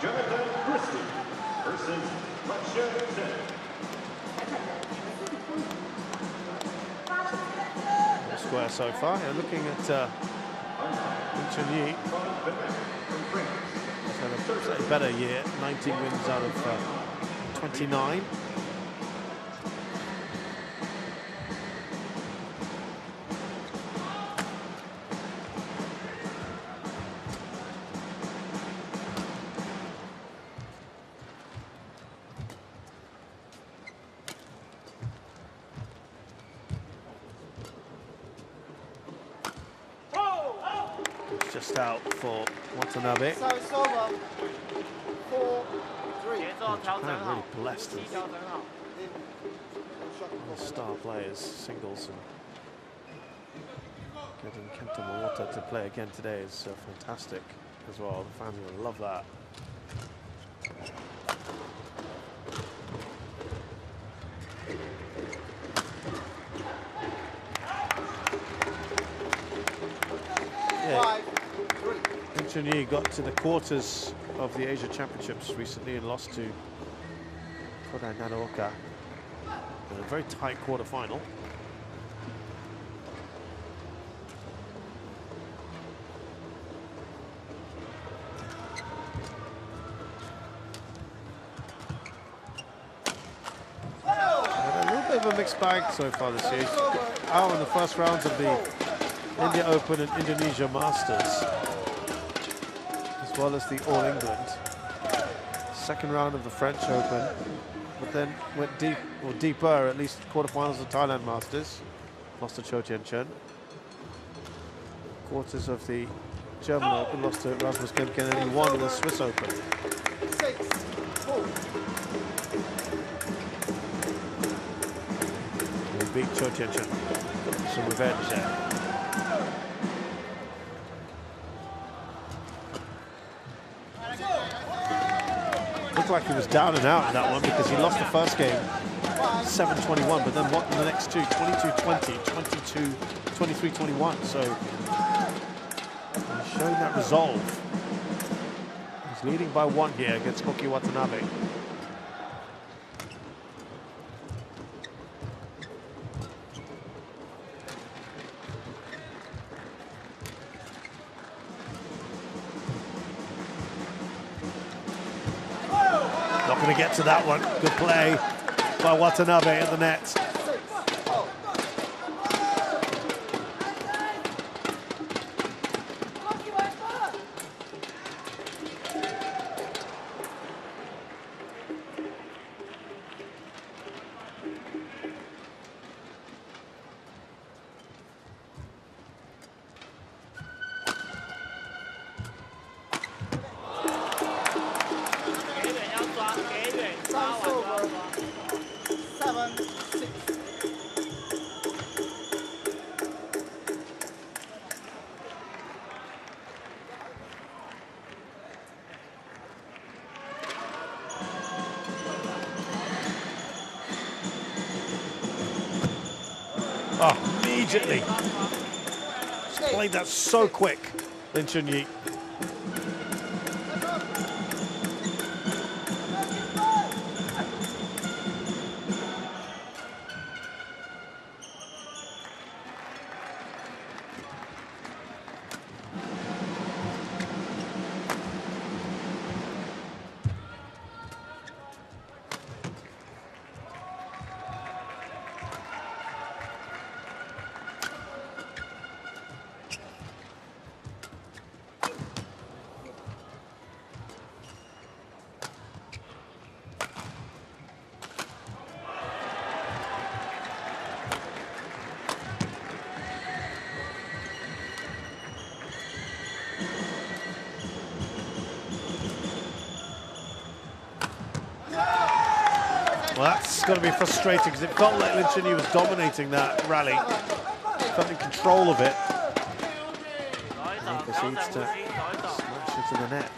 D: Jonathan Christie versus Chen.
H: Square so far. You're looking at Chun-Yi. He's had a slightly better year, 19 wins out of 29. Just out for Watanabe.
E: So it's over. 4-3.
H: Japan really blessed with star players, singles, and getting Kento Momota to play again today is fantastic as well. The fans will love that. Chun-Yi got to the quarters of the Asia Championships recently and lost to Koga in a very tight quarter-final. A little bit of a mixed bag so far this year. Out in the first rounds of the India Open and Indonesia Masters, as well as the All England. Second round of the French Open, but then went deep, or deeper, at least quarterfinals of Thailand Masters. Lost to Chou and Chen. Quarters of the German Open, lost to Rasmus Kempken, and he won the Swiss Open.
E: 6-4.
H: He beat Chou and Chen. Some revenge there. Looked like he was down and out in that one because he lost the first game 7-21, but then what in the next two, 22-20, 23-21. So he's showing that resolve. He's leading by 1 here against Koki Watanabe. Not going to get to that one. Good play by Watanabe at the net. Oh, immediately. Just played that so quick, then Chun-Yi. Well, that's going to be frustrating because it felt like Chun-Yi was dominating that rally. Felt in control of it. And he proceeds to smash it to the net.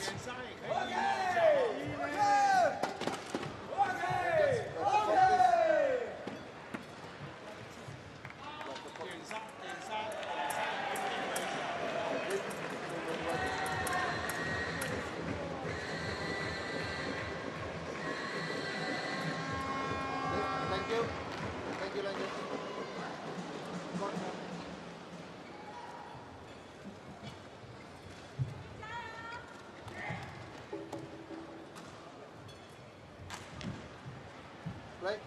F: Right.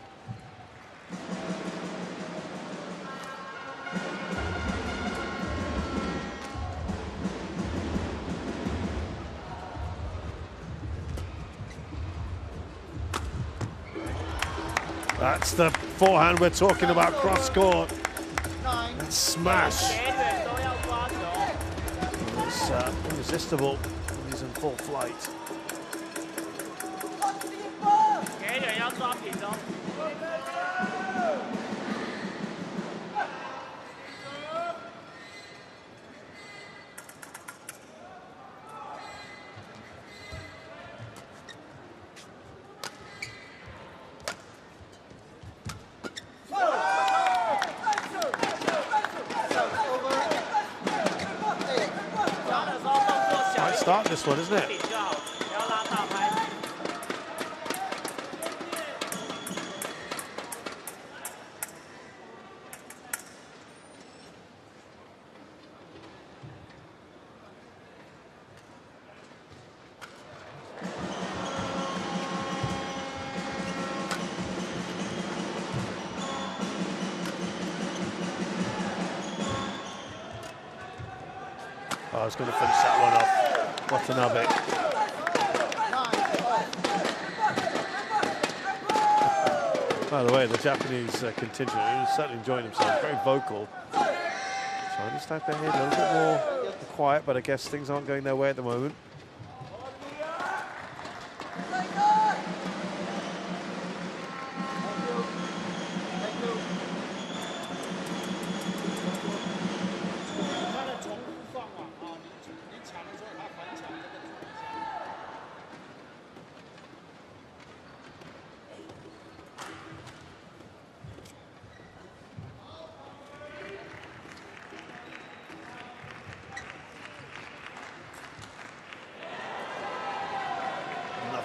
H: That's the forehand we're talking about, cross court. Smash. It's irresistible when he's in full flight. Start this one, isn't it? I was going to finish that one off. Watanabe. By the way, the Japanese contingent is certainly enjoying themselves, very vocal. Chinese Taipei here, a little bit more quiet, but I guess things aren't going their way at the moment.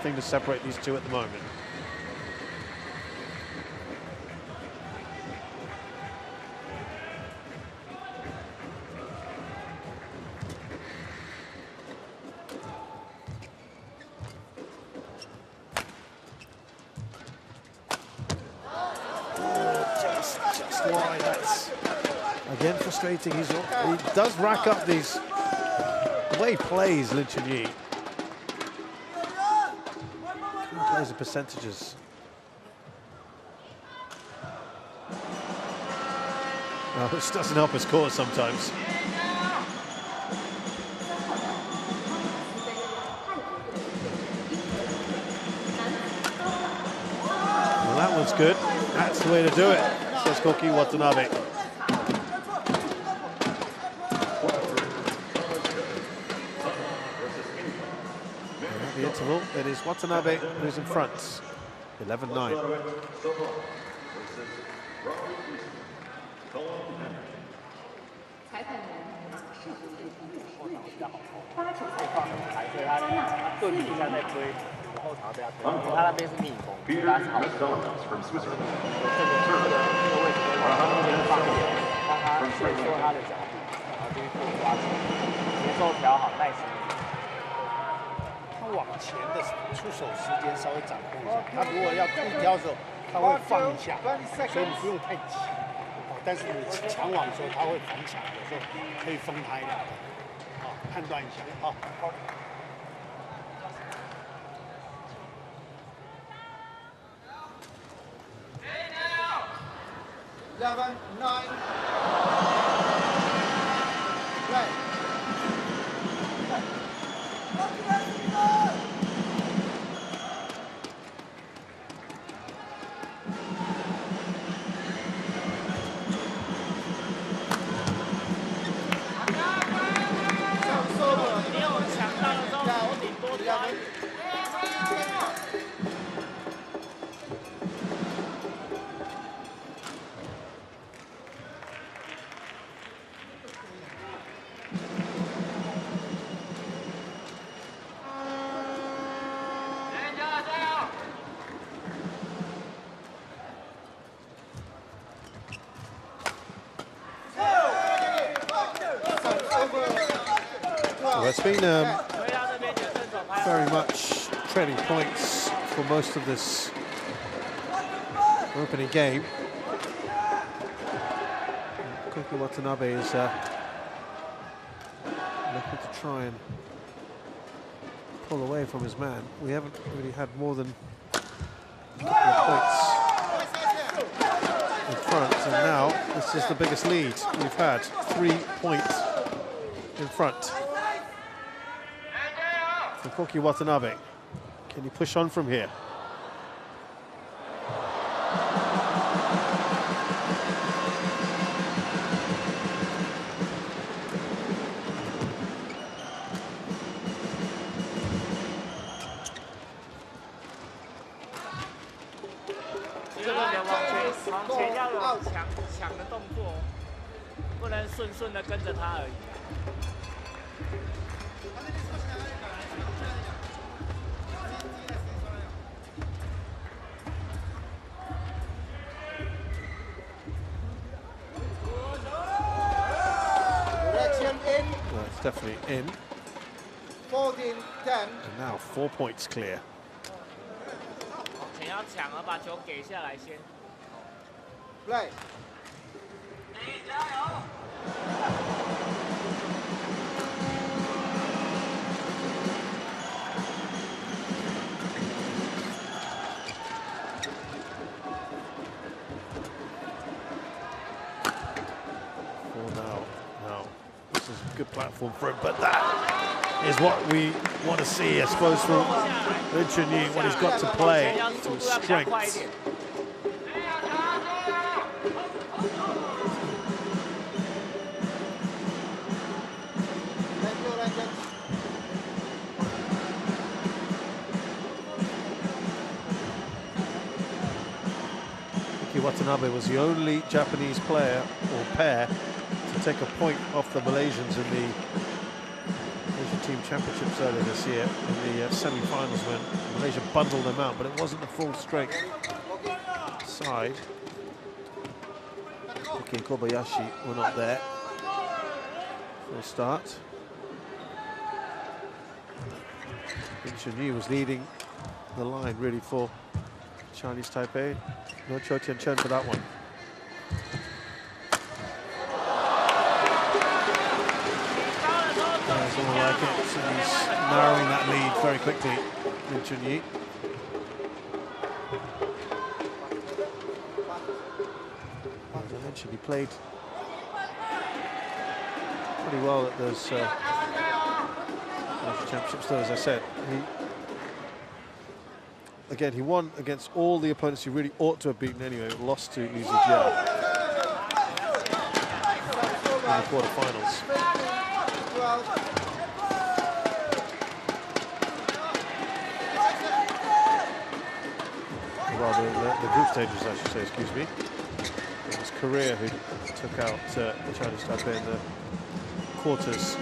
H: To separate these two at the moment. Just wide. That's again frustrating. He does rack up these. The way he plays, Chun-Yi. Plays the percentages. Which doesn't help his cause sometimes. Well, that one's good. That's the way to do it, says Koki Watanabe. The interval, it is Watanabe who's in front, 11-9.
D: from Switzerland.
E: 他往前的出手时间稍微掌控一下，他如果要一挑的时候，他会放一下，所以你不用太急。但是你抢网的时候，他会反抢，有时候可以分开的，判断一下，好。11, 9. Right.
H: It's been very much trading points for most of this opening game. Koki Watanabe is looking to try and pull away from his man. We haven't really had more than a couple of points in front, and now this is the biggest lead we've had. 3 points in front for Koki Watanabe. Can he push on from here? It's definitely in.
E: 14-10.
H: And now 4 points clear.
E: Play.
H: This is a good platform for him, but that is what we want to see, I suppose, from Chun-Yi, when he's got to play to his strengths. Watanabe was the only Japanese player or pair to take a point off the Malaysians in the Asian Team Championships earlier this year in the semi-finals, when Malaysia bundled them out, but it wasn't the full strength side. Hoki and Kobayashi were not there for a start. Chun-Yi was leading the line really for Chinese Taipei. No Chou, Tien, Chen for that one. Doesn't like it, so he's narrowing that lead very quickly in Chun-Yi. As I mentioned, he played pretty well at those championships, though, as I said. Again, he won against all the opponents he really ought to have beaten anyway, but lost to New Zealand in the quarterfinals. Well, the group stages, I should say, excuse me. It was Korea who took out Chinese Taipei in the quarters.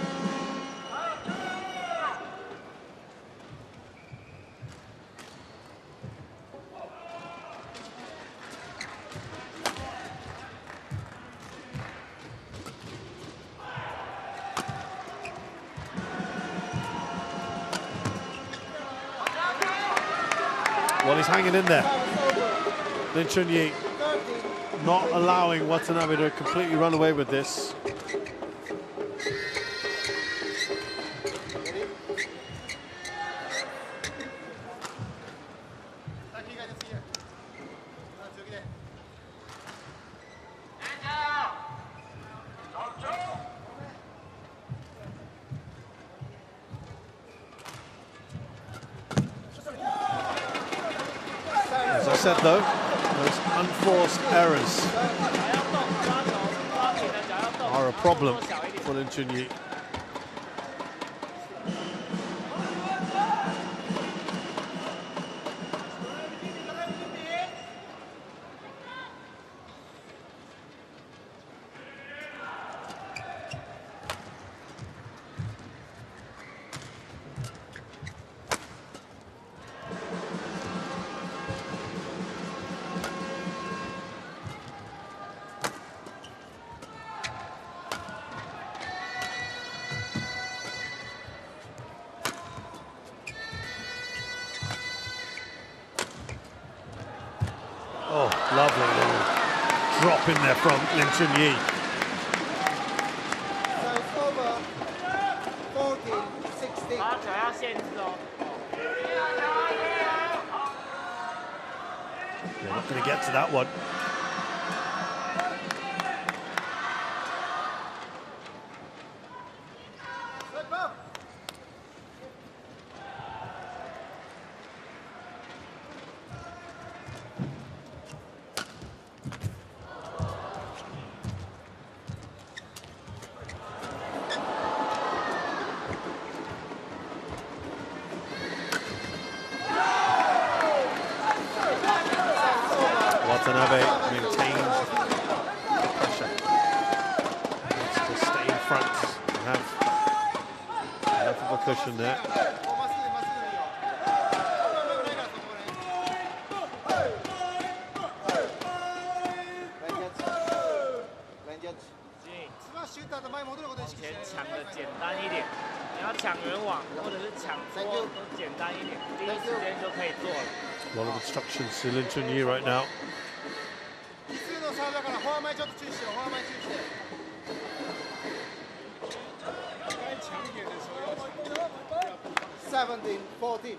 H: Well, he's hanging in there. Then Chun-Yi not allowing Watanabe to completely run away with this. As I said, though, those unforced errors are a problem for Chun-Yi. Lovely little drop in there from Chun-Yi.
E: So it's over 14-16.
H: They're not going to get to that one. Watanabe maintains the pressure. Wants to stay in front and have enough of a cushion there. A lot of instructions to Chun-Yi right now.
E: 17-14.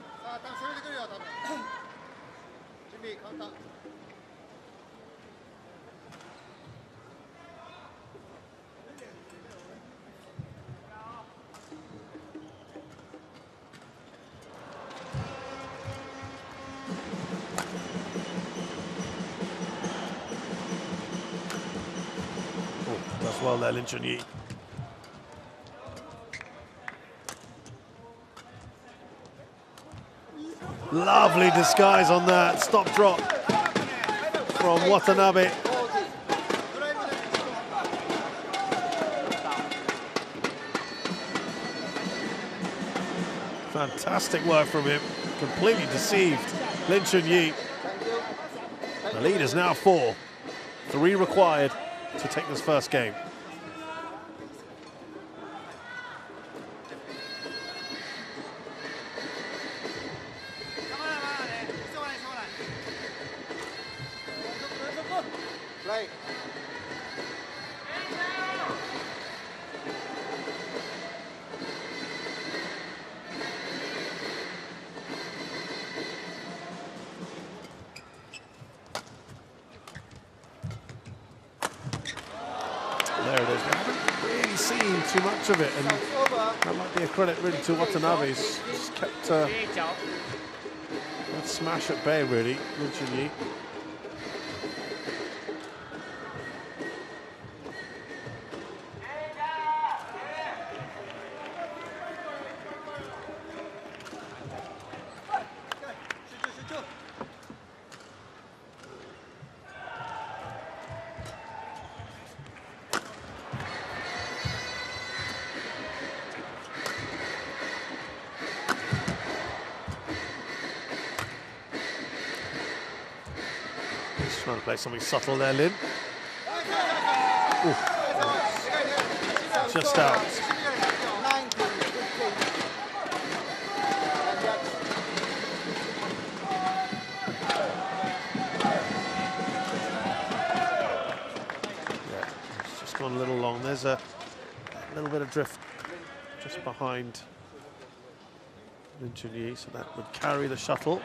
H: Does well there, Chun-Yi. Lovely disguise on that stop drop from Watanabe. Fantastic work from him. Completely deceived Chun-Yi. The lead is now 4. 3 required to take this first game.
E: Play.
H: There it is. We haven't really seen too much of it, and that might be a credit really to Watanabe. He's just kept that smash at bay, really, Chun-Yi. Trying to play something subtle there, Lin. Oof. Just out. Yeah, it's just gone a little long. There's a little bit of drift just behind Chun-Yi, so that would carry the shuttle.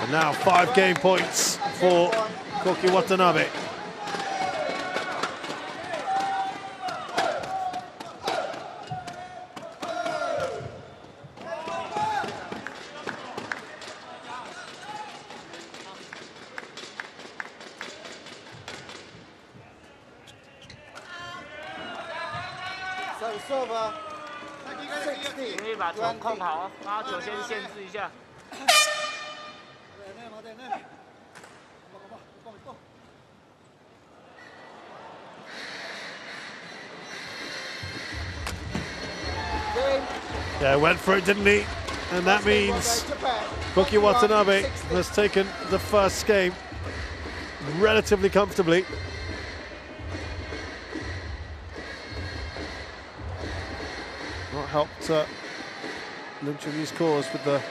H: And now 5 game points for Koki Watanabe.
F: serve
I: 可以把球控好，把球先限制一下。
H: Yeah, went for it, didn't he? And that means Koki Watanabe has taken the first game relatively comfortably. Not helped Lin Chun-Yi's cause with the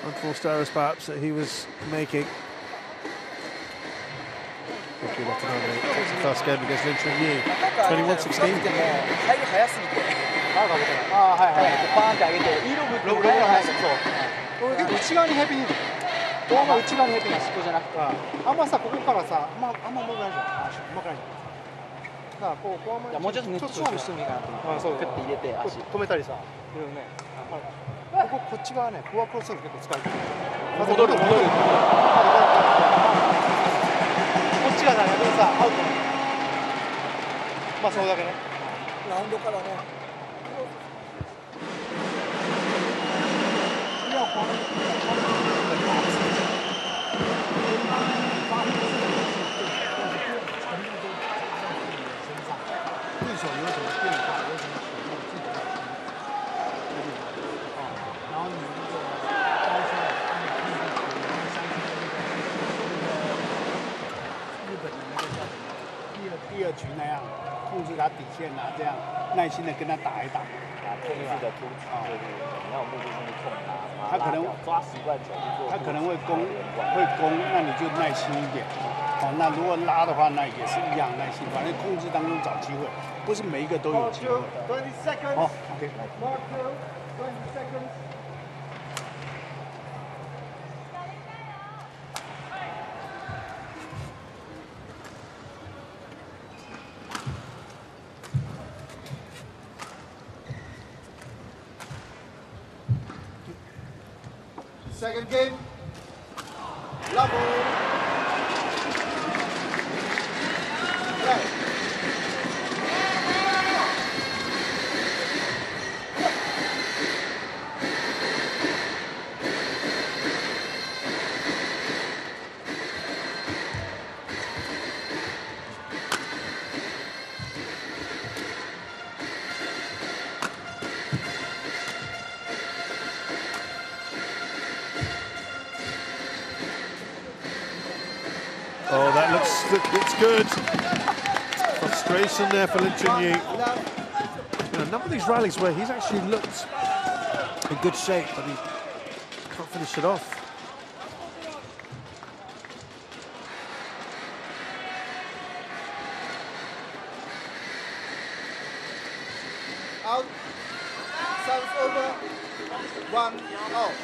H: unforced errors perhaps that he was making. Koki Watanabe takes the first game against Lin Chun-Yi, 21-16.
E: あ、はいはい。バーンって上げて、いいロブって俺が速い。そう。内側にヘビー。ドアの内側にヘビー。そこじゃなくて。あんまさ、ここからさ、あんまうまくないじゃん。うまくないじゃん。だからこうあんまり。もうちょっと勝負してもいいかなと思って。そう。クッて入れて足。止めたりさ。いろいろね。こっち側ね、フォアクロス結構使う。戻る。こっちがだけどさ、アウト。まあそれだけね。ラウンドからね。 对手有什么变化，有什么手段，自己要然后你那个高手，日本的那个叫什么第二局那样，控制他底线啊，这样耐心的跟他打一打。
I: 控制的突出，对对对，你要有目的性去控他，
E: 他可能
I: 抓习惯球去做，
E: 他可能会攻，那你就耐心一点。好，那如果拉的话，那也是一样耐心，反正控制当中找机会，不是每一个都有机会。好 ，OK。Second
F: game, level. Right.
H: Oh, that looks good. Frustration there for Lin Chun-Yi. A number of these rallies where he's actually looked in good shape, but he can't finish it off.
F: Out. Service over. 1 out.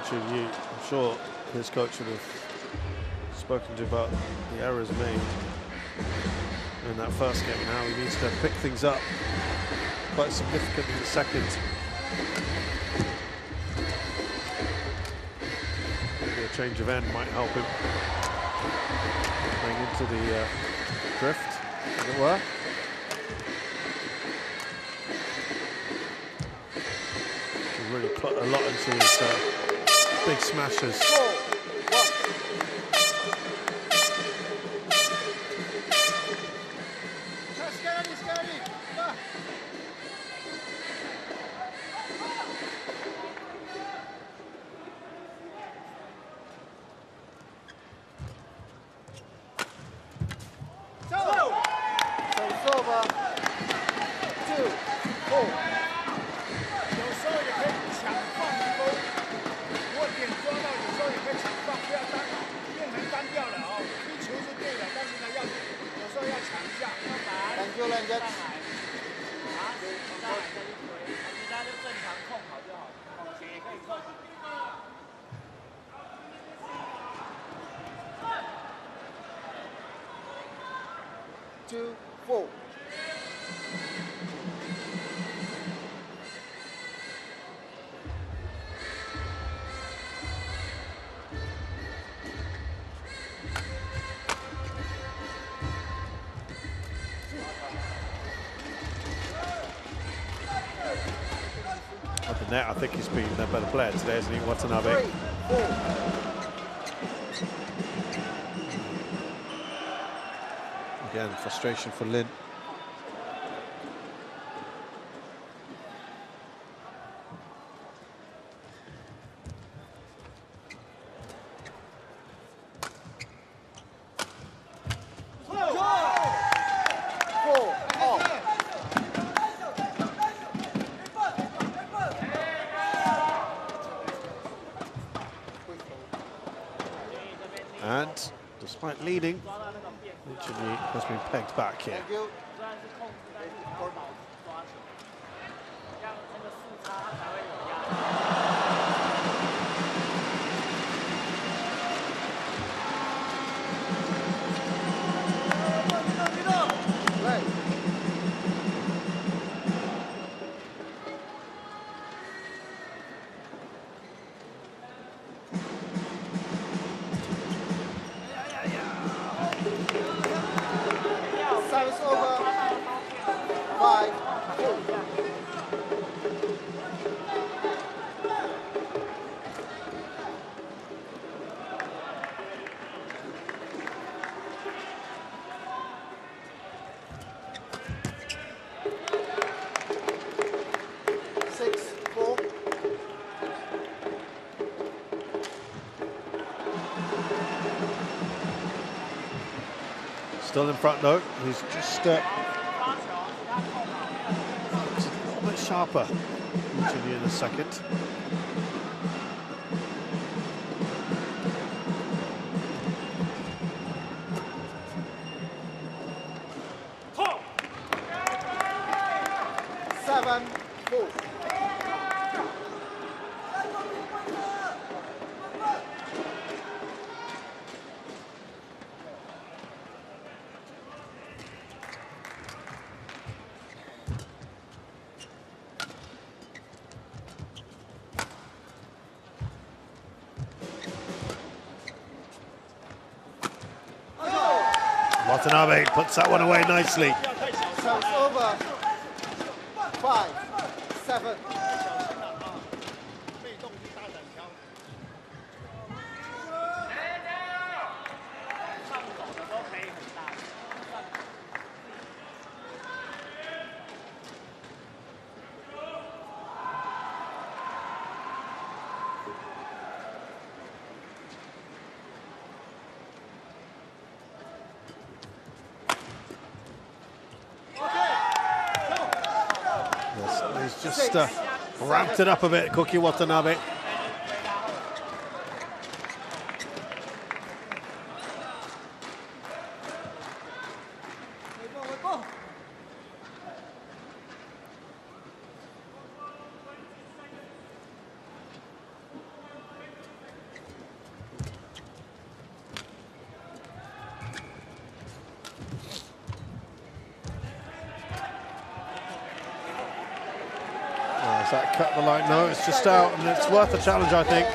H: Chun-Yi, I'm sure his coach would have spoken to about the errors made in that first game. Now he needs to pick things up quite significantly in the second. Maybe a change of end might help him going into the drift, as it were. He really put a lot into his big smashes.
E: 4.
I: 有时候也可以抢放钩，如果点抓到，有时候也可以抢放，不要变成单调了哦。踢球是对的，但是呢，有时候要抢一下。
E: Thank you, Ranger.
I: 其他就正常控好就好，往前也可以控。
E: 2, 4.
A: At the net, I think he's been a better player today, isn't he, Watanabe?
E: 3, 4.
A: Again, frustration for Lin. And despite leading, Chun-Yi has been pegged back here.
E: Thank you.
A: Still in front though, he's just a little bit sharper. Chun-Yi in a second. Watanabe puts that one away nicely.
E: Serves over. 5, 7.
A: Just ramped it up a bit, Koki Watanabe. That cut the line? No, it's just out, and it's worth a challenge, I think.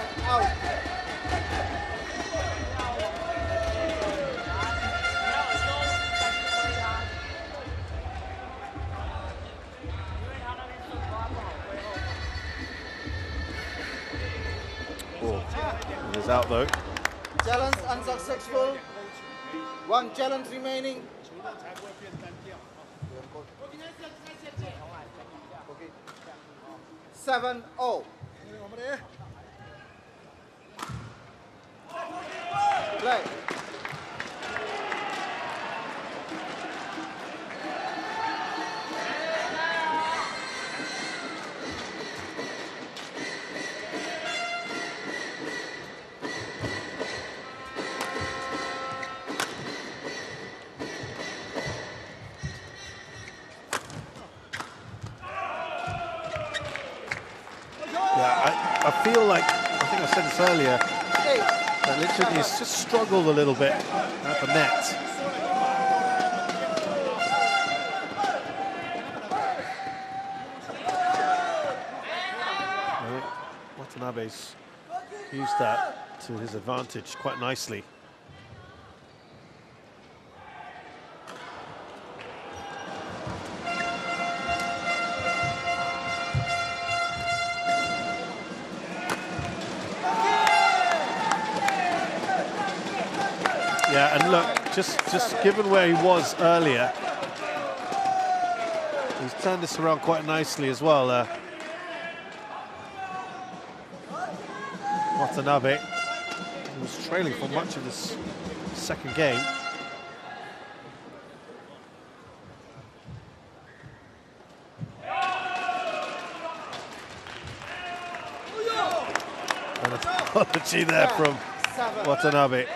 A: Oh, it is out though.
E: Challenge unsuccessful. 1 challenge remaining. 7-0. Play.
A: I feel like, I think I said this earlier, that Lin Chun-Yi's just struggled a little bit at the net. Watanabe's used that to his advantage quite nicely. Yeah, and look, just given where he was earlier, he's turned this around quite nicely as well. Watanabe, who was trailing for much of this second game. An apology there from Watanabe.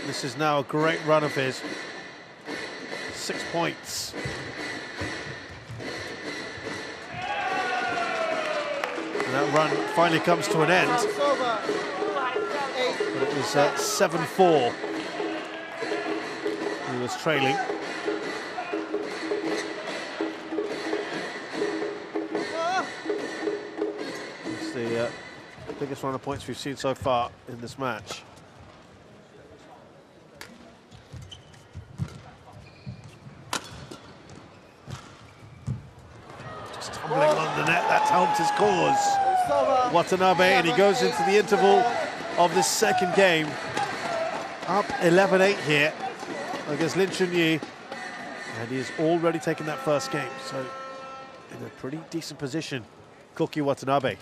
A: This is now a great run of his. 6 points. And that run finally comes to an end. But it was 7-4. He was trailing. It's the biggest run of points we've seen so far in this match. Tumbling on the net, that's helped his cause. Watanabe, and he goes into the interval of this second game. Up 11-8 here against Lin Chun-Yi. And he has already taken that first game, so in a pretty decent position, Koki Watanabe.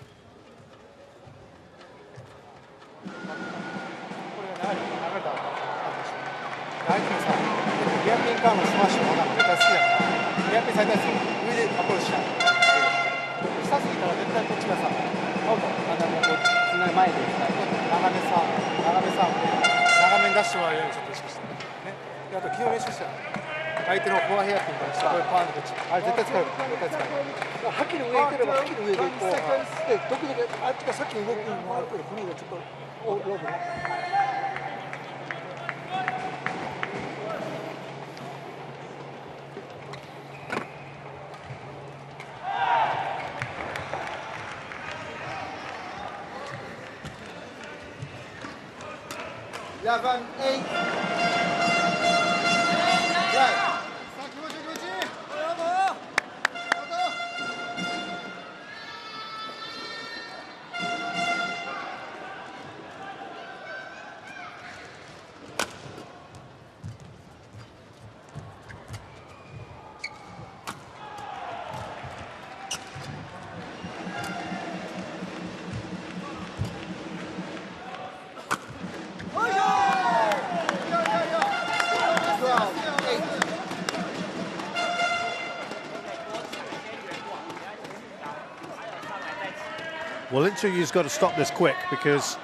A: Well, Lin Chun-Yi's got to stop this quick because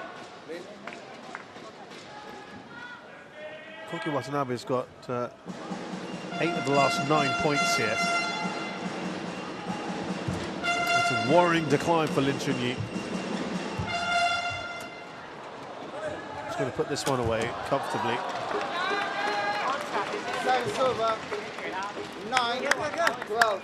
A: Koki Watanabe's got 8 of the last 9 points here. It's a worrying decline for Lin Chun-Yi. He's going to put this one away comfortably.
E: 9-12.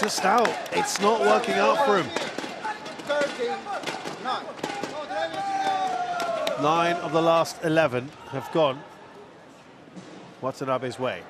A: Just out. It's not working out for him. 9 of the last 11 have gone Watanabe's way.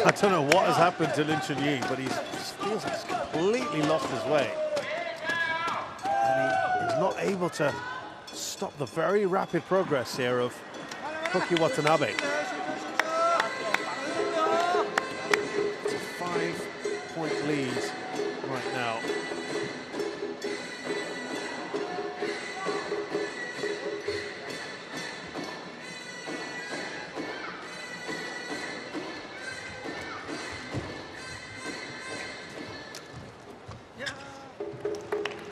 H: I don't know what has happened to Chun-Yi, but he feels he's completely lost his way. And he's not able to stop the very rapid progress here of Koki Watanabe. It's a 5-point lead right now.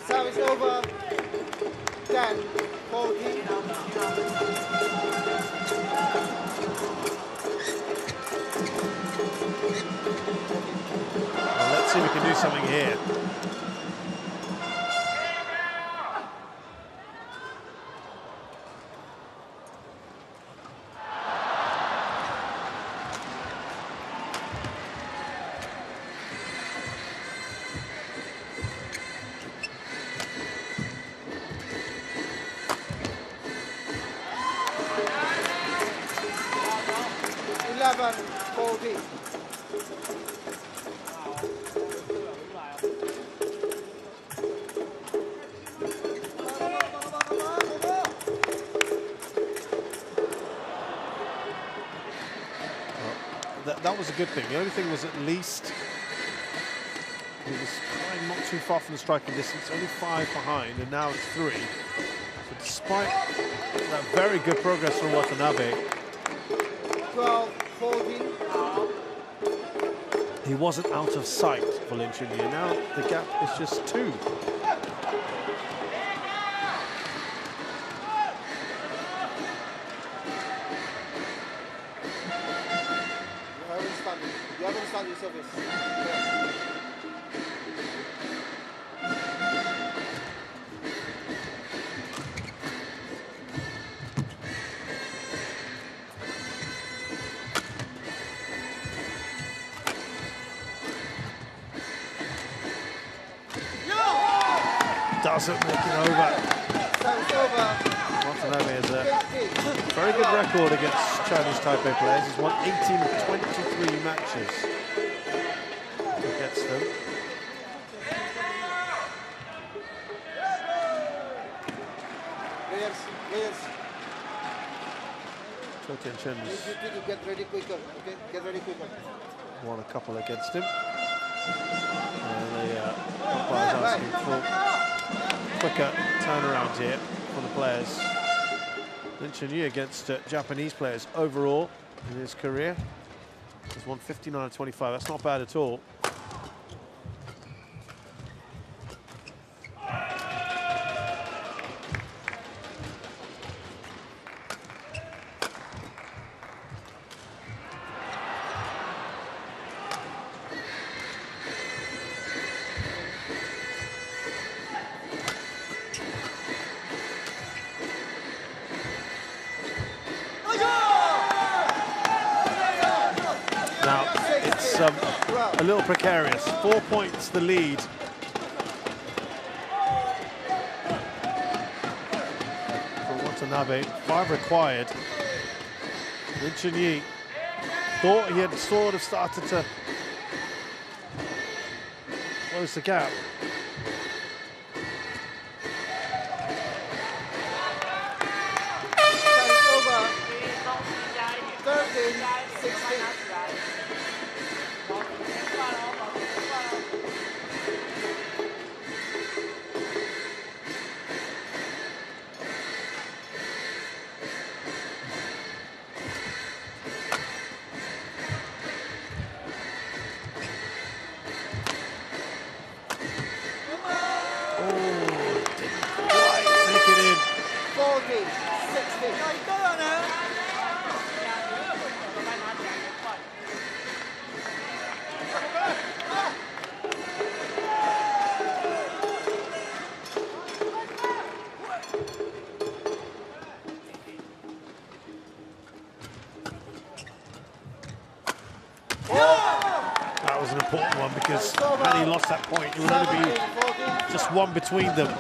F: Service over. 10, 14.
H: Well, let's see if we can do something here. That was a good thing. The only thing was at least he was flying not too far from the striking distance, only 5 behind, and now it's 3. So despite that very good progress from Watanabe,
F: 12, 14.
H: he wasn't out of sight for Chun-Yi. Now the gap is just 2.
F: You haven't started your service.
H: Doesn't make it over. Watanabe has a very good record against Chinese Taipei players. He's won 18 of 23 matches against them.
F: Players.
H: Chou and Chen
F: You get ready quicker, okay? Get ready quicker.
H: Won a couple against him. And the umpire's asking for quicker turnaround here for the players. Chun-Yi against Japanese players overall in his career. He's won 59 of 25. That's not bad at all. A little precarious. 4 points the lead. For Watanabe, 5 required. Chun-Yi thought he had sort of started to close the gap.
F: Over. 13, 16.
H: That was an important one because had he lost that point, it would only be just 1 between them.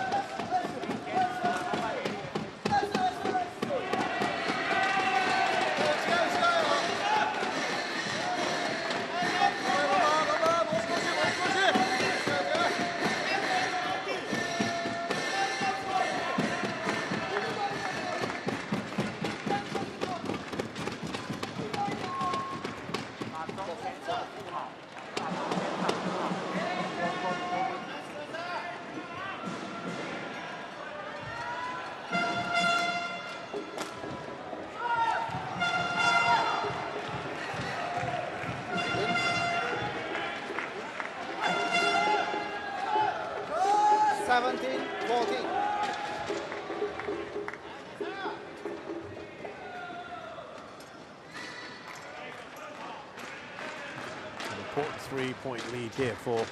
H: important 3-point lead here for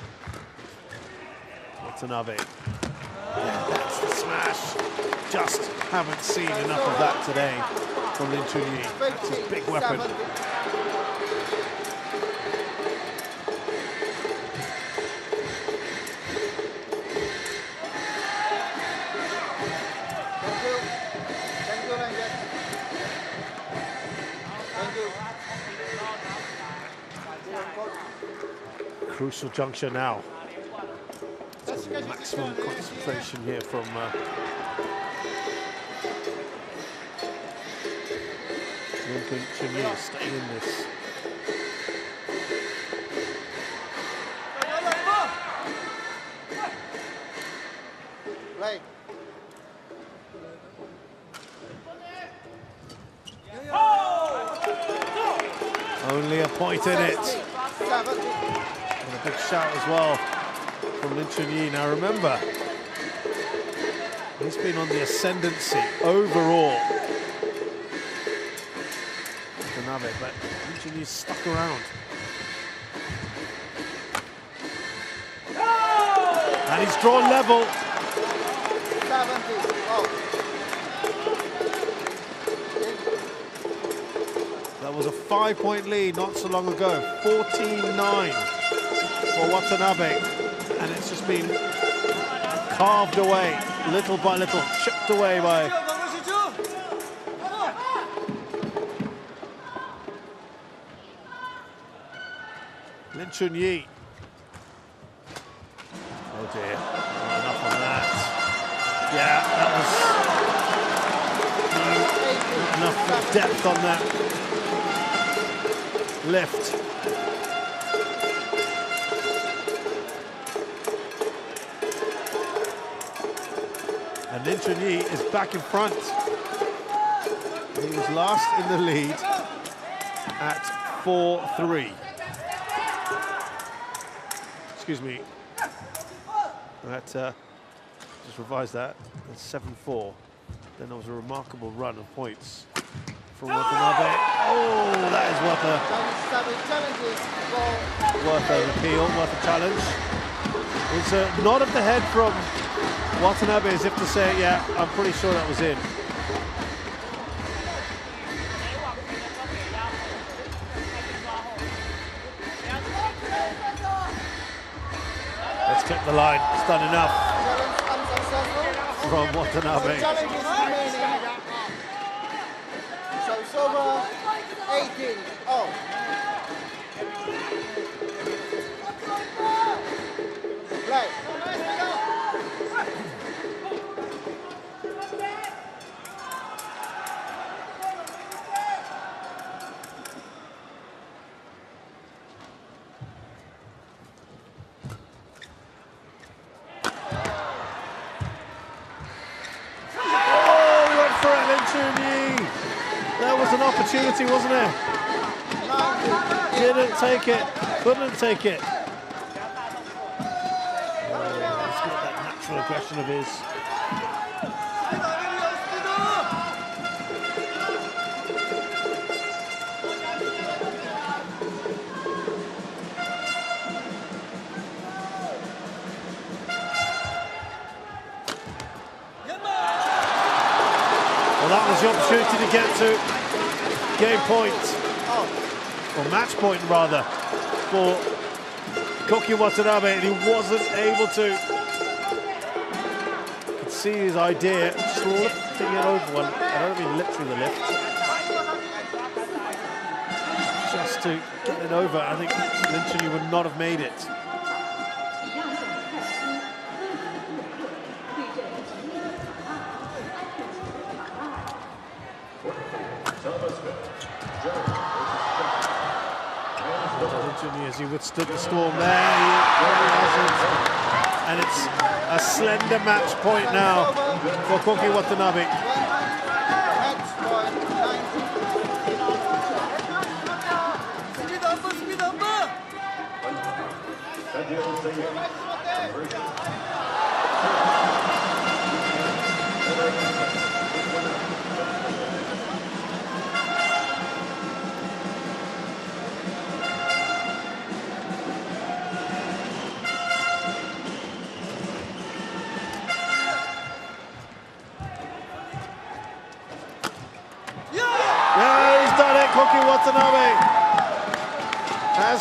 H: Watanabe. Yeah, that's the smash. Just haven't seen enough of that today from Chun-Yi. That's his big weapon. Crucial juncture now. Maximum concentration here from Chun-Yi, staying in this.
F: Right.
H: Only a point in it. And a big shout as well from Chun-Yi. Now remember, he's been on the ascendancy overall. Watanabe, but Chun-Yi's stuck around. And he's drawn level.
F: 70. Oh.
H: That was a 5-point lead not so long ago. 14-9 for Watanabe. And it's just been carved away, little by little, chipped away by Chun-Yi. Oh dear, not enough on that. Yeah, that was not enough depth on that lift. And Chun-Yi is back in front. He was last in the lead at 4-3. Excuse me. That just revised that. That's 7-4. Then there was a remarkable run of points from Watanabe. Oh, that is worth an appeal, worth a challenge. It's a nod of the head from Watanabe as if to say, yeah, I'm pretty sure that was in. Let's clip the line. It's done enough from Watanabe.
F: So it's over 18. Oh. Right.
H: There was an opportunity, wasn't there? Didn't take it, couldn't take it. He's got that natural aggression of his. Well, that was the opportunity to get to game point, or match point rather, for Koki Watanabe, and he wasn't able to. You could see his idea, just lifting it over one. I don't mean literally the lift. Just to get it over, I think Chun-Yi would not have made it. As he withstood the storm there, he hasn't. And it's a slender match point now for Koki Watanabe.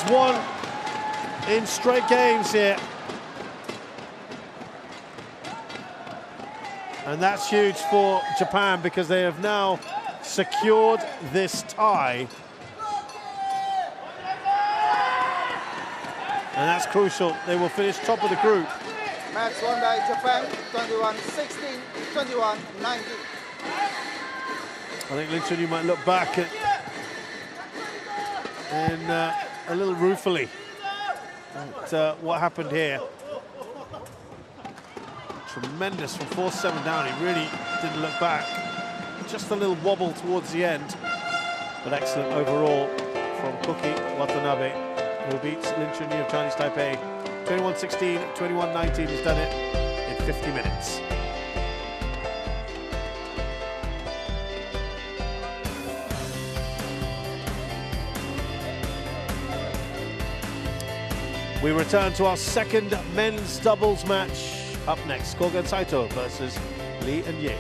H: has won in straight games here. And that's huge for Japan because they have now secured this tie. And that's crucial. They will finish top of the group.
E: Match won by Japan, 21-16, 21-19.
H: I think Lin Chun-Yi might look back a little ruefully at what happened here. Tremendous from 4-7 down. He really didn't look back. Just a little wobble towards the end, but excellent overall from Koki Watanabe, who beats Lin Chun-Yi of Chinese Taipei 21-16, 21-19. He's done it in 50 minutes. We return to our second men's doubles match. Up next, Koga and Saito versus Lee and Ye.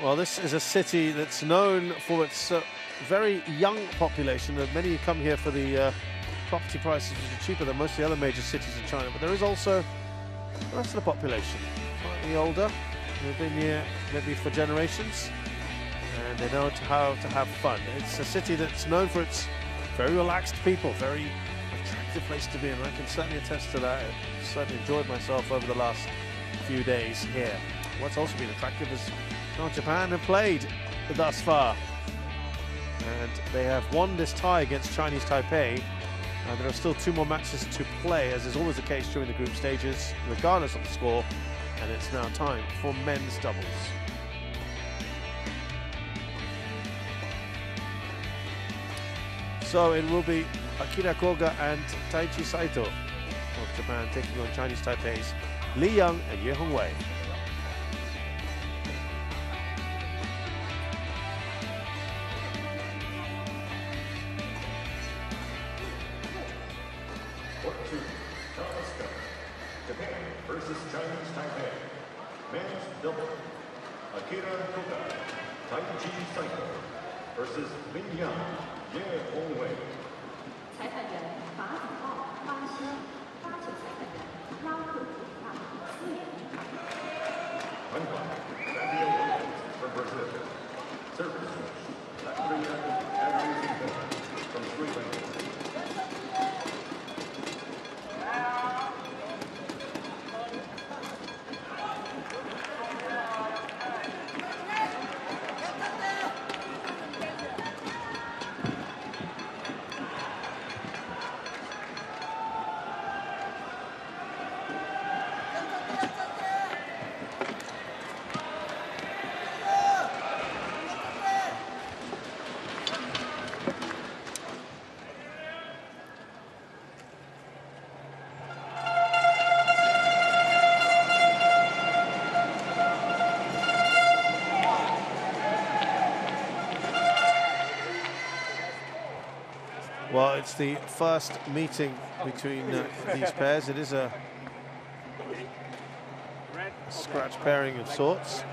H: Well, this is a city that's known for its very young population. Many who come here for the property prices, which are cheaper than most of the other major cities in China. But there is also the rest of the population, slightly older, who've been here maybe for generations, and they know how to have fun. It's a city that's known for its very relaxed people, very attractive place to be, and I can certainly attest to that. I've certainly enjoyed myself over the last few days here. What's also been attractive is how Japan have played thus far, and they have won this tie against Chinese Taipei, and there are still 2 more matches to play, as is always the case during the group stages, regardless of the score, and it's now time for men's doubles. So it will be Akira Koga and Taichi Saito of Japan taking on Chinese Taipei's Li Yang and Ye Hongwei.
D: Japan versus Chinese Taipei. Men's double. Akira Koga, Taichi Saito versus Li Yang, Ye Hongwei.
C: 裁判员法子浩、巴西，发球裁判员拉克普纳斯联。
D: from Brazil. Service from Sri Lanka.
H: Well, it's the first meeting between these pairs. It is a scratch pairing of sorts.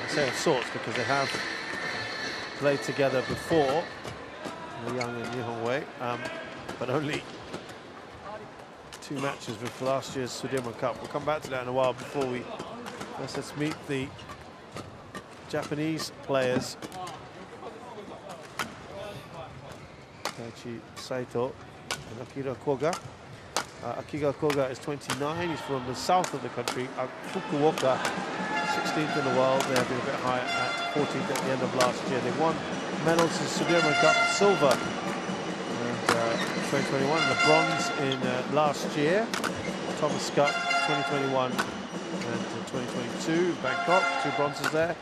H: I say of sorts because they have played together before, Young and Wei, but only 2 matches with last year's Sudirman Cup. We'll come back to that in a while. Before we let's meet the Japanese players. Saito and Akira Koga. Akira Koga is 29. He's from the south of the country, Fukuoka, 16th in the world. They have been a bit higher at 14th at the end of last year. They won medals in Sudirman Cup silver and 2021, and the bronze in last year. Thomas Cup 2021 and 2022. Bangkok, 2 bronzes there.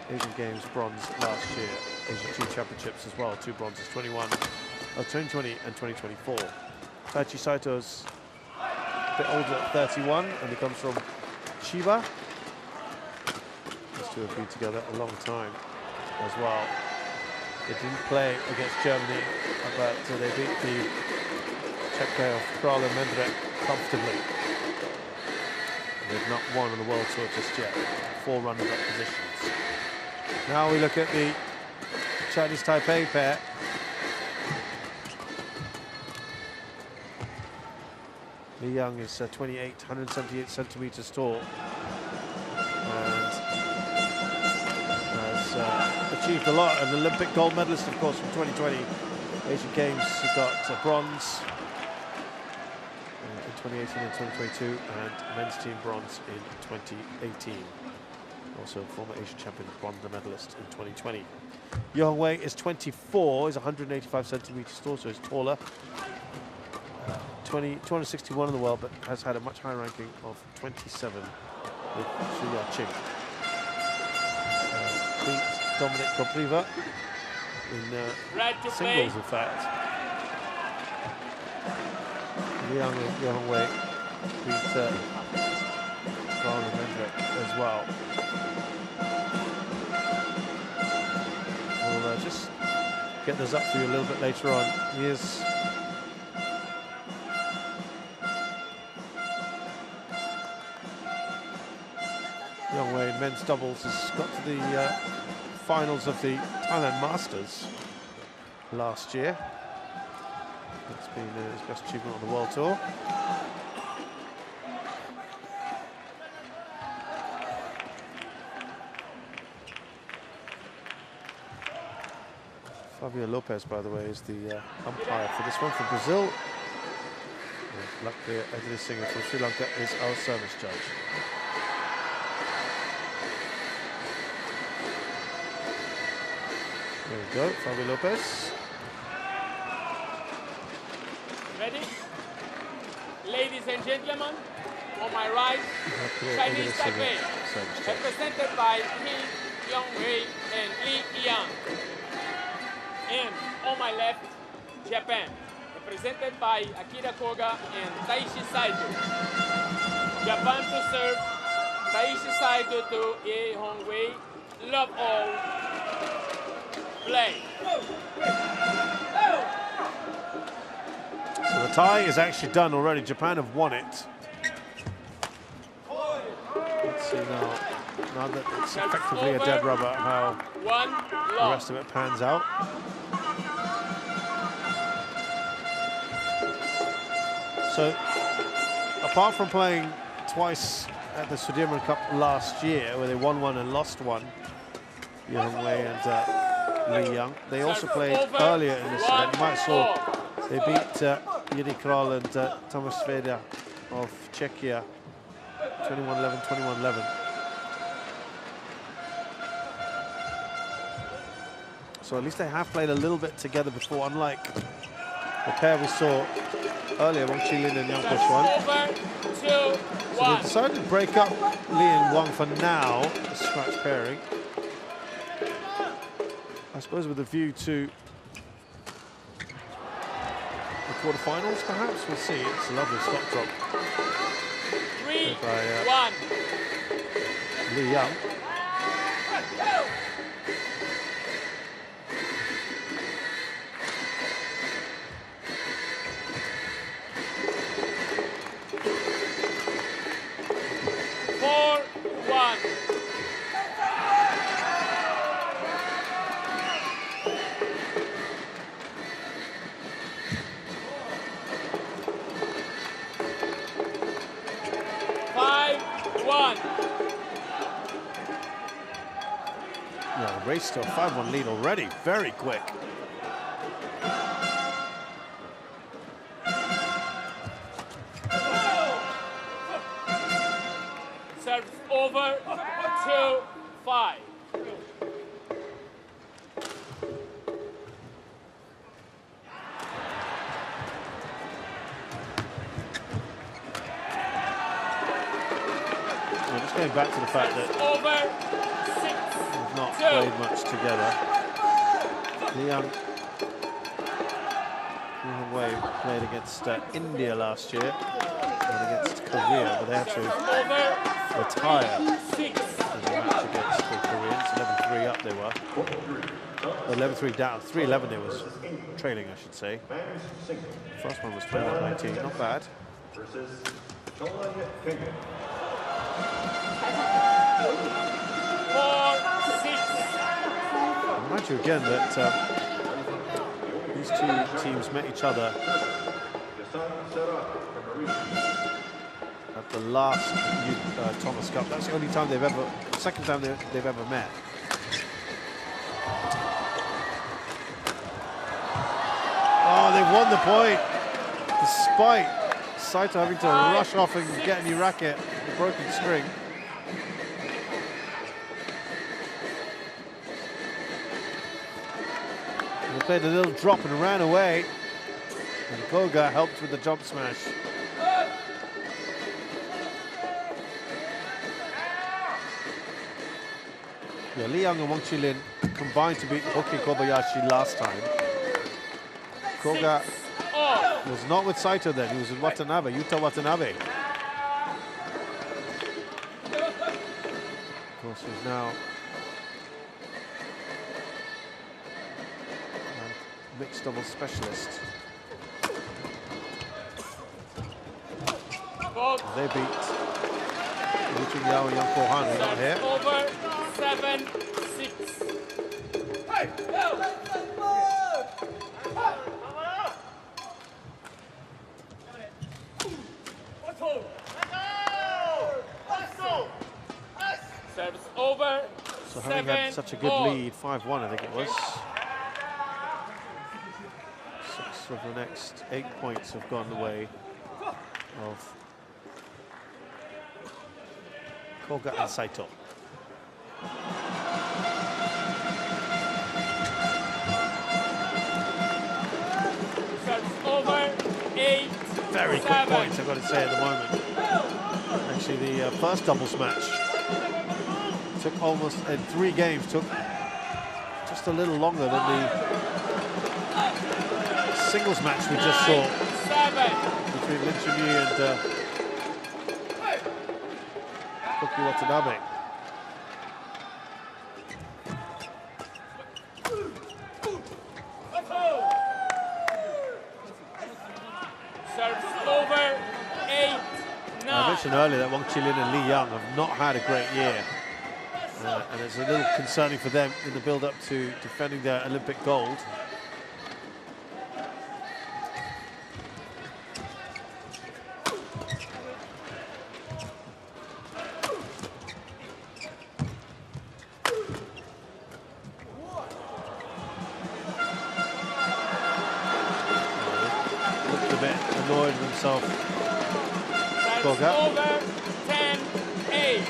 H: Asian Games bronze last year. Asian Team Championships as well, 2 bronzes, 2020 and 2024. Taichi Saito's a bit older at 31, and he comes from Chiba. These two have been together a long time as well. They didn't play against Germany, but they beat the Czech player of Kral and Mendrek comfortably. They've not won on the World Tour just yet. 4 runners-up positions. Now we look at the Chinese Taipei pair. Li Young is 28, 178 centimeters tall, and has achieved a lot. An Olympic gold medalist, of course, from 2020 Asian Games. He got bronze in 2018 and 2022, and men's team bronze in 2018. Also former Asian champion, bronze medalist in 2020. Young Wei is 24, he's 185 centimeters tall, so he's taller. 261 in the world, but has had a much higher ranking of 27 with Chou-Yi. Beat Dominic Kopriva in singles, in fact. Young Wei beat Ron Mendrek as well. We'll just get those up for you a little bit later on. Here's Young Wei in men's doubles has got to the finals of the Thailand Masters last year. That's been his best achievement on the World Tour. Fabio Lopez, by the way, is the umpire for this one from Brazil. Luckily, Edley Singer from Sri Lanka is our service judge. There we go, Fabio Lopez.
J: Ready? Ladies and gentlemen, on my right, Chinese Taipei, represented by Li Young-Wei and Li Yang. And on my left, Japan, represented by Akira Koga and Taichi Saito. Japan to serve, Taichi Saito to Ye Hong-Wei. Love all. Play.
H: So the tie is actually done already. Japan have won it. Let's see now that it's effectively a dead rubber, how the rest of it pans out. So, apart from playing twice at the Sudirman Cup last year, where they won 1 and lost 1, Young Wei and Li Young, they also played earlier in this event. You might have saw they beat Yuri Kral and Tomáš Sveda of Czechia 21-11, 21-11. So at least they have played a little bit together before, unlike the pair we saw earlier, Wang Qilin and Yang Kuo-Chuan. So they decided to break up Li and Wang for now, a scratch pairing. I suppose with a view to the quarterfinals, perhaps. We'll see. It's a lovely stop drop.
J: 3-1.
H: Li Yang. Race to a 5-1 lead already, very quick.
J: Serves over 2-5.
H: Just going back to the fact that
J: over
H: not played much together. Li Yang Wei played against India last year and against Korea, but they had to retire in the match against the Koreans. 11-3 up they were. 11-3 down. 3-11 they was trailing, I should say. First one was 21-19, not bad. I remind you again that these two teams met each other at the last Thomas Cup. That's the only time they've ever, second time they've ever met. Oh, they've won the point, despite Saito having to rush off and get a new racket, a broken string. They played a little drop and ran away, and Koga helped with the jump smash. Yeah, Li Yang and Wang Qilin combined to beat Hoki Kobayashi last time. Koga was not with Saito then, he was with Watanabe, Yuta Watanabe. Of course, he's now mixed doubles specialist. They beat Wu Yao and Yang Kohan, not here.
J: Over 7-6. Serves over.
H: So having had such a good lead, 5-1 I think it was. 6 of the next 8 points have gone the way of Koga and Saito.
J: Over 8.
H: Very quick points, I've got to say, at the moment. Actually, the first doubles match took almost, in 3 games, took just a little longer than the singles match we just saw between Chun-Yi and Koki Watanabe.
J: Serves over 8-9.
H: I mentioned earlier that Wang Qilin and Li Yang have not had a great year. And it's a little concerning for them in the build-up to defending their Olympic gold. Looked a bit annoyed with himself. Koga.
J: Over 10-8.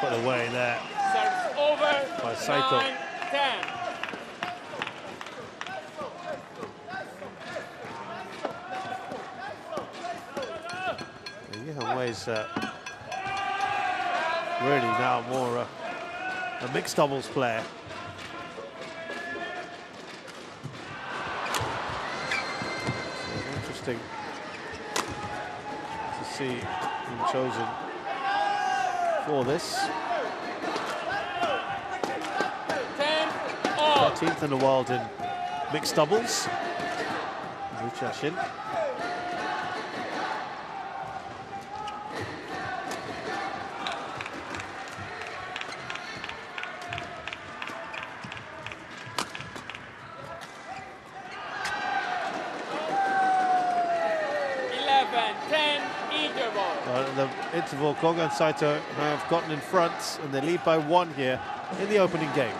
H: put away there
J: Serves over.
H: by Saito.
J: 9-10.
H: Wei's really now more a mixed doubles player. It's interesting to see him chosen for this. 13th in the world in mixed doubles. Shin. The interval, Koga and Saito have gotten in front, and they lead by 1 here in the opening game.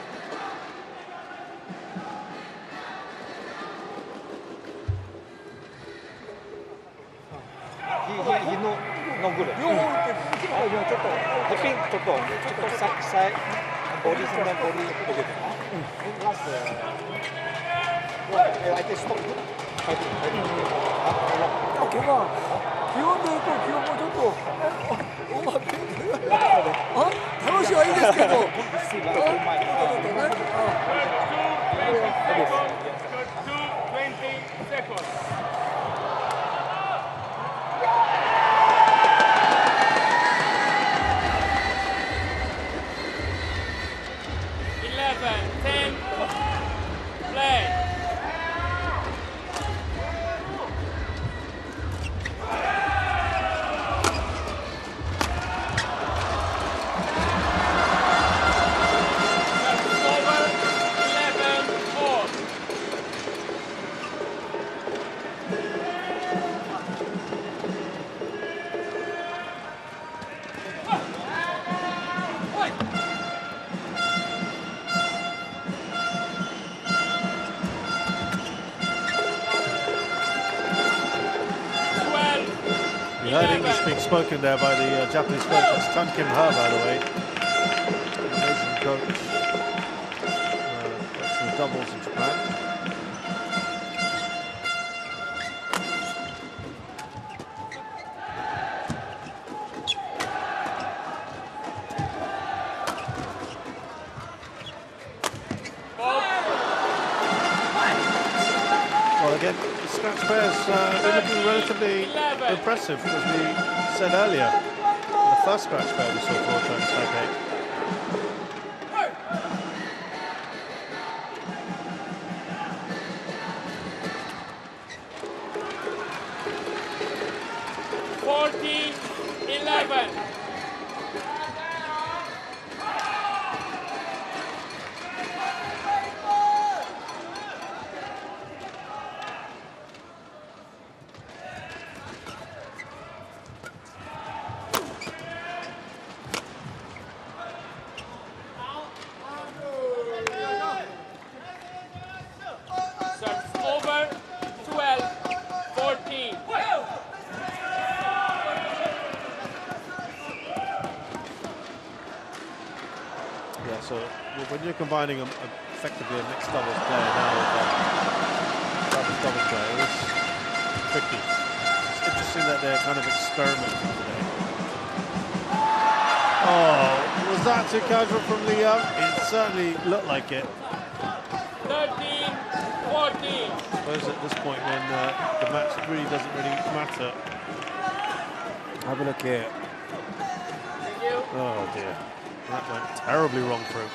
E: He no good. Hopping, side, body, sometimes body. Last, I think stop. Fighting. 기원도 있고 기원 뭐 좋고 다로시はいいですけど
H: English being spoken there by the Japanese coach. That's Tan Kim Her, by the way. Amazing coach. That's the doubles in Japan. Well, again, the scratch pairs, they're looking relatively impressive, as we said earlier. The first scratch pair we saw for Chinese Taipei. So when you're combining effectively a mixed doubles player now with a doubles player, it's tricky. It's interesting that they're kind of experimenting today. Oh, was that too casual from Liam? It certainly looked like it.
J: 13-14.
H: I suppose at this point when the match really doesn't really matter. Have a look here. Oh dear. That went terribly wrong for him.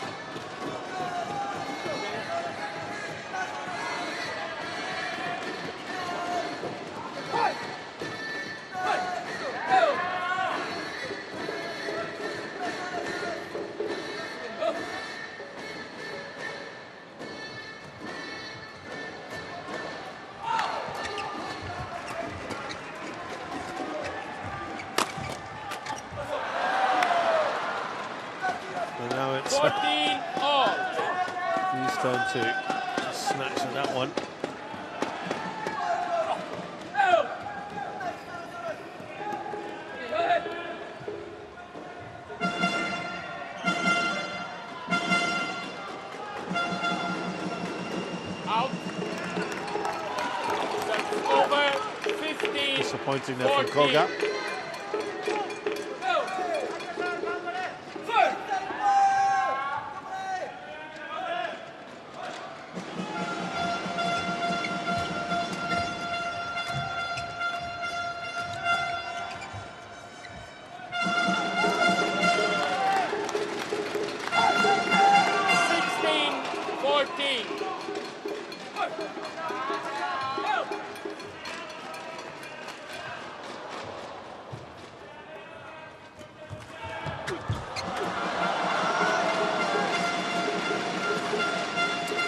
H: Turn to snatch at that one. disappointing there from Koga.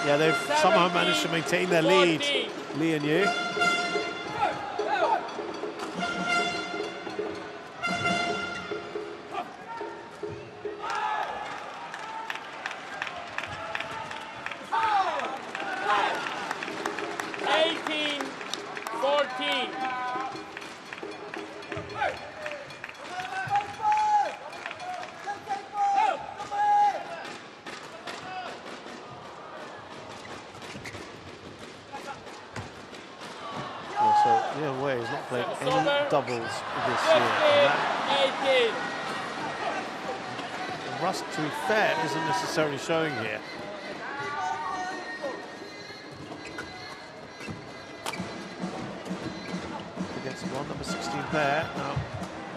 H: Yeah, they've somehow managed to maintain their lead, Lee and Yu. Doubles this year. The rust, to be fair, isn't necessarily showing here. Against one, number 16 pair. Now,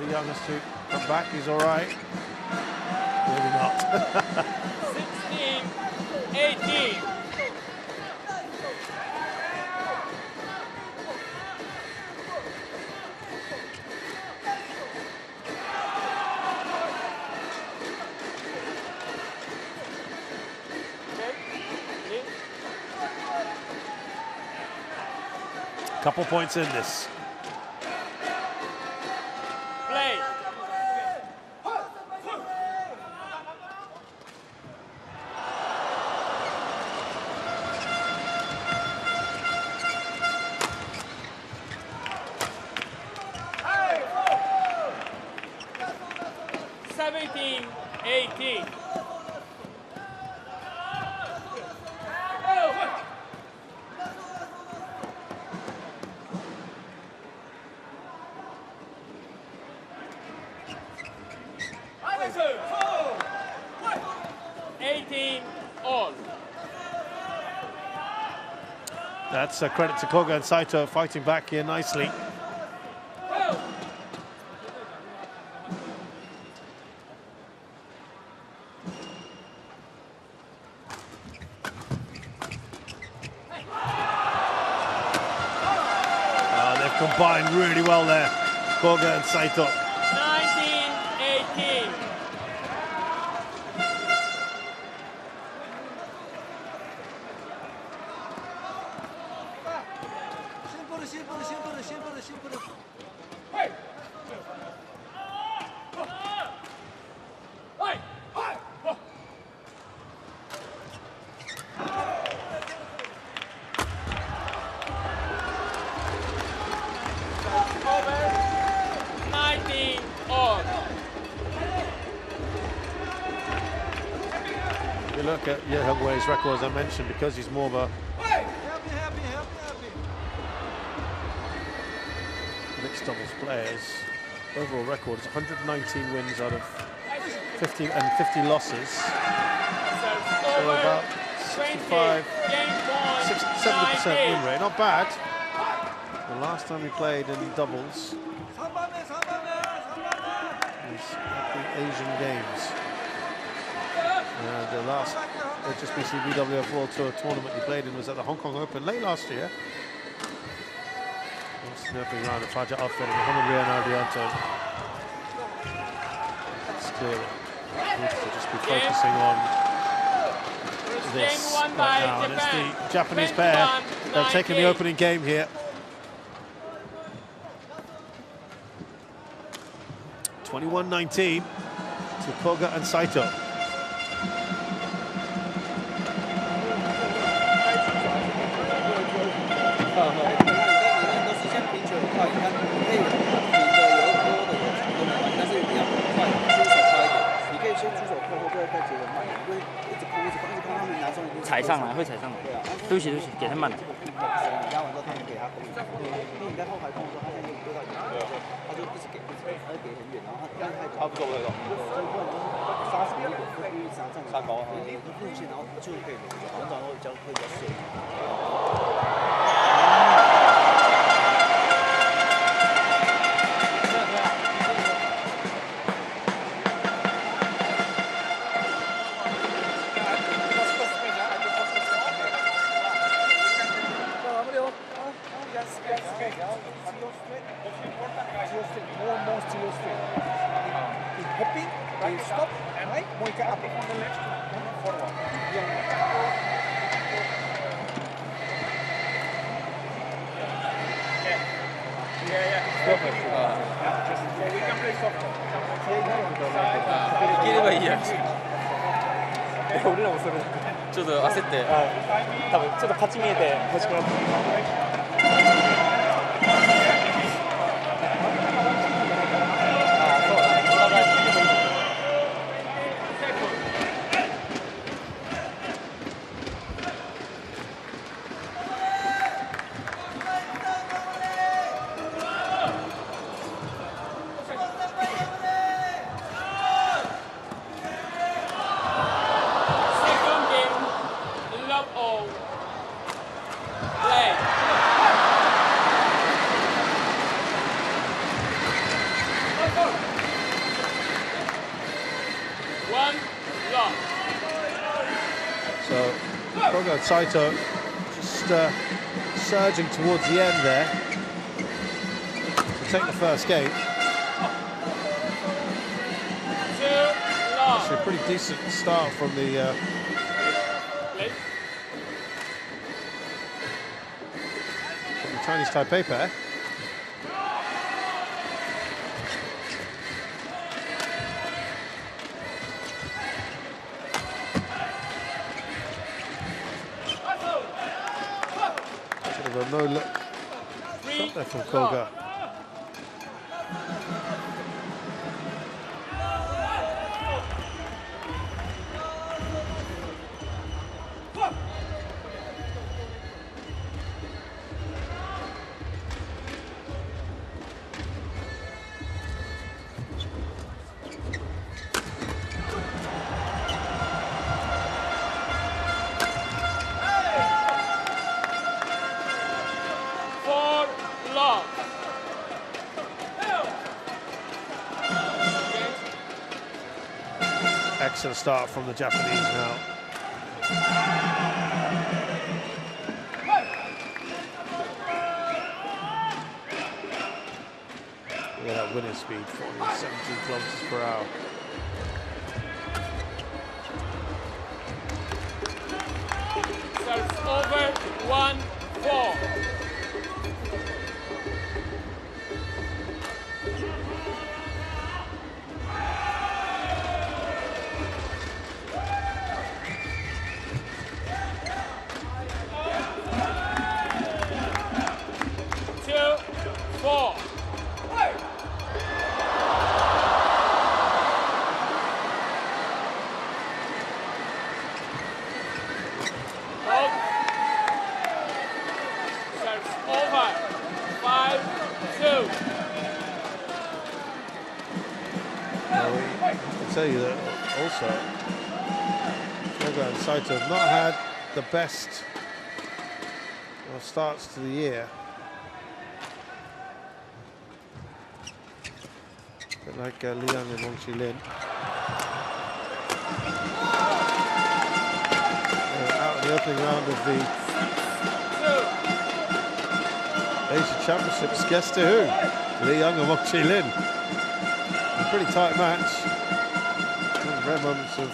H: the young has to come back. He's all right. Maybe not.
J: 16-18.
H: Couple points in this.
J: Play. Hey. 17-18.
H: That's a credit to Koga and Saito fighting back here nicely. They've combined really well there, Koga and Saito.
J: 19-18.
H: Look at Yehongwei's record, as I mentioned, because he's more of a mixed doubles player. His overall record is 119 wins out of 50 losses. So about 65, 70% win rate. Not bad. The last time he played in doubles was at the Asian Games. The last HSBC BWF World Tour tournament he played in was at the Hong Kong Open late last year. Snurping around the Faja outfit and Honolulu Ardianto. It's clear that he needs to just be focusing on this right now. And it's the Japanese pair. They've taken the opening game here. 21-19 to Koga and Saito.
G: 他们给他攻，因为你在后排攻的时候，他在用对到你的时候，他就一直给，他就给很远，然后他太高，
F: 差不多了。
G: 所以不然就是杀死一个，不故意杀站高，你路线，然后就可以反转，然后比较顺。
K: 俺らもそれちょっと焦って多分ちょっと勝ち見えて欲しくなってそうだねお互い
A: Koga and Saito just surging towards the end there to take the first game. Actually a pretty decent start from the Chinese Taipei pair. No look shot there from Koga. Excellent start from the Japanese now. Look at that winning speed, 417 kilometers per hour.
J: Serves over 1-4.
A: Tell you that also Koga and Saito have not had the best starts to the year. A bit like Liang and Wang Lin. Out in the opening round of the Asian Championships, guess to who? Liang and Wang Lin. A pretty tight match. Rare moments of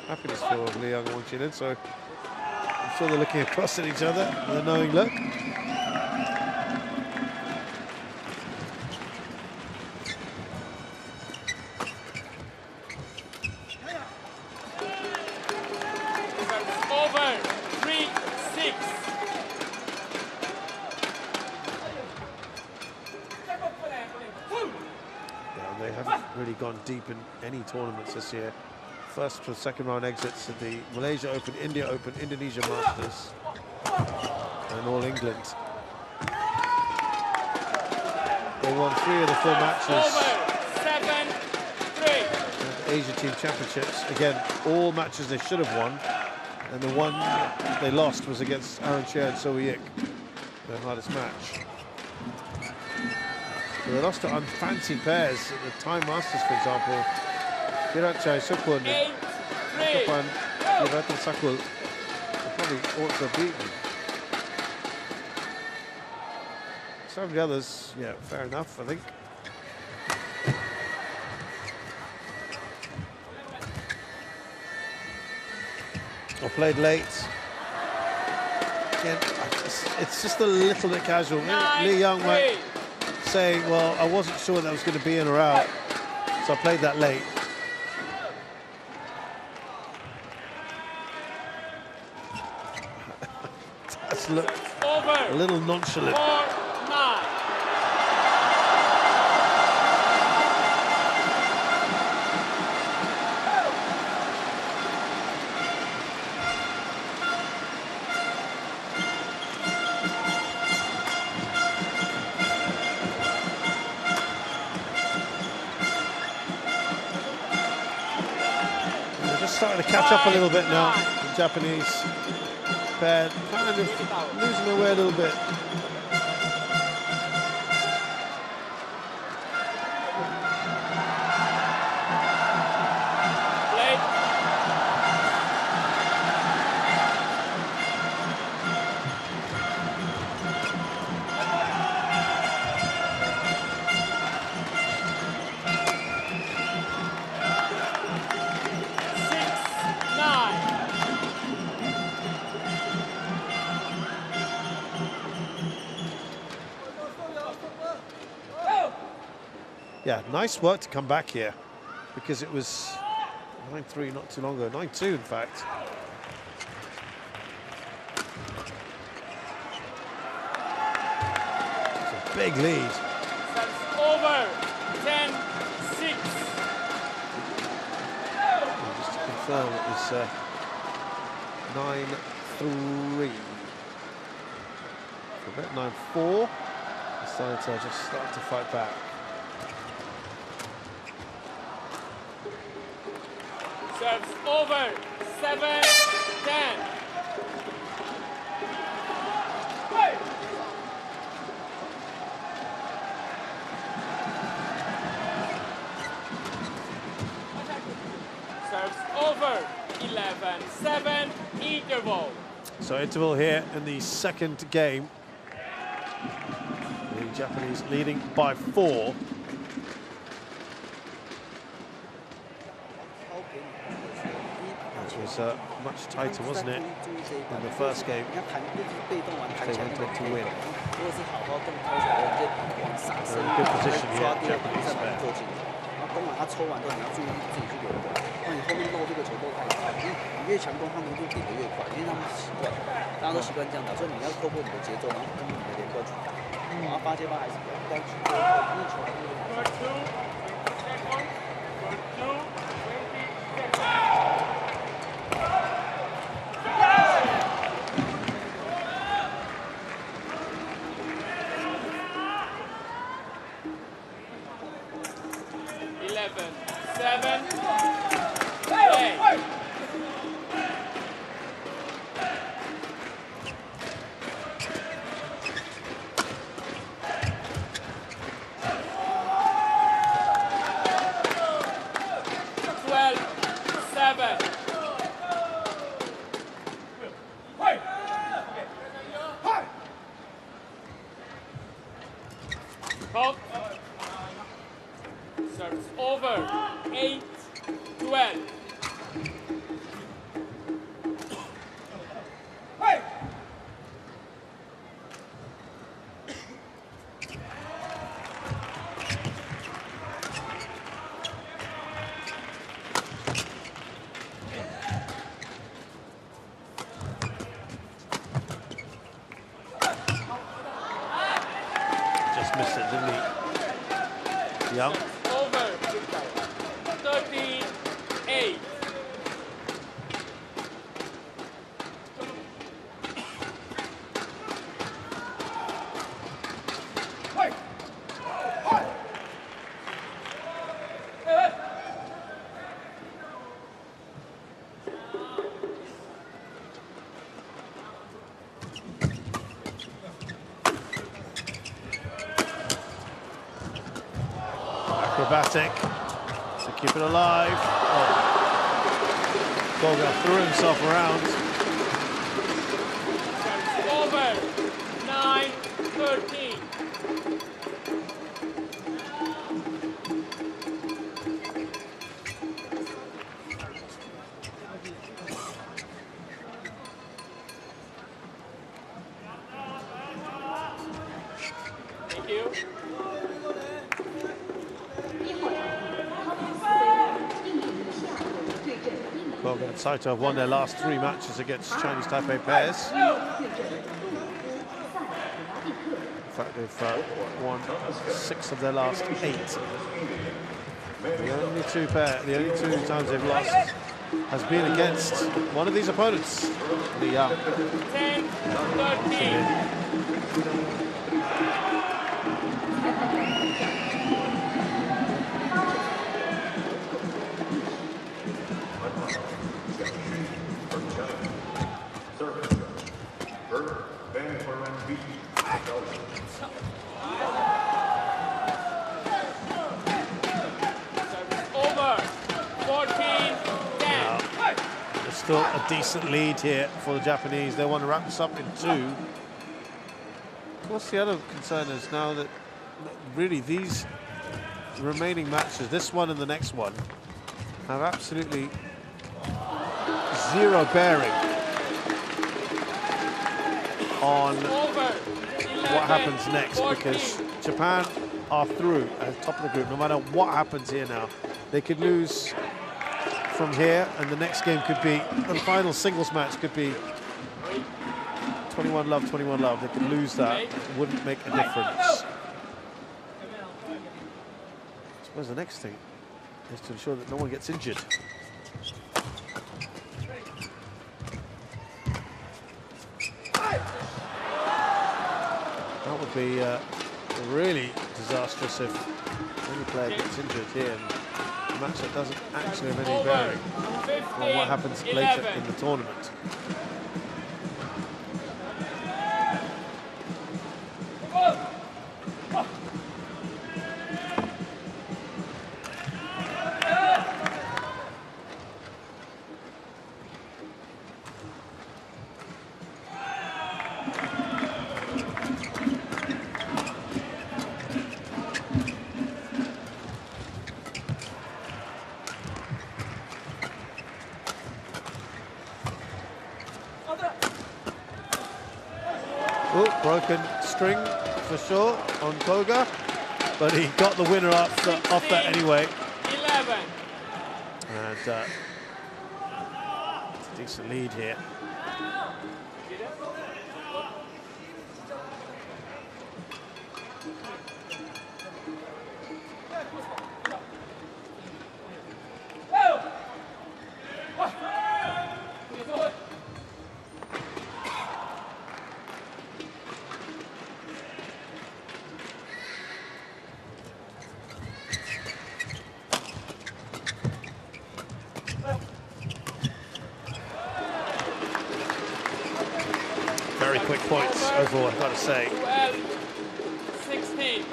A: happiness for Liang and Wang Lin, so I'm sure they're looking across at each other with a knowing look.
J: Over 3-6.
A: Yeah, they haven't really gone deep in any tournaments this year. First to second round exits at the Malaysia Open, India Open, Indonesia Masters, and All England.
H: They won 3 of the 4 matches.
J: Over. 7-3.
H: At the Asia Team Championships. Again, all matches they should have won. And the one they lost was against Aaron Chen and Chou-Yi, their hardest match. So they lost to unfancied pairs at the Time Masters, for example. Kirachai Sukun and Kapan Kiratan Sakul. They probably ought to have beaten. Some of the others, yeah, fair enough, I think. I played late. Again, it's just a little bit casual. Li Young might say, well, I wasn't sure that was going to be in or out, so I played that late. That's looked a little nonchalant.
J: 4-9.
H: Starting to catch up a little bit now. The Japanese pair kind of losing their way a little bit. Yeah, nice work to come back here, because it was 9-3 not too long ago, 9-2 in fact. It's a big lead.
J: That's over. 10-6.
H: Just to confirm, it was 9-3. For about 9-4. Saito just starting to fight back.
J: Serves over. 7-10. Serves over. 11-7. Interval.
H: So interval here in the second game. The Japanese leading by 4. It was much tighter, wasn't it, in the first game? They wanted to win. They're in a good position here, Japanese pair.
G: 攻完他抽完之后，你要注意自己去留的。那你后面漏这个球漏太快，因为你越强攻，他们就顶得越快，因为他们习惯，大家都习惯这样打，所以你要扣破你的节奏，然后跟你的连贯去打。然后发接发还是不要去做一球。
J: Serves over. 8-12.
H: Just missed it, didn't he? Young.
J: Over. 13-8.
H: acrobatic to keep it alive. Oh. Koga threw himself around.
J: Over. 9-13. Thank you.
H: Koga and Saito have won their last 3 matches against Chinese Taipei pairs. In fact, they've won 6 of their last 8. The only two times they've lost has been against one of these opponents, the young.
J: 10-13.
H: Still a decent lead here for the Japanese. They want to wrap this up in 2. Of course, the other concern is now that really these remaining matches, this one and the next one, have absolutely zero bearing on what happens next, because Japan are through at the top of the group. No matter what happens here now, they could lose from here, and the next game could be, the final singles match could be 21-love, 21-love. They could lose that. It wouldn't make a difference. I suppose the next thing is to ensure that no one gets injured. That would be really disastrous if any player gets injured here. A match that doesn't actually have any bearing on what happens later in the tournament. Broken string for sure on Koga, but he got the winner off that anyway.
J: 11.
H: And it's a decent lead here. Very quick points overall, I've got to say.
J: 12-16.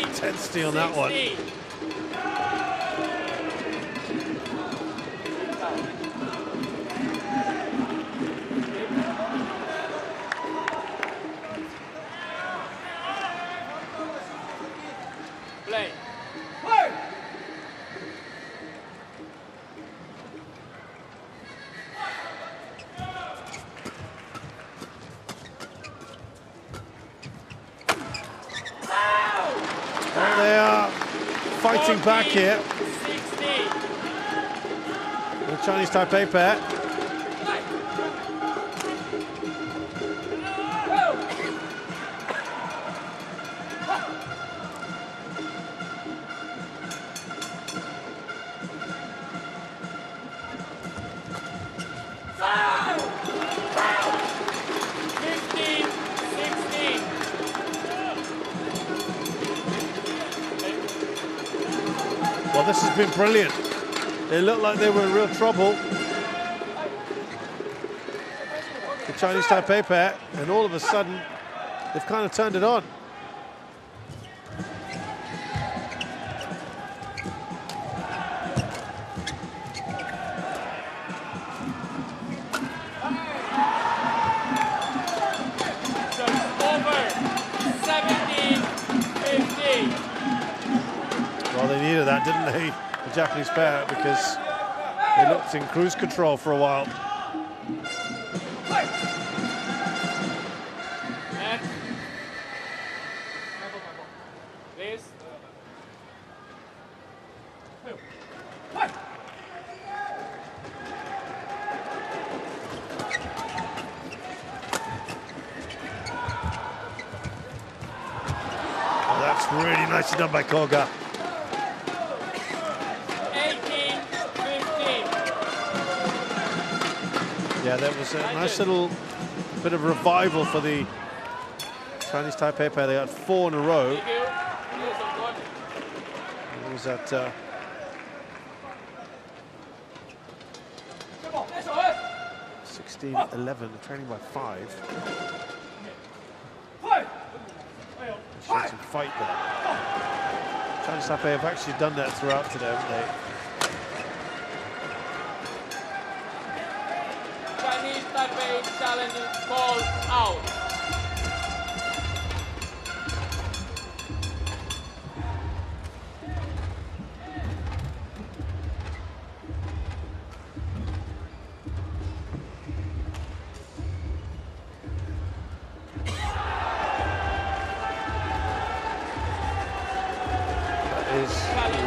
H: Intensity on that one.
J: Play.
H: They are fighting back here.
J: 16.
H: The Chinese Taipei pair. Well, this has been brilliant. They looked like they were in real trouble, the Chinese Taipei pair, and all of a sudden, they've kind of turned it on. Well, they needed that, didn't they, the Japanese pair, because they looked in cruise control for a while.
J: Please.
H: Oh, that's really nicely done by Koga.
J: 18-15.
H: Yeah, that was a nice little bit of revival for the Chinese Taipei pair. They had 4 in a row. It was at 16-11, trailing by 5. Showed some fight there. Chinese Taipei have actually done that throughout today, haven't they?
J: Chinese Taipei challenge called out.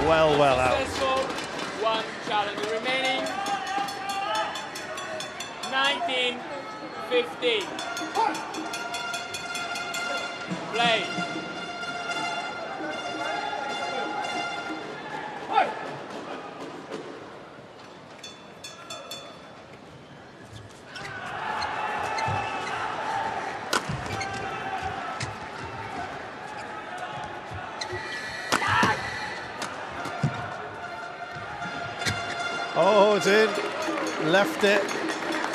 H: Well out.
J: One challenge remaining. 19-15. Play.
H: Oh, it's in. Left it.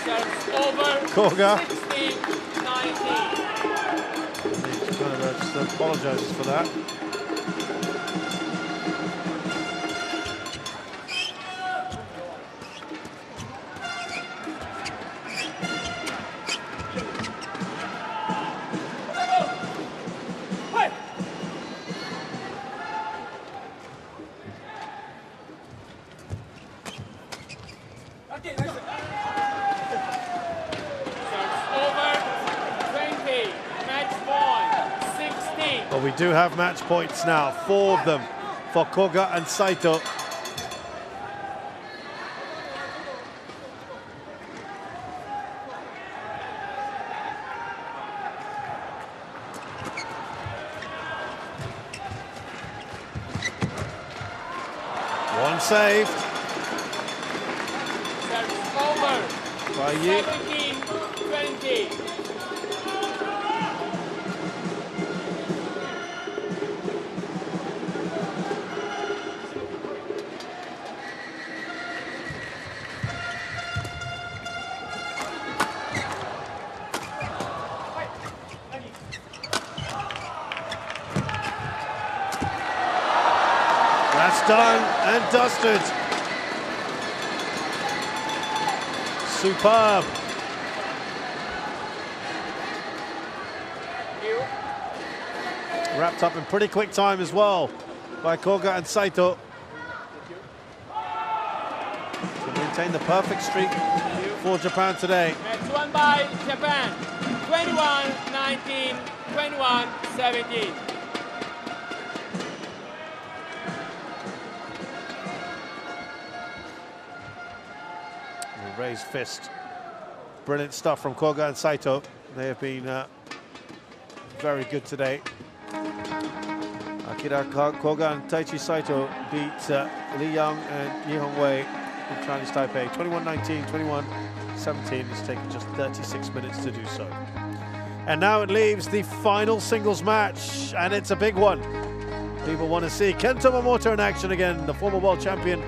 J: Serves over.
H: Koga.
J: 16-19.
H: He kind of just apologizes for that. Well, we do have match points now, 4 of them for Koga and Saito. One saved.
J: Serves over.
H: By Yi.
J: 17-20.
H: That's done and dusted. Superb. Wrapped up in pretty quick time as well by Koga and Saito. To maintain the perfect streak for Japan today.
J: Match won by Japan. 21-19, 21-17.
H: Raised fist. Brilliant stuff from Koga and Saito. They have been very good today. Akira Koga and Taichi Saito beat Li Yang and Yi Hongwei in Chinese Taipei. 21-19, 21-17. It's taken just 36 minutes to do so. And now it leaves the final singles match, and it's a big one. people want to see. Kento Momota in action again, the former world champion.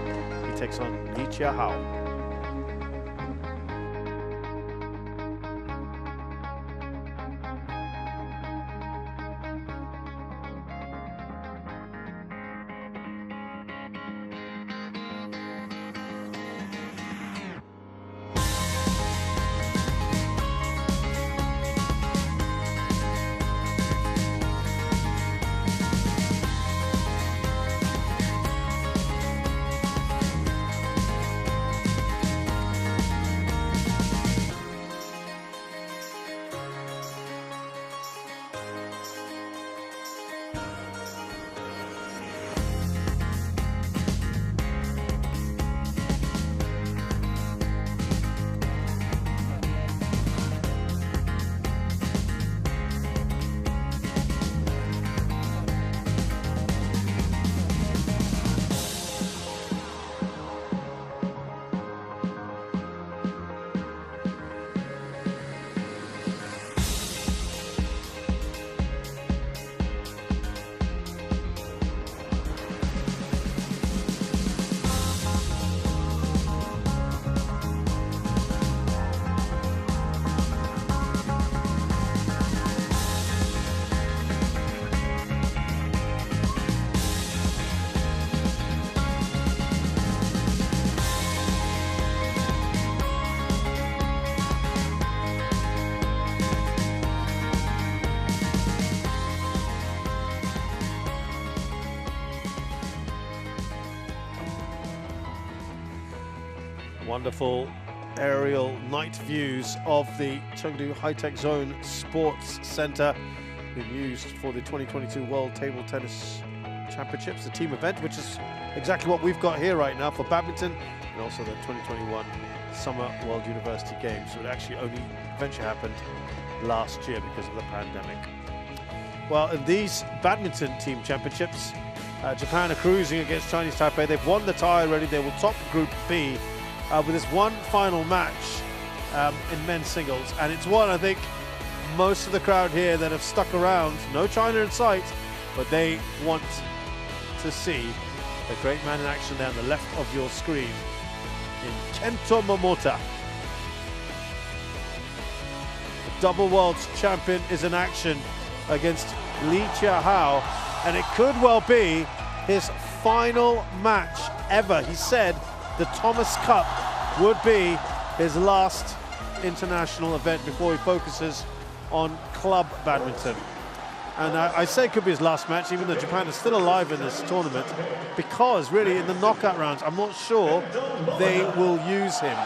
H: He takes on Li Chia-hao. Wonderful aerial night views of the Chengdu High-Tech Zone Sports Center, being used for the 2022 World Table Tennis Championships, the team event, which is exactly what we've got here right now for badminton, and also the 2021 Summer World University Games. So it actually only eventually happened last year because of the pandemic. Well, in these badminton team championships, Japan are cruising against Chinese Taipei. They've won the tie already. They will top Group B with this one final match in men's singles. And it's one, I think, most of the crowd here that have stuck around, no China in sight, but they want to see the great man in action there on the left of your screen in Kento Momota. The double world champion is in action against Li Chia-hao, and it could well be his final match ever. He said the Thomas Cup would be his last international event before he focuses on club badminton. And I say it could be his last match, even though Japan is still alive in this tournament, because really in the knockout rounds, I'm not sure they will use him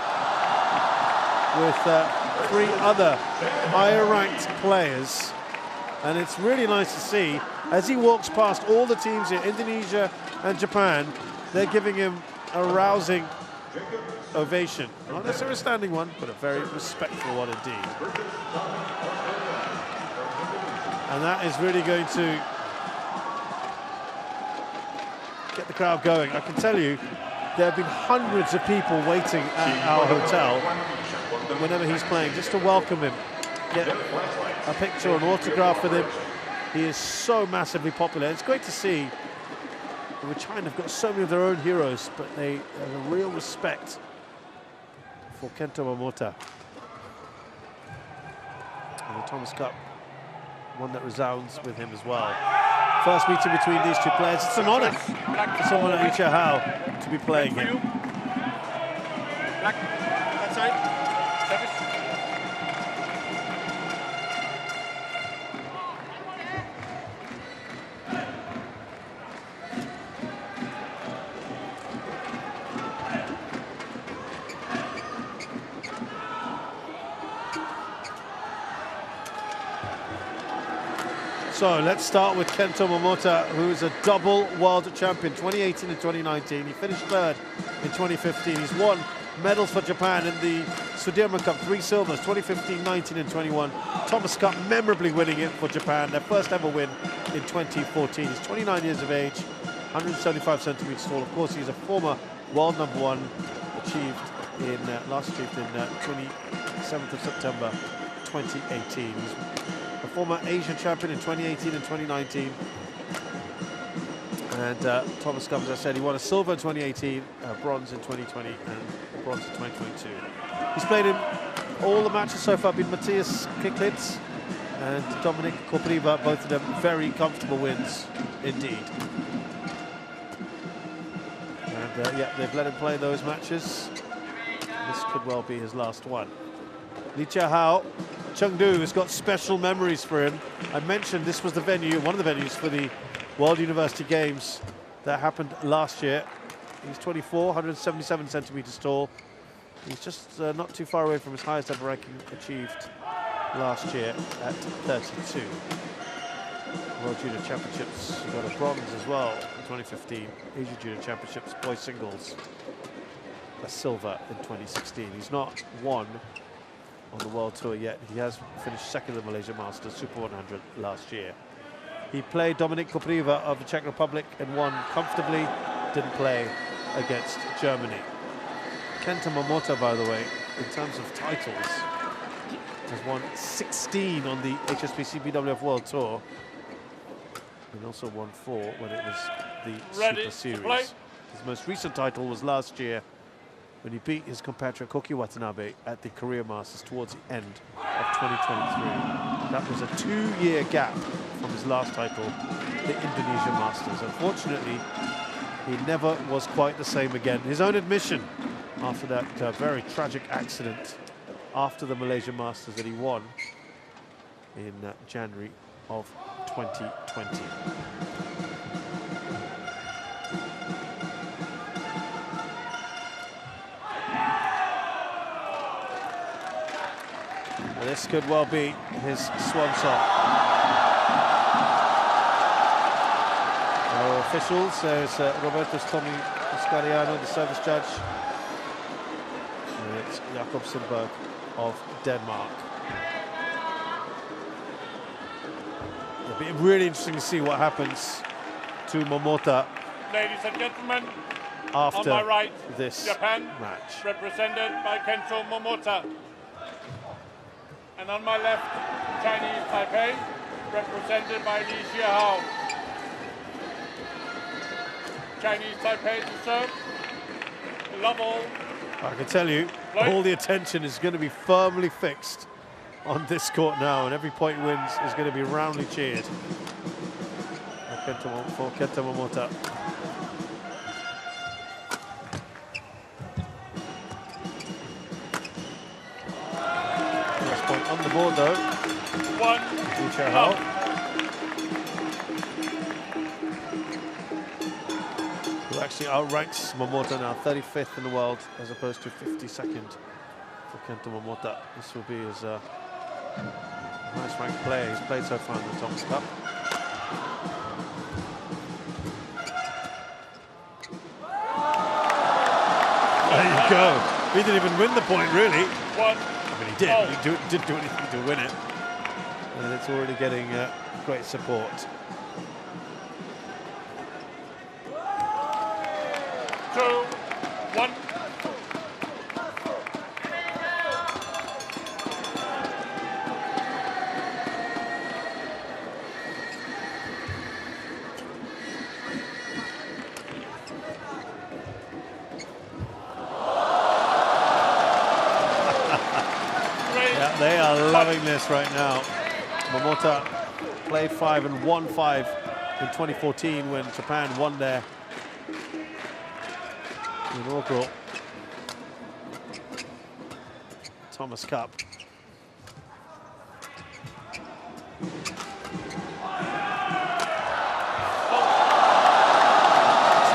H: with 3 other higher ranked players. And it's really nice to see, as he walks past all the teams here, Indonesia and Japan, they're giving him a rousing ovation. Not necessarily a standing one, but a very respectful one indeed. And that is really going to get the crowd going. I can tell you, there have been hundreds of people waiting at our hotel whenever he's playing, just to welcome him, get a picture, an autograph with him. He is so massively popular. It's great to see that China have got so many of their own heroes, but they have a real respect for Kento Momota. And the Thomas Cup, one that resounds with him as well. First meeting between these two players. It's an honor for someone like Li Chia-hao to be playing him.
B: Black, that side, service.
H: So let's start with Kento Momota, who is a double world champion, 2018 and 2019. He finished 3rd in 2015. He's won medals for Japan in the Sudirman Cup, 3 silvers, 2015, 19 and 21. Thomas Cup memorably winning it for Japan, their first ever win in 2014. He's 29 years of age, 175 centimeters tall. Of course, he's a former world #1, last achieved in 27th of September 2018. He's a former Asian champion in 2018 and 2019. And Thomas Cup, as I said, he won a silver in 2018, bronze in 2020, and bronze in 2022. He's played in all the matches so far, been Matthias Kiklitz and Dominic Kopriva, both of them very comfortable wins indeed. And yeah, they've let him play those matches. This could well be his last one. Li Chia-hao, Chengdu has got special memories for him. I mentioned this was the venue, one of the venues for the World University Games that happened last year. He's 24, 177 centimeters tall. He's just not too far away from his highest ever ranking achieved last year at 32. World Junior Championships, he got a bronze as well in 2015. Asia Junior Championships, boys singles, a silver in 2016. He's not won on the World Tour yet. He has finished second in the Malaysia Masters Super 100 last year. He played Dominic Kopriva of the Czech Republic and won comfortably, didn't play against Germany. Kento Momota, by the way, in terms of titles, has won 16 on the HSBC BWF World Tour, and also won 4 when it was the Super Series. His most recent title was last year when he beat his compatriot Koki Watanabe at the Korea Masters towards the end of 2023. That was a 2-year gap from his last title, the Indonesia Masters. Unfortunately, he never was quite the same again. His own admission after that very tragic accident after the Malaysia Masters that he won in January of 2020. Well, this could well be his swan song. Our officials, there's Roberto Tommy Scariano, the service judge. And it's Jakobsenberg of Denmark. It'll be really interesting to see what happens to Momota.
B: Ladies and gentlemen,
H: after
B: on my right,
H: this
B: Japan,
H: match.
B: represented by Kento Momota. And on my left, Chinese Taipei, represented by Li Chia-hao. Chinese Taipei to serve. Love all.
H: I can tell you, all the attention is going to be firmly fixed on this court now, and every point wins is going to be roundly cheered for Kento Momota. First point on the board though. Li Chia-hao. Who actually outranks Momota now, 35th in the world as opposed to 52nd for Kento Momota. This will be his highest ranked player he's played so far in the Thomas Cup. There you go. He didn't even win the point, really. I mean, he did. He didn't do anything to win it. And it's already getting great support.
B: 2, 1.
H: Yeah, they are loving this right now. Momota played 5 and won 5 in 2014 when Japan won their inaugural Thomas Cup. It's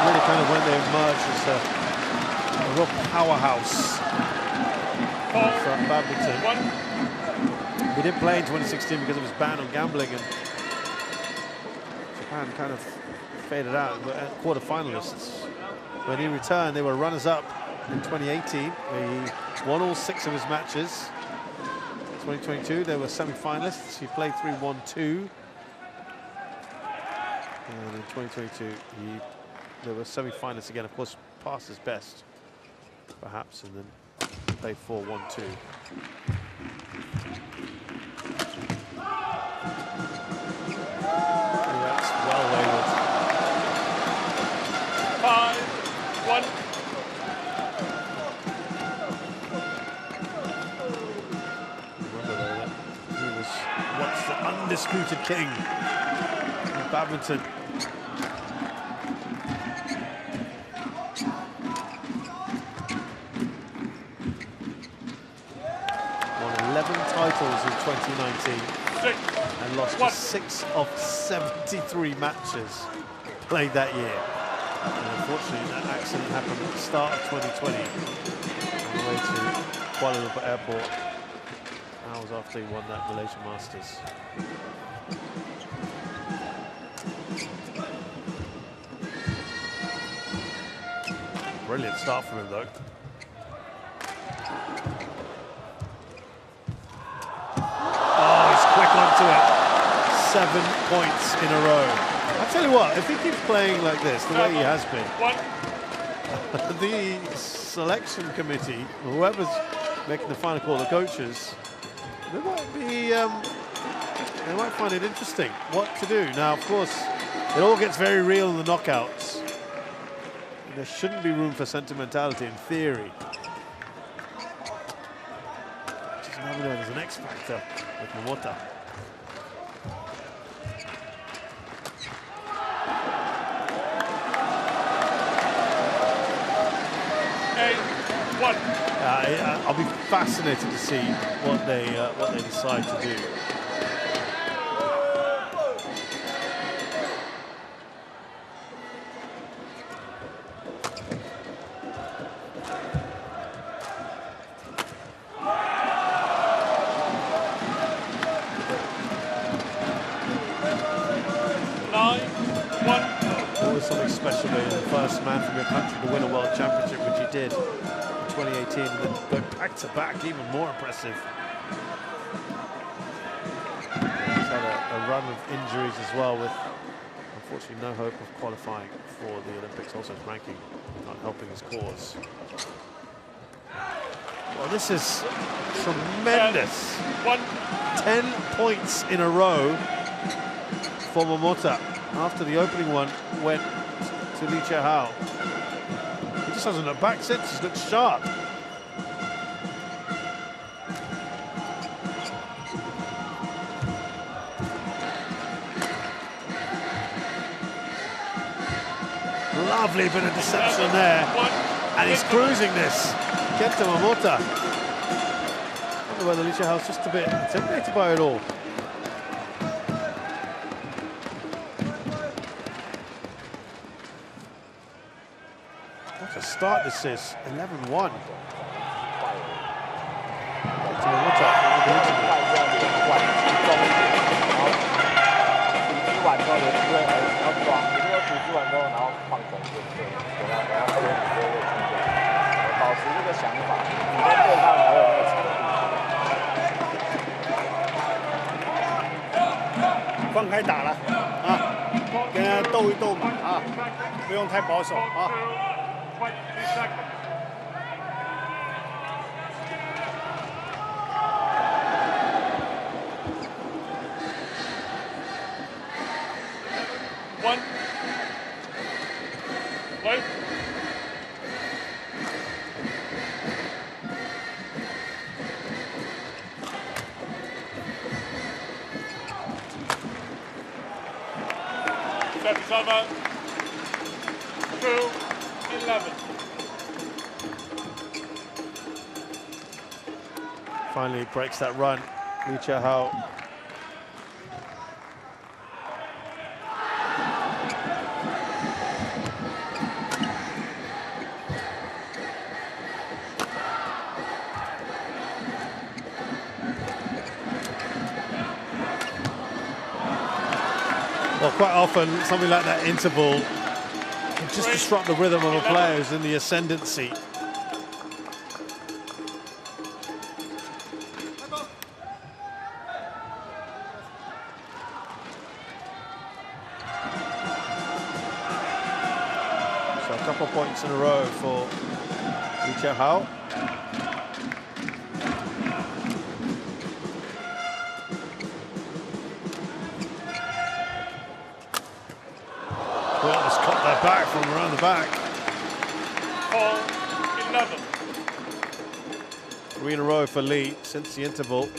H: really kind of when they emerged as a real powerhouse from badminton. He didn't play in 2016 because of his ban on gambling, and Japan kind of faded out. But quarter-finalists. When he returned, they were runners-up in 2018, where he won all 6 of his matches. 2022, they were semi-finalists. He played 3, won 2. And in 2022, they were semi-finalists again. Of course, passed his best, perhaps, and then played 4, won 2. That's well wayward. undisputed king of badminton. Won 11 titles in 2019 and lost just 6 of 73 matches played that year. And unfortunately, that accident happened at the start of 2020 on the way to Kuala Lumpur Airport, hours after he won that Malaysian Masters. Brilliant start from him, though. Oh, he's quick onto it. 7 points in a row. I tell you what, if he keeps playing like this, the way he has been, the selection committee, whoever's making the final call, the coaches, they might be, they might find it interesting what to do. Now, of course, it all gets very real in the knockouts. And there shouldn't be room for sentimentality in theory. Just never know, there's an X factor with Momota. I'll be fascinated to see what they decide to do. Always something special being the first man from your country to win a world championship, which he did. 2018, and then go back to back, even more impressive. He's had a run of injuries as well, with unfortunately no hope of qualifying for the Olympics. Also, his ranking not helping his cause. Well, this is tremendous. 10 points in a row for Momota after the opening one went to Li Chihao. He just hasn't looked back since. He's looked sharp. Lovely bit of deception there. And he's cruising this. Kento Momota. I wonder whether Li Chihao's just a bit intimidated by it all. What a start this is. 11-1. Kento Momota.
I: 放开打了啊，跟他斗一斗嘛啊，不用太保守啊。
B: Service 2-11.
H: Finally breaks that run. Li Chihao. Well, quite often, something like that interval can just disrupt the rhythm of a player who's in the ascendancy. So a couple of points in a row for Li Chihao. Back from around the back.
B: 11.
H: 3 in a row for Li since the interval.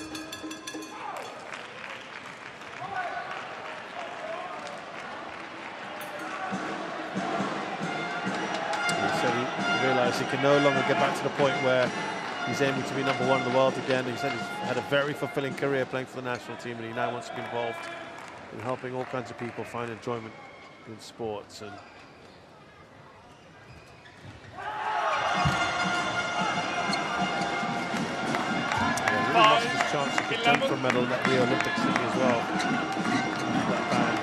H: realised he can no longer get back to the point where he's aiming to be #1 in the world again. He said he's had a very fulfilling career playing for the national team, and he now wants to be involved in helping all kinds of people find enjoyment in sports. And he really lost his chance to contend for a medal at the Olympics as well. That ban,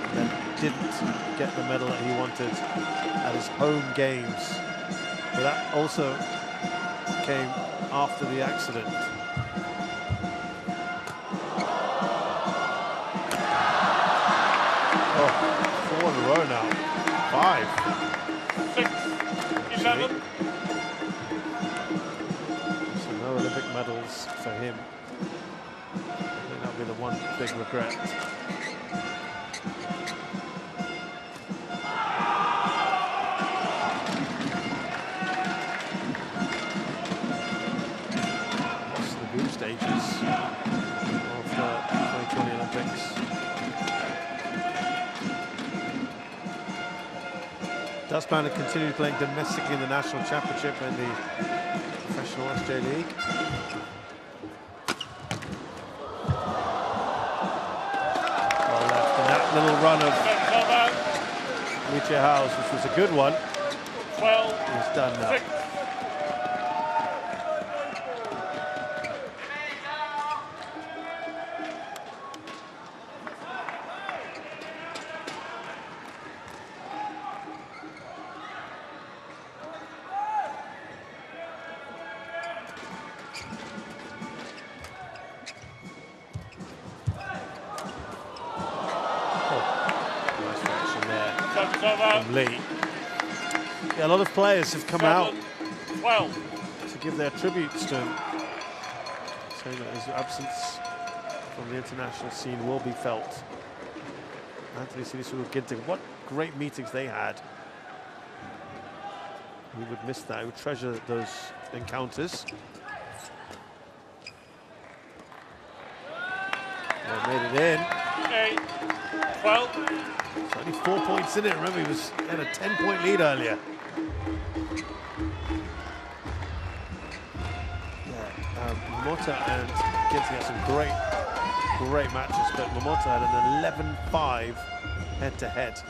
H: and then didn't get the medal that he wanted at his home games. But that also came after the accident. Oh, 4 in a row now. 5.
B: 6, 11.
H: So no Olympic medals for him. I think that'll be the one big regret. Stages of the 2020 Olympics. Dustman had continued playing domestically in the National Championship and the Professional SJ League. Well left, and that little run of Lee House, which was a good one,
B: 12,
H: is done now.
B: 6.
H: From Lee. Yeah, a lot of players have come out
B: 12.
H: to give their tributes to him, saying that his absence from the international scene will be felt. Anthony Sinisulu Ginting, what great meetings they had. We would miss that. We would treasure those encounters. They made it in.
B: 8, 12.
H: It's only 4 points in it. Remember, he had a 10-point lead earlier. Yeah, Momota and Ginting had some great matches, but Momota had an 11-5 head-to-head.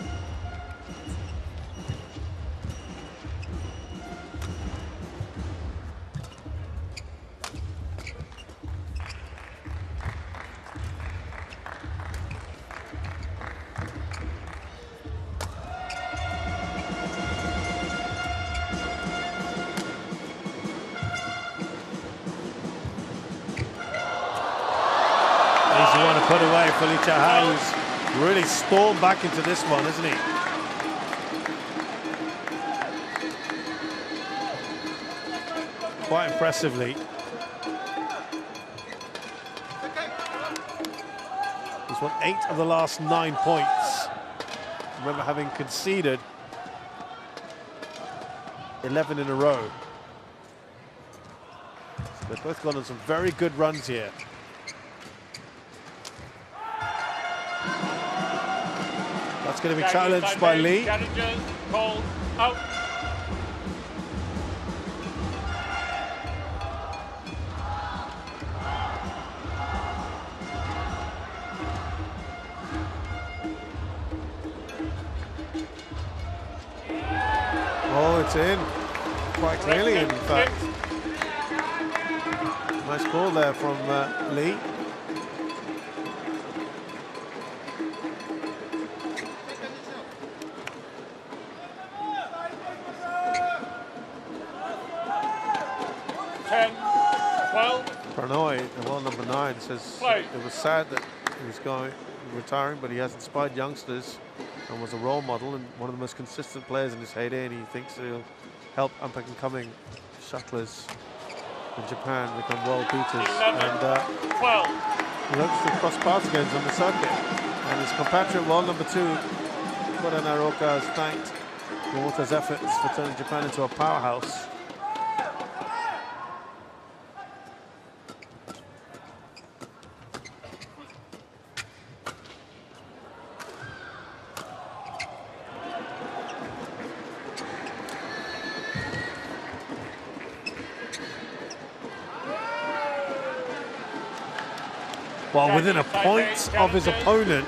H: Put away for Lee Cha-hai, who's really stormed back into this one, isn't he? Quite impressively. He's won 8 of the last 9 points. Remember having conceded 11 in a row. So they've both gone on some very good runs here. That's going to be challenged by Lee.
B: Challenges called out.
H: Oh, it's in. Quite clearly, in fact. Nice call there from Lee. Pranoy, the world #9, says it was sad that he was retiring, but he has inspired youngsters and was a role model and one of the most consistent players in his heyday, and he thinks he'll help up-and-coming shuttlers in Japan become world beaters.
B: 11,
H: and
B: 12.
H: he hopes to cross paths again on the circuit. And his compatriot, world #2, Koda Naroka, has thanked Momota's efforts for turning Japan into a powerhouse. Well, within a point of his opponent.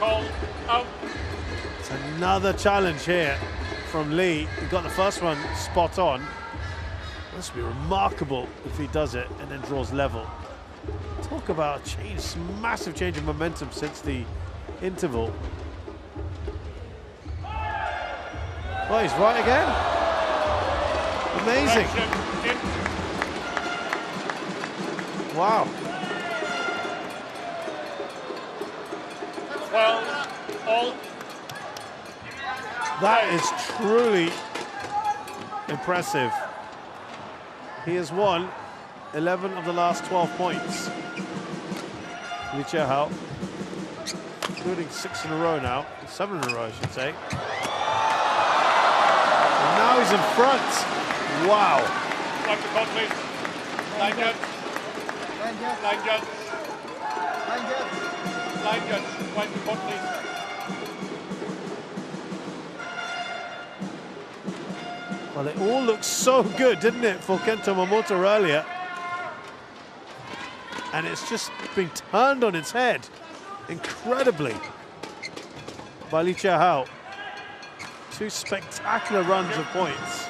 H: It's another challenge here from Lee. He got the first one spot on. This would be remarkable if he does it and then draws level. Talk about a change, massive change of momentum since the interval. Oh, he's right again. Amazing. Wow.
B: 12 all.
H: That is truly impressive. He has won 11 of the last 12 points. Li Chia-hao, including 6 in a row now, 7 in a row, I should say. And now he's in front. Wow.
B: Like the court, please. Line judge. Line judge. Line judge. Line judge. Line judge. Like the court, please.
H: Well, it all looked so good, didn't it, for Kento Momota earlier? And it's just been turned on its head, incredibly, by Li Chia-hao. 2 spectacular runs of points.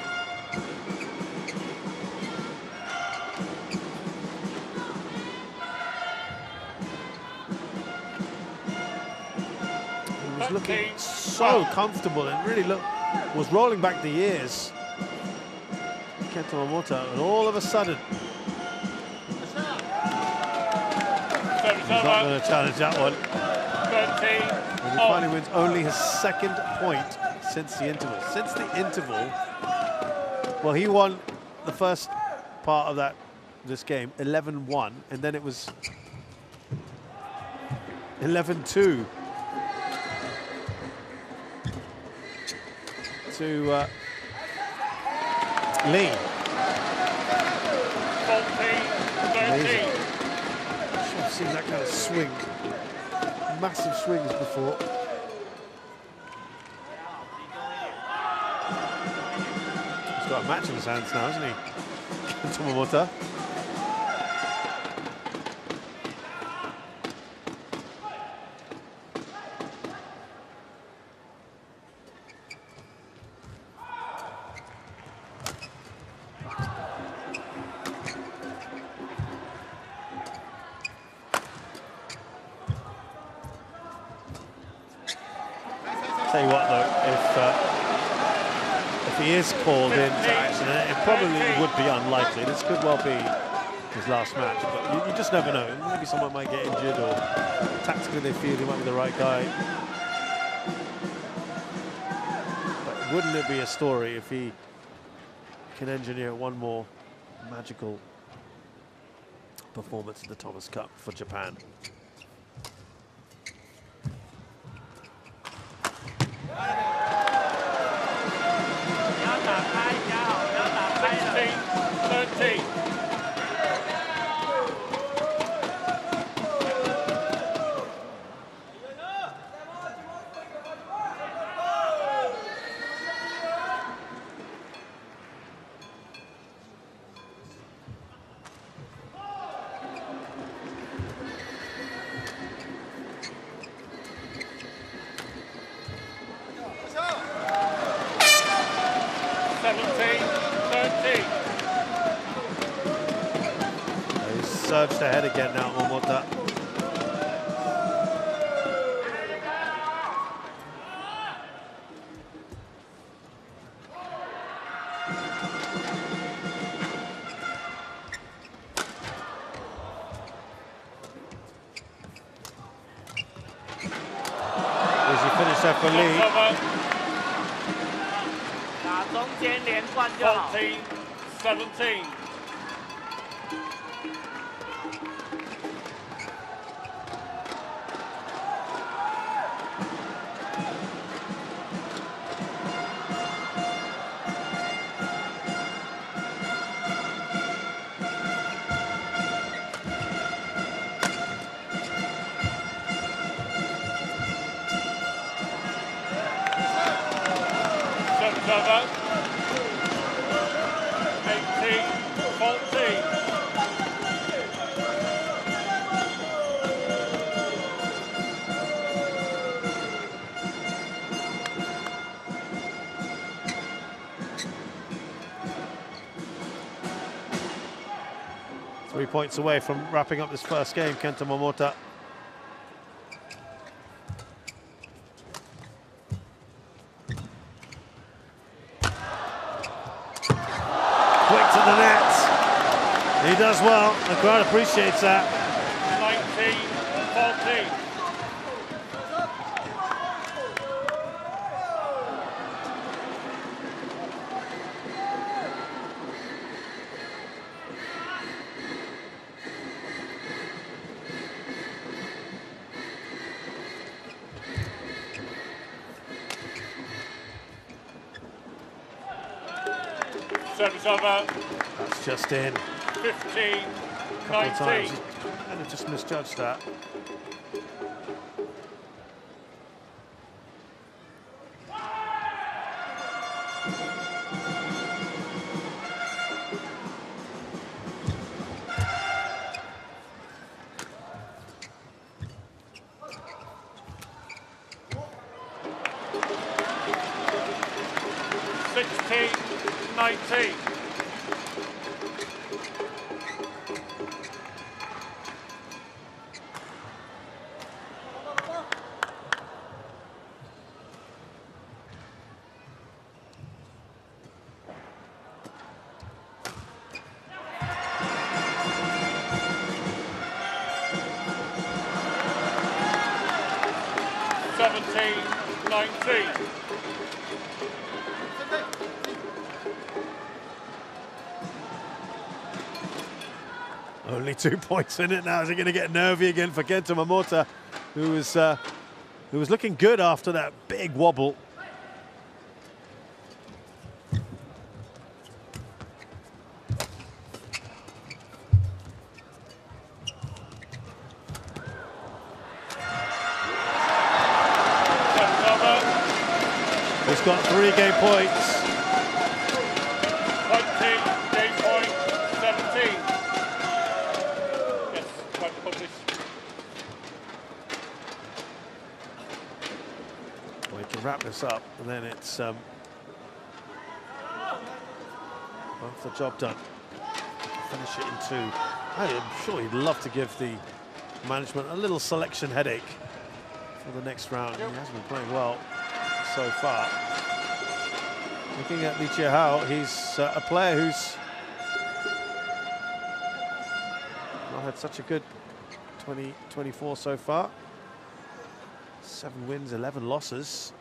H: He was looking so comfortable and really was rolling back the years. Kento Momota, and all of a sudden, he's not going to challenge that one.
B: 13.
H: And he finally wins only his 2nd point since the interval. Since the interval, well, he won the first part of this game, 11-1, and then it was 11-2 to Lee.
B: 14-13.
H: I've seen that kind of swing, massive swings before. He's got a match in his hands now, hasn't he? Kento Momota. Tell you what, though, if he is called into action, it probably would be unlikely. This could well be his last match, but you just never know. Maybe someone might get injured, or tactically they feel he might be the right guy. But wouldn't it be a story if he can engineer one more magical performance at the Thomas Cup for Japan? Surged ahead again now, Momota. Easy finish there for Lee.
B: 14-17. Over. 18-14.
H: 3 points away from wrapping up this first game, Kento Momota. Quick to the net. He does well. The crowd appreciates that.
B: 19-14.
H: 'Service over. That's just in.
B: 15-19.
H: And I just misjudged that. Only 2 points in it now. Is it going to get nervy again for Kento Momota, who was looking good after that big wobble? He's got 3 game points.
B: 20 game point, 17. Yes, quite published.
H: We can wrap this up, and then it's the job done. Finish it in 2. I am sure he'd love to give the management a little selection headache for the next round. He hasn't been playing well so far. Looking at Li Jiahao, he's a player who's not had such a good 2024 so far. 7 wins, 11 losses.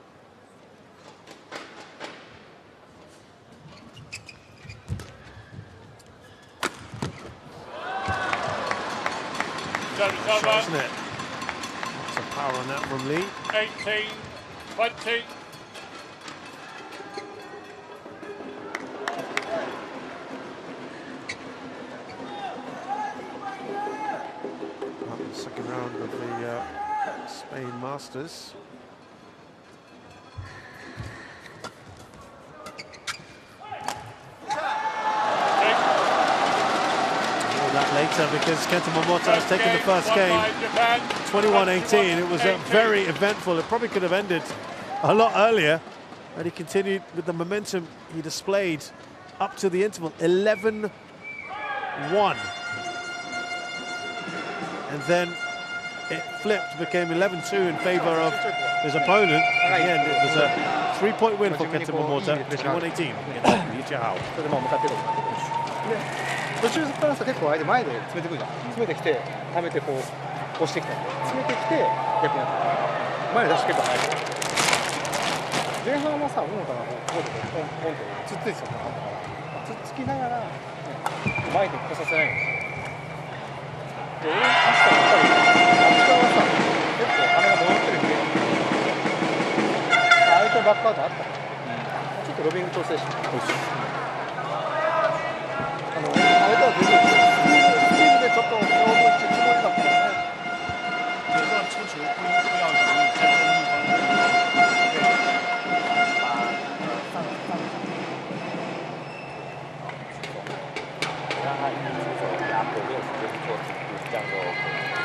H: Shot, isn't it? Lots of power on that from Li.
B: 18-20.
H: Second round of the Spain Masters. More of that later, because Kento Momota has taken the first game 21-18. It was very eventful. It probably could have ended a lot earlier, and he continued with the momentum he displayed up to the interval. 11-1. And then it flipped, became 11-2 in favor of his opponent. In the end, it was a 3-point win for Kento Momota, 21-18 against Li Jiahao.
L: 途中からさ結構相手前で詰めてくるじゃん。詰めてきて、はめてこう押してきた。詰めてきて逆にやった。前に出して結構早い。前半はさ、桃田がこうポンポンとつっついてたから、つっつきながら前で来させないの。で、俺明日やっぱり明日はさ、結構羽が戻ってるんで、相手のバックアウトあったから、ちょっとロビング調整して。相手は全然スチールでちょっと勝負つもりだったからね。
I: 有时候出球不要犹豫，在这个地方。
K: 让他出手压迫6时间做进步，这样就 OK 了。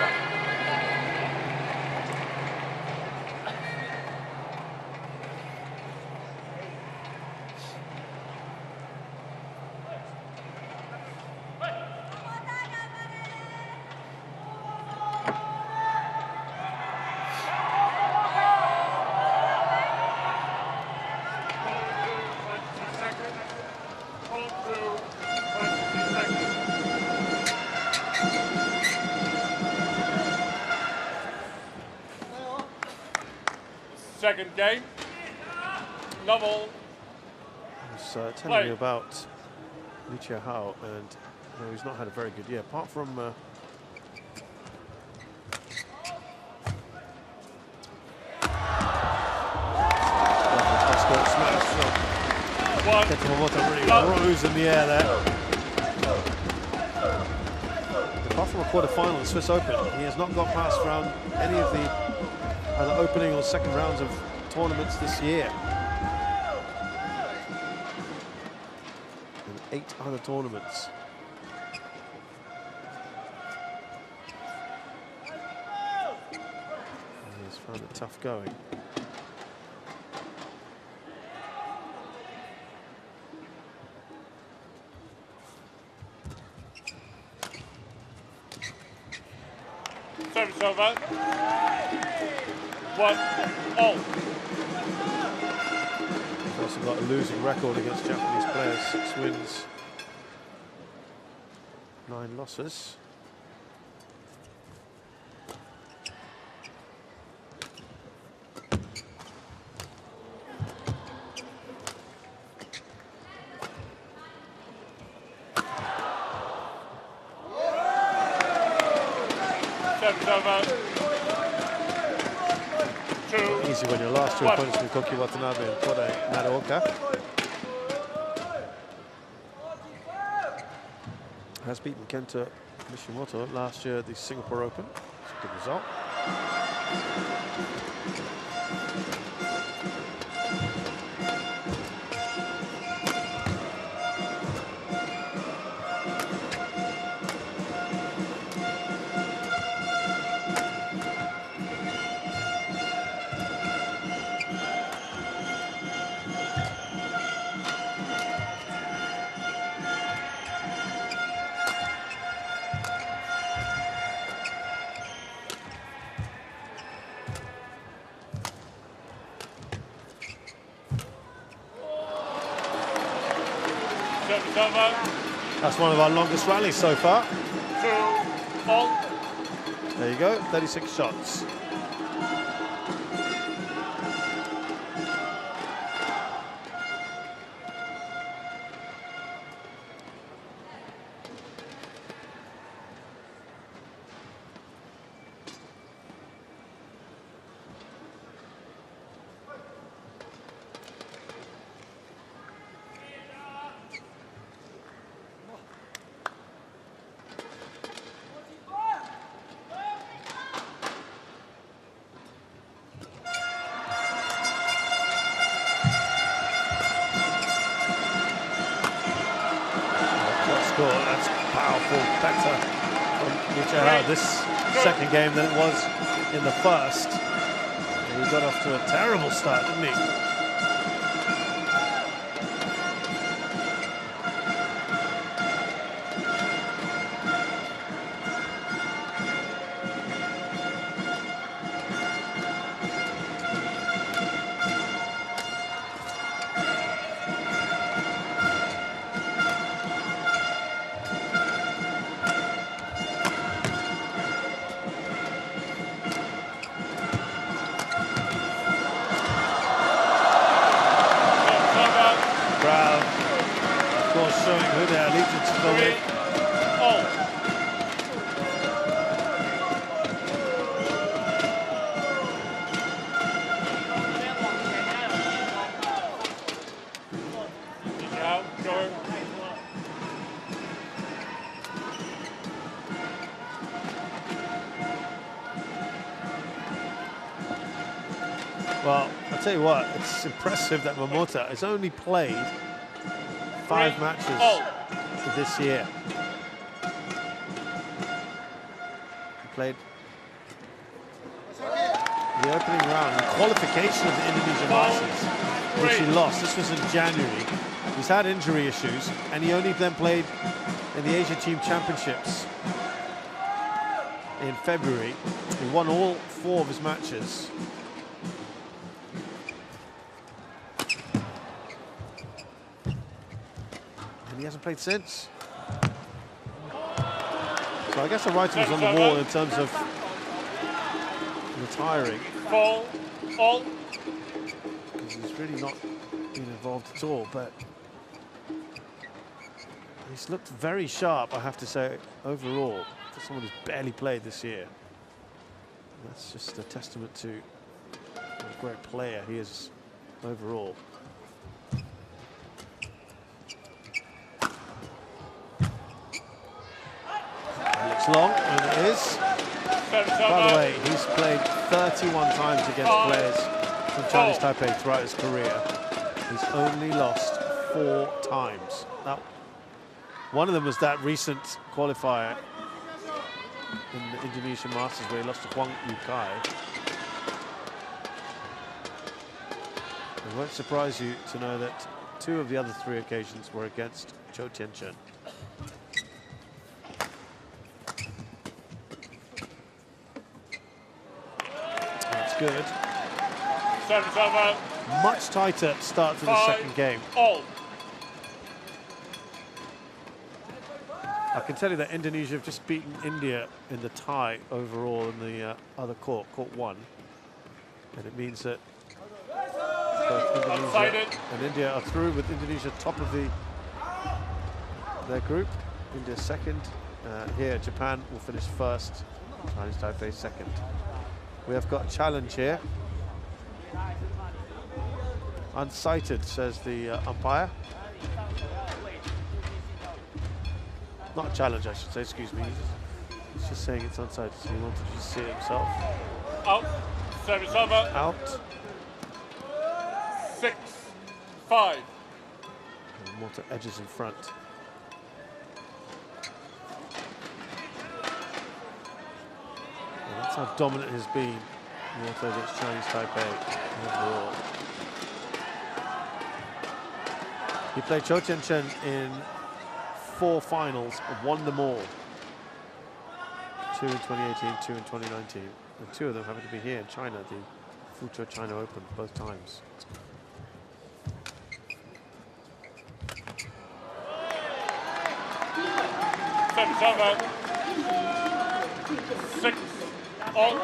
B: second game. Level.
H: I was telling you about Li Hao, and no, he's not had a very good year, apart from Kento Momota really rose in the air there. Apart from a quarter-final in the Swiss Open, he has not got past round any of the either opening or second rounds of tournaments this year. In 8 other tournaments. And he's found it tough going.
B: Service over. 1-0.
H: He's also got a losing record against Japanese players. 6 wins, 9 losses. Easy when your last 2 opponents were Koki, Watanabe and Koga. Has beaten Kenta Nishimoto last year at the Singapore Open. It's a good result. That's one of our longest rallies so far.
B: 2-0.
H: There you go, 36 shots. That's powerful, better from Nishimoto this second game than it was in the first. And he got off to a terrible start, didn't he? Showing who their allegiance is with. Well, I'll tell you what, it's impressive that Momota has only played 5 matches this year. He played the opening round, the qualification of the Indonesian Masters, which he lost. This was in January. He's had injury issues, and he only then played in the Asia Team Championships in February. He won all 4 of his matches. He hasn't played since. So I guess the writing was on the wall in terms of retiring.
B: All.
H: He's really not been involved at all, but he's looked very sharp, I have to say, overall, for someone who's barely played this year. And that's just a testament to what a great player he is overall. It looks long, and it is. By the way, he's played 31 times against players from Chinese Taipei throughout his career. He's only lost 4 times. Now, one of them was that recent qualifier in the Indonesian Masters where he lost to Wang. It won't surprise you to know that 2 of the other 3 occasions were against Chou Chen. That's good. Much tighter start to the second game. I can tell you that Indonesia have just beaten India in the tie overall in the other court 1. And it means that both Indonesia and India are through, with Indonesia top of their group. India second. Here, Japan will finish first. Chinese Taipei second. We have got a challenge here. Unsighted, says the umpire. Not a challenge, I should say, excuse me. He's just saying it's unsighted, so he wanted to see it himself.
B: Out. Service over.
H: Out.
B: 6-5.
H: Momota edges in front. And that's how dominant he's been, Momota against Chinese Taipei overall. He played Chou Chen in 4 finals, won them all. 2 in 2018, 2 in 2019. And 2 of them happened to be here in China, the Fuzhou China Open, both times.
B: Service over. 6 all.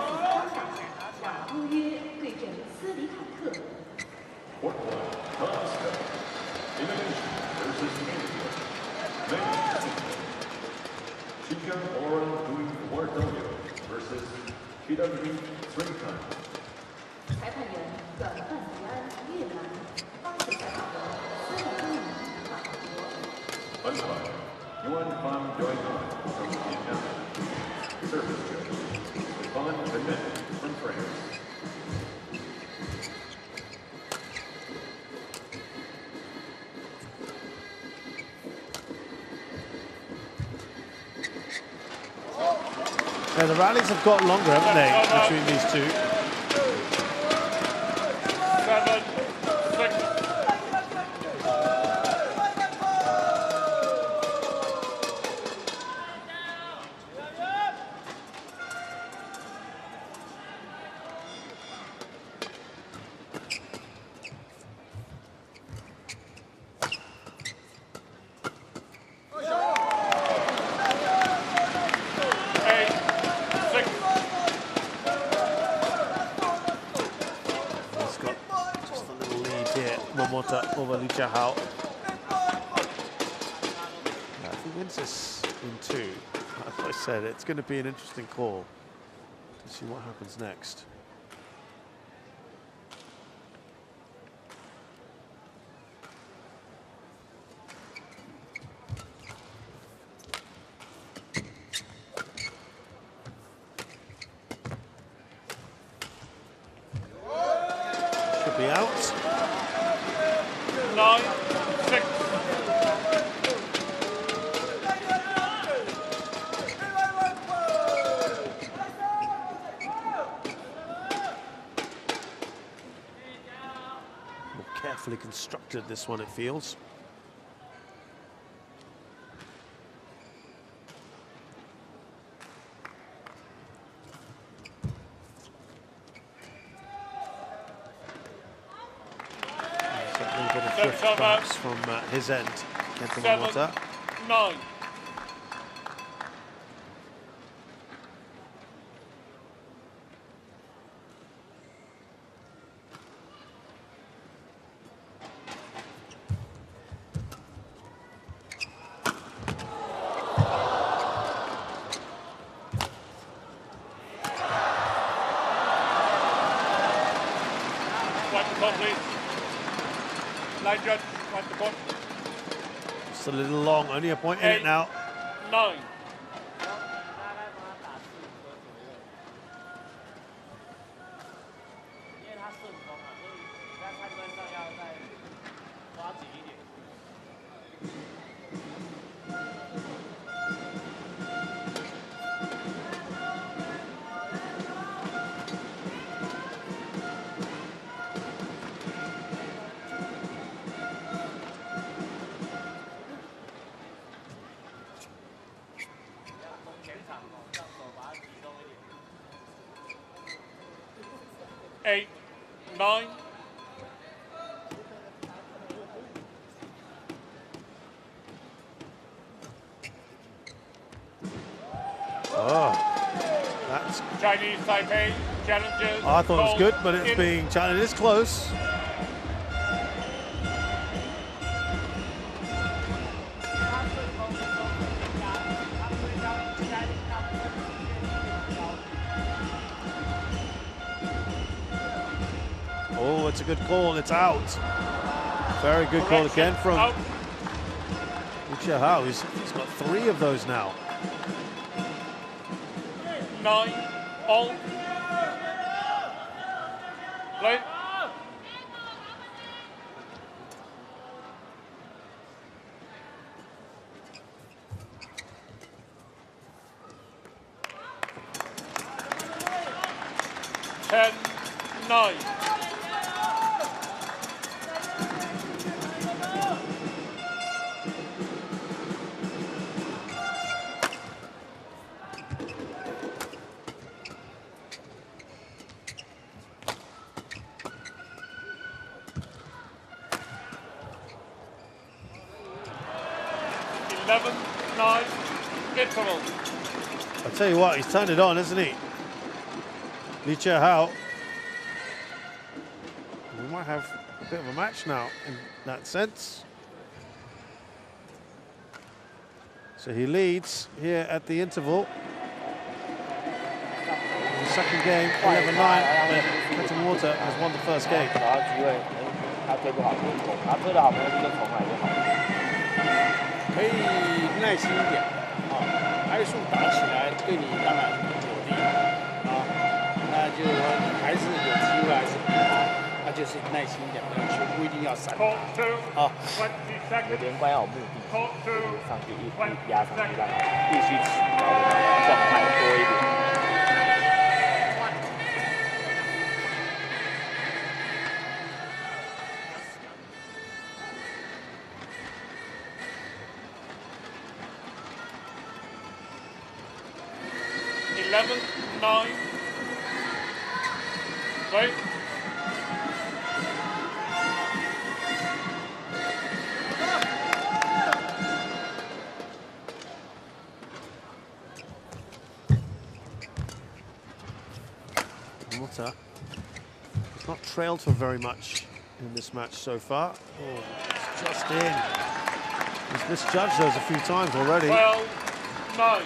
D: Versus PW Spring Time. Umpire, Yuan Fan Doigon from Vietnam. Service judge, Stefan Benet from France.
H: Yeah, the rallies have got longer, haven't they, between these 2?
B: 7-6.
H: Over Li Jiahao. If he wins this in 2, as I said, it's going to be an interesting call to see what happens next. Should be out.
B: 9-6.
H: More carefully constructed, this one, it feels. Perhaps from his end, Kento Momota.
B: 7-9. court, please. Line judge, one to court.
H: Just a little long, only a point in it now.
B: 9. Eight, 9.
H: Oh, that's
B: Chinese Taipei challenges.
H: I thought it was good, but it's being challenged. It's close. Oh, it's a good call. It's out. Very good call again from Hao. He's got 3 of those now.
B: 9 all. Play. Ten, 9. Interval.
H: I'll tell you what, he's turned it on, isn't he? Hao. We might have a bit of a match now in that sense. So he leads here at the interval. The second game, 11-9. Kento Momota has won the first game.
I: 可以耐心一点啊，拍数打起来对你当然有利啊，那就是说你还是有机会还是比他，那就是耐心一点，球不一定要闪啊。
K: 有连贯要有目的，上去一压上去，让他必须起高的状态多一点。
B: 11, 9. Right.
H: Momota has not trailed for very much in this match so far. Oh, it's just in. He's misjudged those a few times already.
B: 12, 9.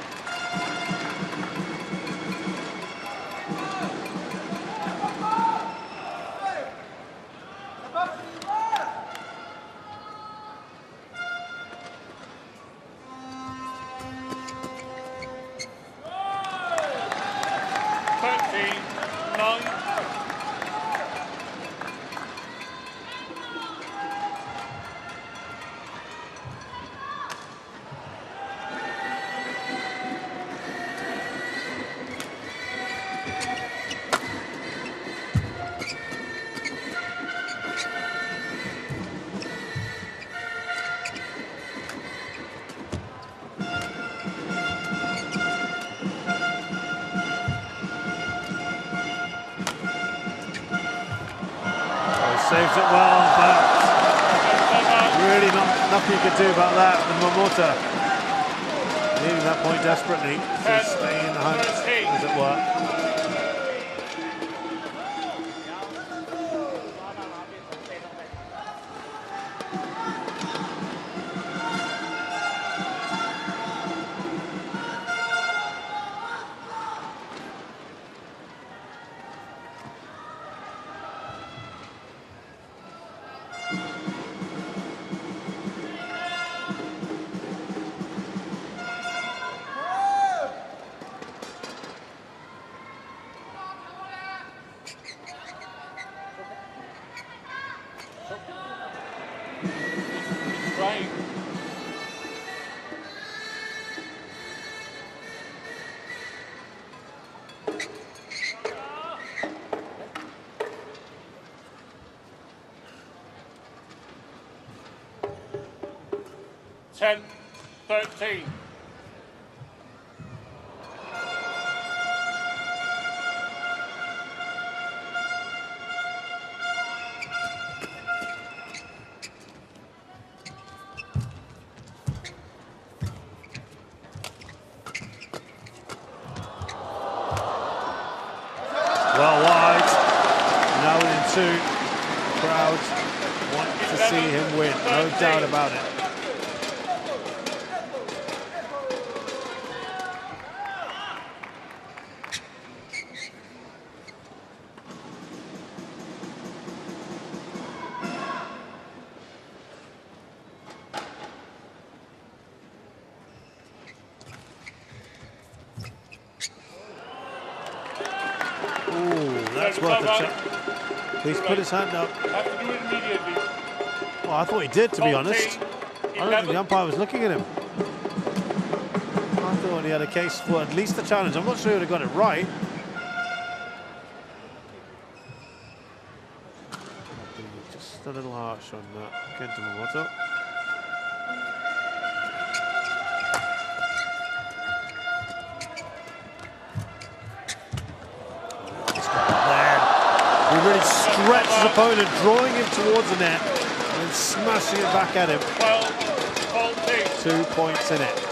H: Saves it well, but really nothing you can do about that with Momota. Needing that point desperately to stay in the hunt, as it were.
B: 10-13.
H: Well wide. Now in two. Crowds want to see him win. No doubt about it. That's worth a check. He's put his hand up.
B: Have to do it immediately.
H: Well, I thought he did, to be honest. I don't think the umpire was looking at him. I thought he had a case for at least the challenge. I'm not sure he would have got it right. Just a little harsh on Kento Momota. He really stretched his opponent, drawing him towards the net and then smashing it back at him.
B: 12-14.
H: 2 points in it.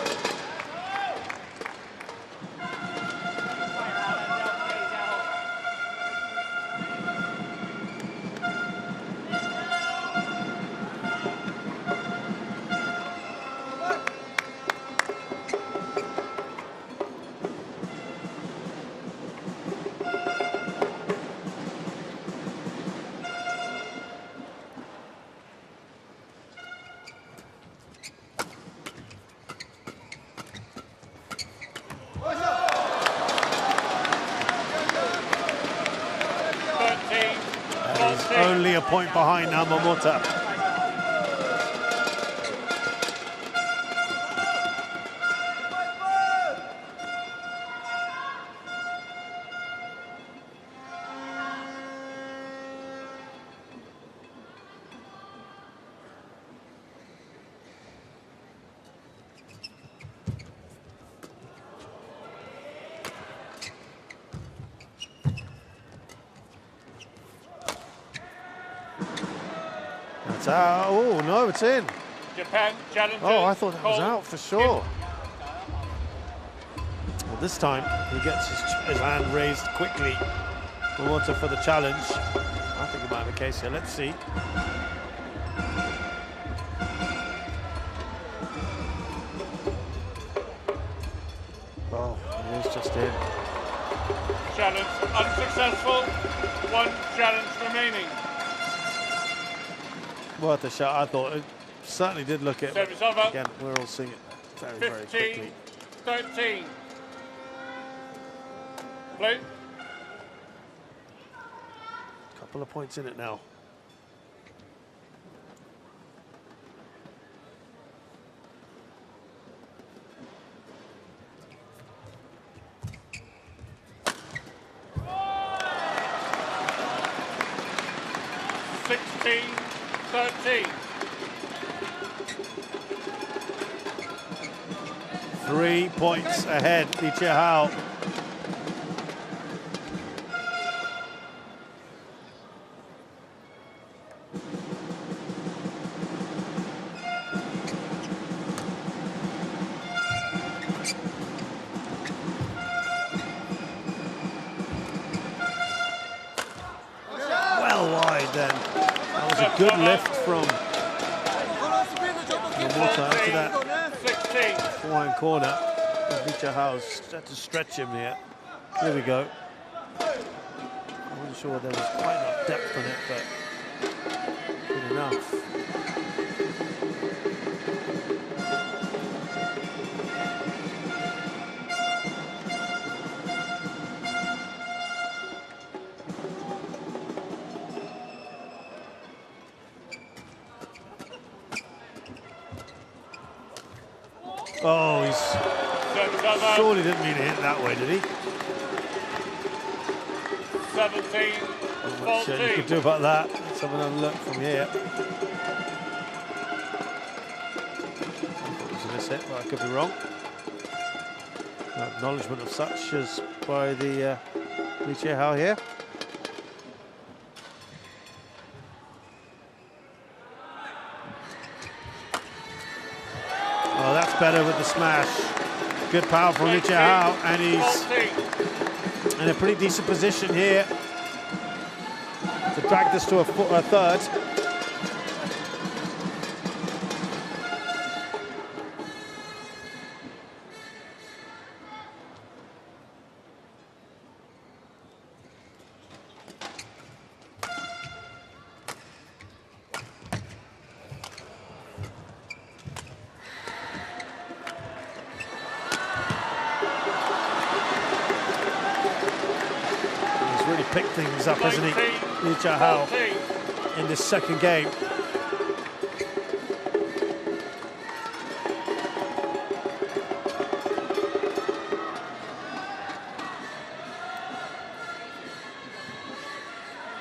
H: Only a point behind now, Momota. Oh, no, it's in.
B: Japan challenges.
H: Oh, I thought that was out for sure. Well, this time he gets his hand raised quickly. Momota for the challenge. I think it might be the case here. Let's see. Oh, it is just in.
B: Challenge unsuccessful. One challenge remaining.
H: Worth a shot, I thought. It certainly did look at it.
B: Service over.
H: Again, we're all seeing it very, very quickly.
B: 15-13. Play.
H: Couple of points in it now. Three points ahead, Li Jiahao. Well wide then. That was a good lift from Momota after that forehand corner. Li Jiahao's had to stretch him here. Here we go. I wasn't sure there was quite enough depth on it, but good enough. Oh, he's surely didn't mean to hit that way, did he?
B: 17-14.
H: Not much you could do about that. Let's have another look from here. a miss hit, but I could be wrong. No acknowledgement of such as by the Lee Chia-hao here. Oh, that's better with the smash. Good power from Lee Chia-hao, and he's in a pretty decent position here to drag this to a third. Pick things up, hasn't he, Lee Chia-hao, in this second game.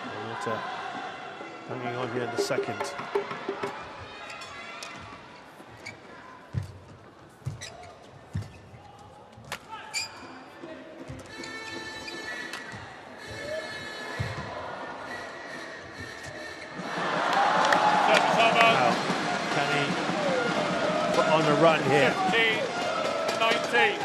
H: Momota hanging on here in the second. Run here.
B: 15-19.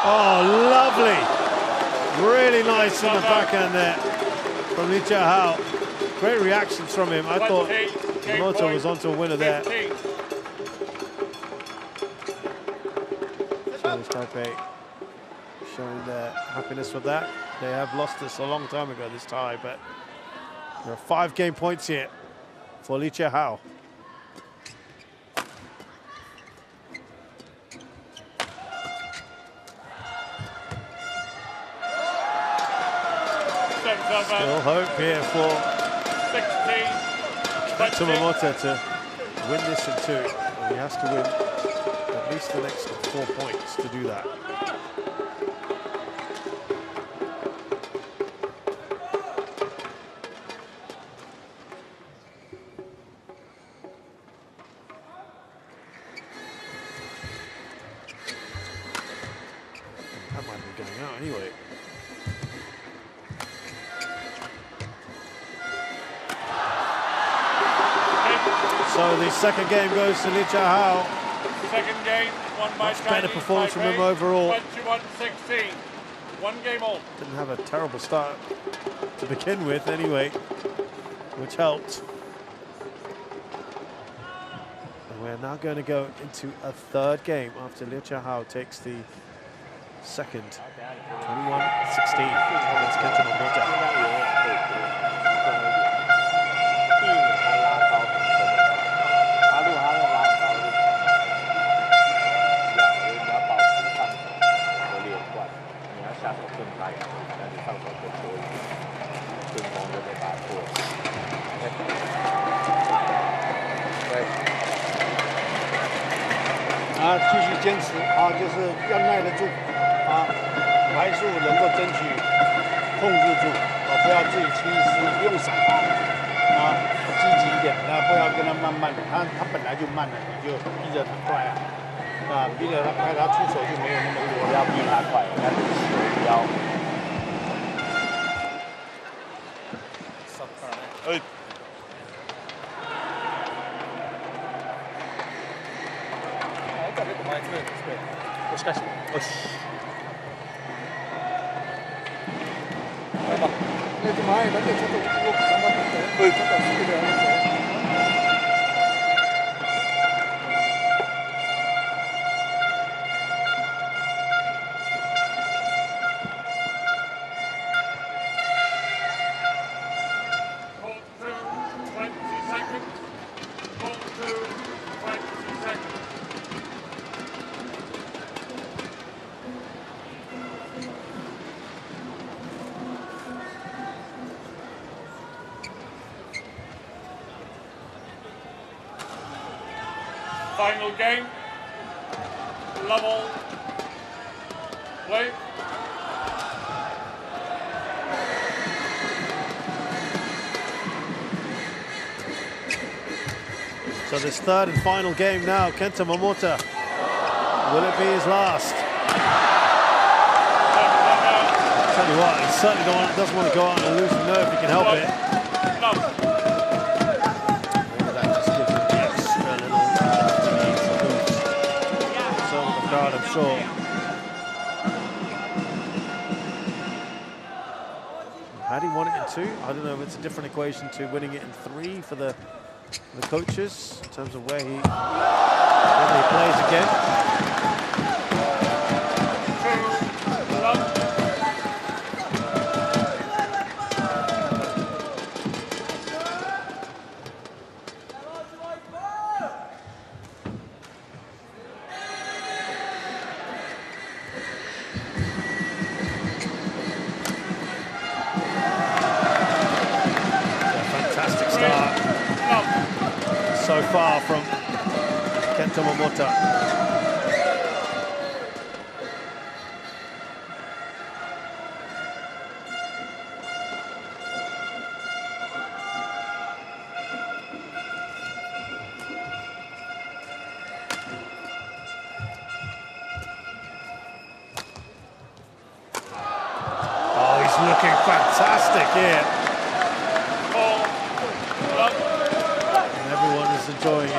H: Oh, lovely. Really nice in the backhand there from Lee Chia-hao. Great reactions from him. I thought Nishimoto was onto a winner there. Chinese Taipei showing their happiness with that. They have lost this a long time ago, this tie, but there are 5 game points here for Lee Chia-hao. Still hope here for Kento Momota to win this in 2. And he has to win at least the next 4 points to do that. That might be going out anyway. So the second game goes to Lee Chia-hao.
B: Second game won by
H: Much better performance from him overall.
B: 21-16. 1 game all.
H: Didn't have a terrible start to begin with anyway, which helped. And we're now going to go into a 3rd game after Lee Chia-hao takes the second 21-16 against Kento Momota.
E: 继续坚持就是要耐得住排速能够争取控制住不要自己轻易失误，不用闪积极一点，不要跟他慢慢的，他本来就慢了，你就逼着他快逼着他快，他出手就没有那么多，
K: 不要逼他快，但是球不要。
L: 押し返して。よし。
E: 前だけちょっと動く頑張ってみて。ちょっとスピード上げて。
B: Final game, level, play.
H: So this third and final game now, Kento Momota. Will it be his last? I'll tell you what, he certainly doesn't want to go out and lose the nerve if he can help it. I'm sure. Had he won it in 2? I don't know if it's a different equation to winning it in 3 for the coaches in terms of whether he plays again. So far from Kento Momota. Oh, he's looking fantastic here. Everyone is enjoying it.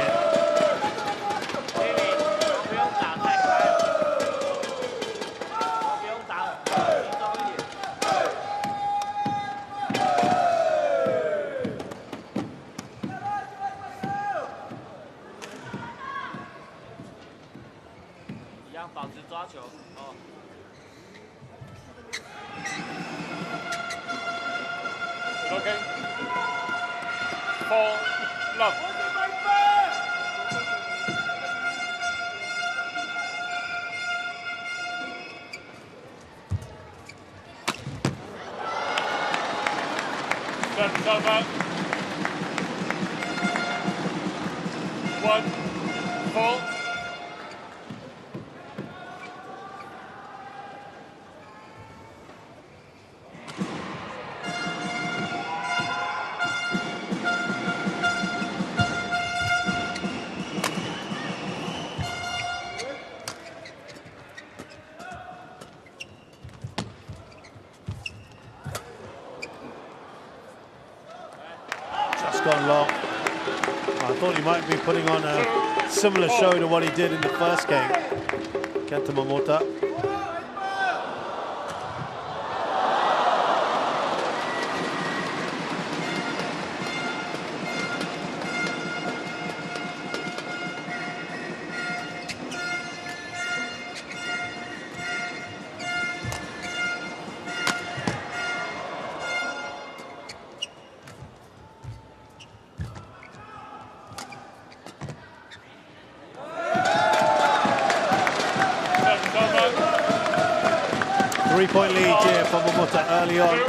B: Okay. 4 love. That's over. 1 4.
H: Gone long. I thought he might be putting on a similar show to what he did in the first game. Kento Momota. Three-point lead here for Momota early on.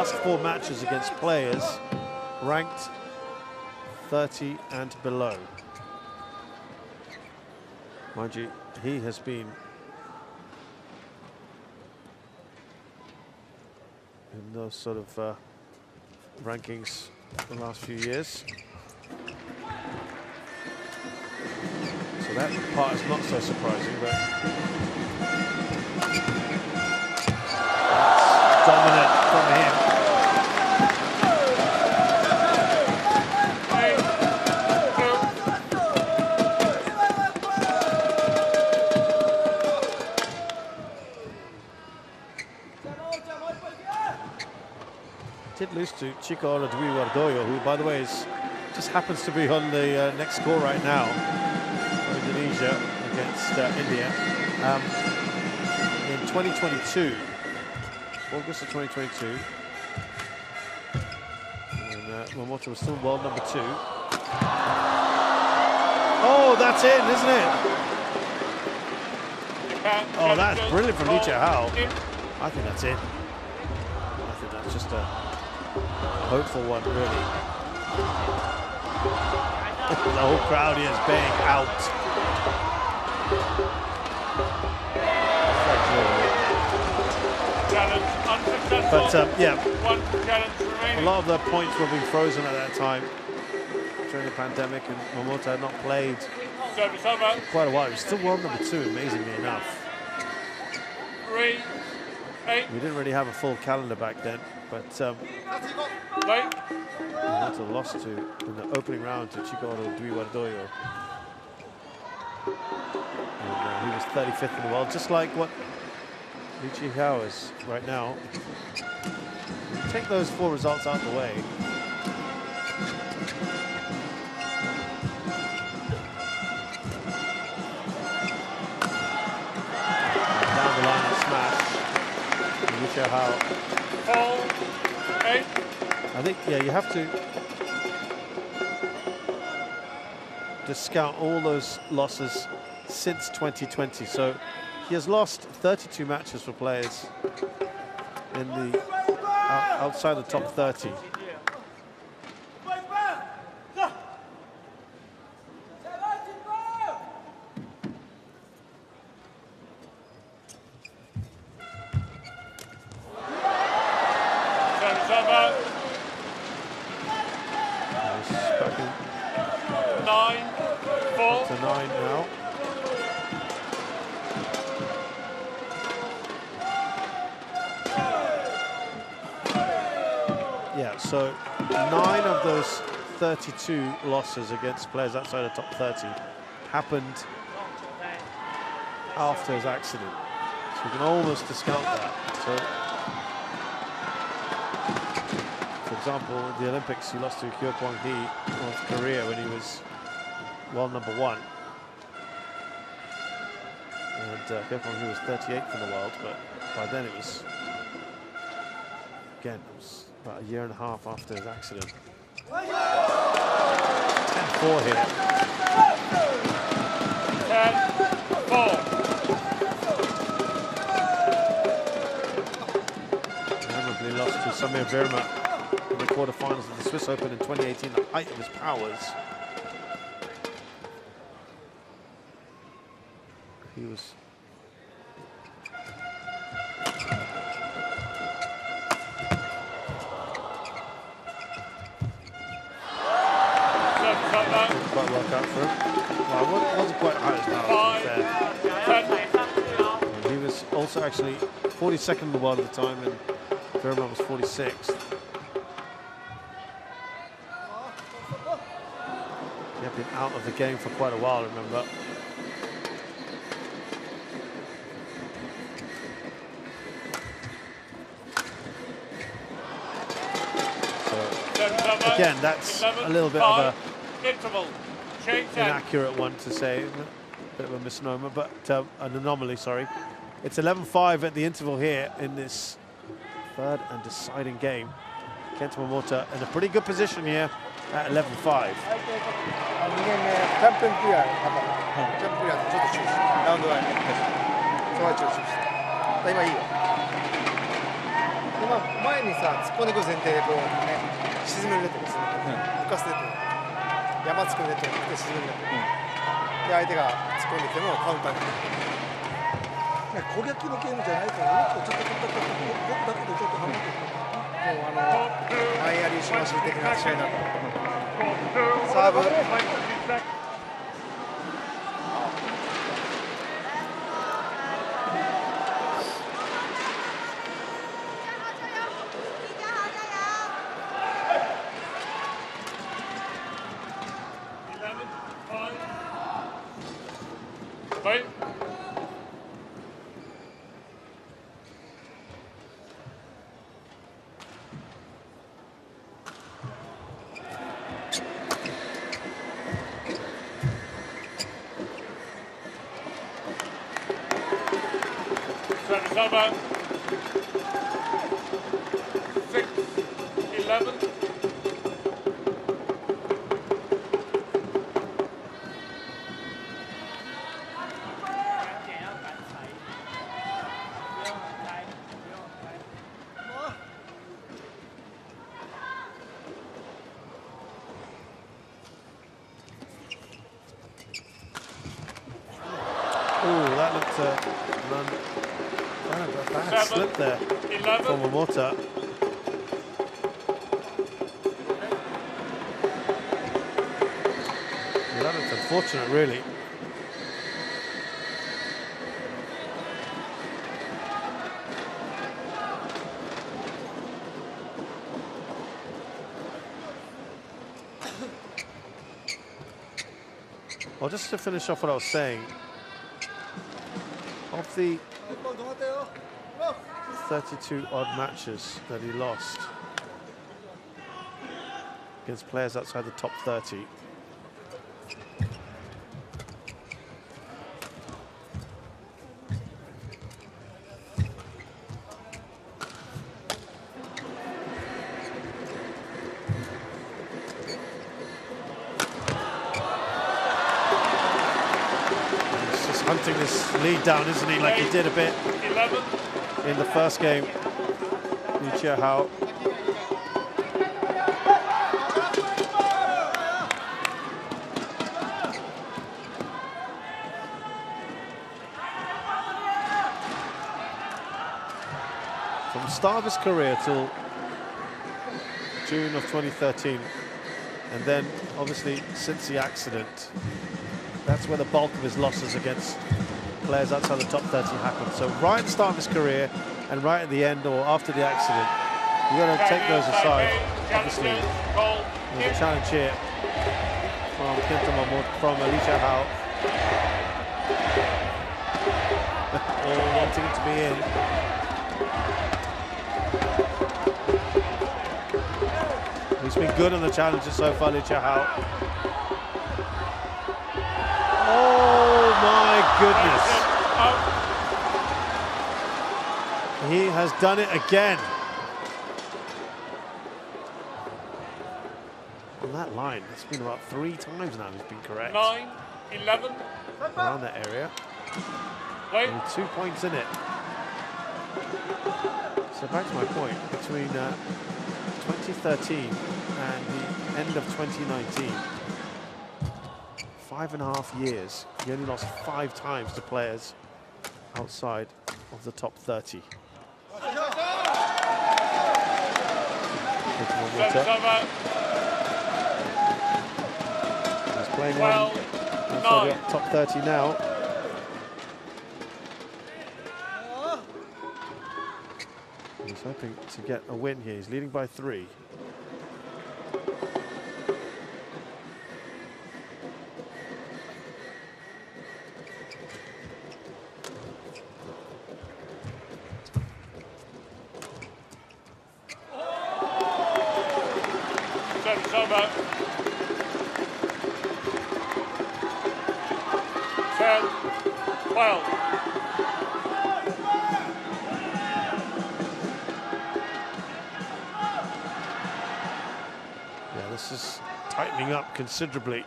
H: last 4 matches against players ranked 30 and below. Mind you, he has been in those sort of rankings the last few years. So that part is not so surprising, but that's dominant from him. Did lose to Chico Dwi Wardoyo, who, by the way, just happens to be on the next score right now for Indonesia against India. In 2022, August of 2022, and Momota was still world number 2. Oh, that's in, isn't it? Oh, that's brilliant from Lee Hao. I think that's in. I think that's just a hopeful one, really. The whole crowd is baying out. But yeah, a lot of the points were being frozen at that time during the pandemic, and Momota had not played for quite a while. He was still world number 2, amazingly enough.
B: 3, 8.
H: We didn't really have a full calendar back then, but Momota lost to in the opening round to Chico Dwi Wardoyo. And he was 35th in the world, just like what Lee Hao is right now. Take those 4 results out of the way. Down the line and smash. Lee Hao.
B: 4, 8.
H: I think, yeah, you have to discount all those losses since 2020. So he has lost 32 matches for players in the outside the top 30. So 9 of those 32 losses against players outside the top 30 happened after his accident. So you can almost discount that. So, for example, at the Olympics, he lost to Wang North Korea when he was world number 1. And Wang was 38th in the world, but by then it was, again, it was about a year and a half after his accident. 10-4 here.
B: 10-4.
H: Memorably lost to Samir Verma in the quarterfinals of the Swiss Open in 2018, the height of his powers. He was quite well cut for him. Well, it wasn't quite high as power. He was also actually 42nd in the world at the time, and Verma was 46th. He had been out of the game for quite a while, remember. So, again, that's a little bit of a inaccurate one to say, a bit of a misnomer, but an anomaly, sorry. It's 11-5 at the interval here in this 3rd and deciding game. Kento Momota in a pretty good position here at 11-5.
L: まあ前にさ突っ込んでいく前提でこうね沈めるネットですね、浮かすネット、山突くネットじゃなくて沈めるネット、で相手が突っ込んできてもカウンターに
E: 攻撃のゲームじゃないからちょっと僕だけでちょっと離れてる
L: もう前やりしまし的な試合になった。サーブ
B: Over 6-11.
H: Oh, that looked run. A bad slip there from Momota. Yeah, that looked unfortunate, really. Well, just to finish off what I was saying, of the 32 odd matches that he lost against players outside the top 30. He's just hunting this lead down, isn't he, like he did a bit in the first game. Hao. From the start of his career till June of 2013, and then obviously since the accident, that's where the bulk of his losses against players outside the top 30 happened. So right at the start of his career and right at the end or after the accident, you've got to take those aside. Obviously, there's a challenge here from Kento Momota, from Hao. All wanting it to be in. He's been good on the challenges so far, Hao. Oh my goodness. He has done it again. On that line, it's been about 3 times now he's been correct.
B: 9-11.
H: Around that area. Only 2 points in it. So back to my point, between 2013 and the end of 2019, 5.5 years, he only lost 5 times to players outside of the top 30. He's playing on outside the top 30 now. He's hoping to get a win here. He's leading by 3. This is tightening up considerably.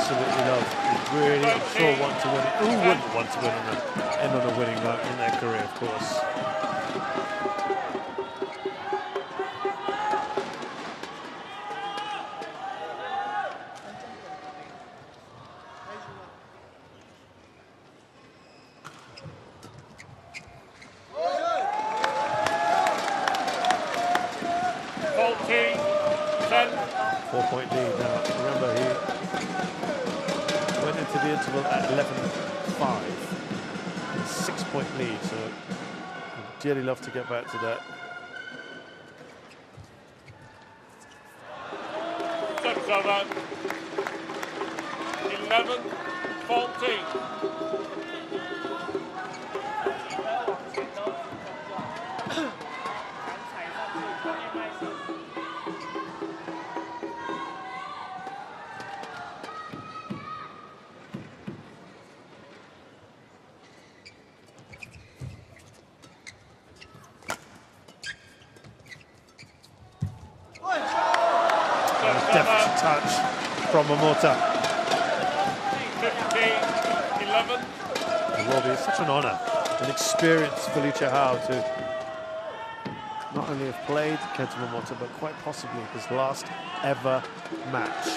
H: absolutely love. They really, I'm sure, want to win it. Who wouldn't want to win end on a winning note in their career, of course.
B: Chen.
H: 4-point lead now. Remember, he went into the interval at 11-5. 6-point lead, so I'd dearly love to get back to that.
B: Service over. 11-14.
H: Deft touch from Momota.
B: 15-11.
H: It will be such an honour, an experience for Liu Hao to not only have played Kento Momota, but quite possibly his last ever match.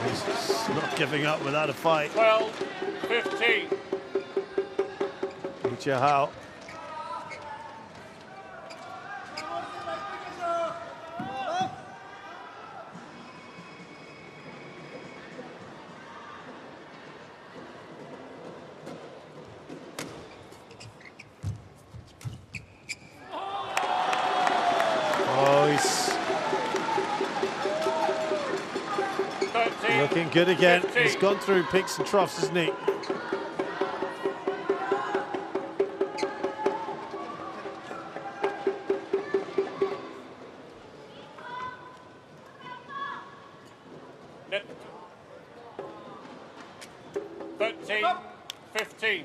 H: He's not giving up without a fight.
B: 12-15.
H: Liu Hao. Looking good again.
B: 15.
H: He's gone through peaks and troughs, hasn't he?
B: Net. 13-15.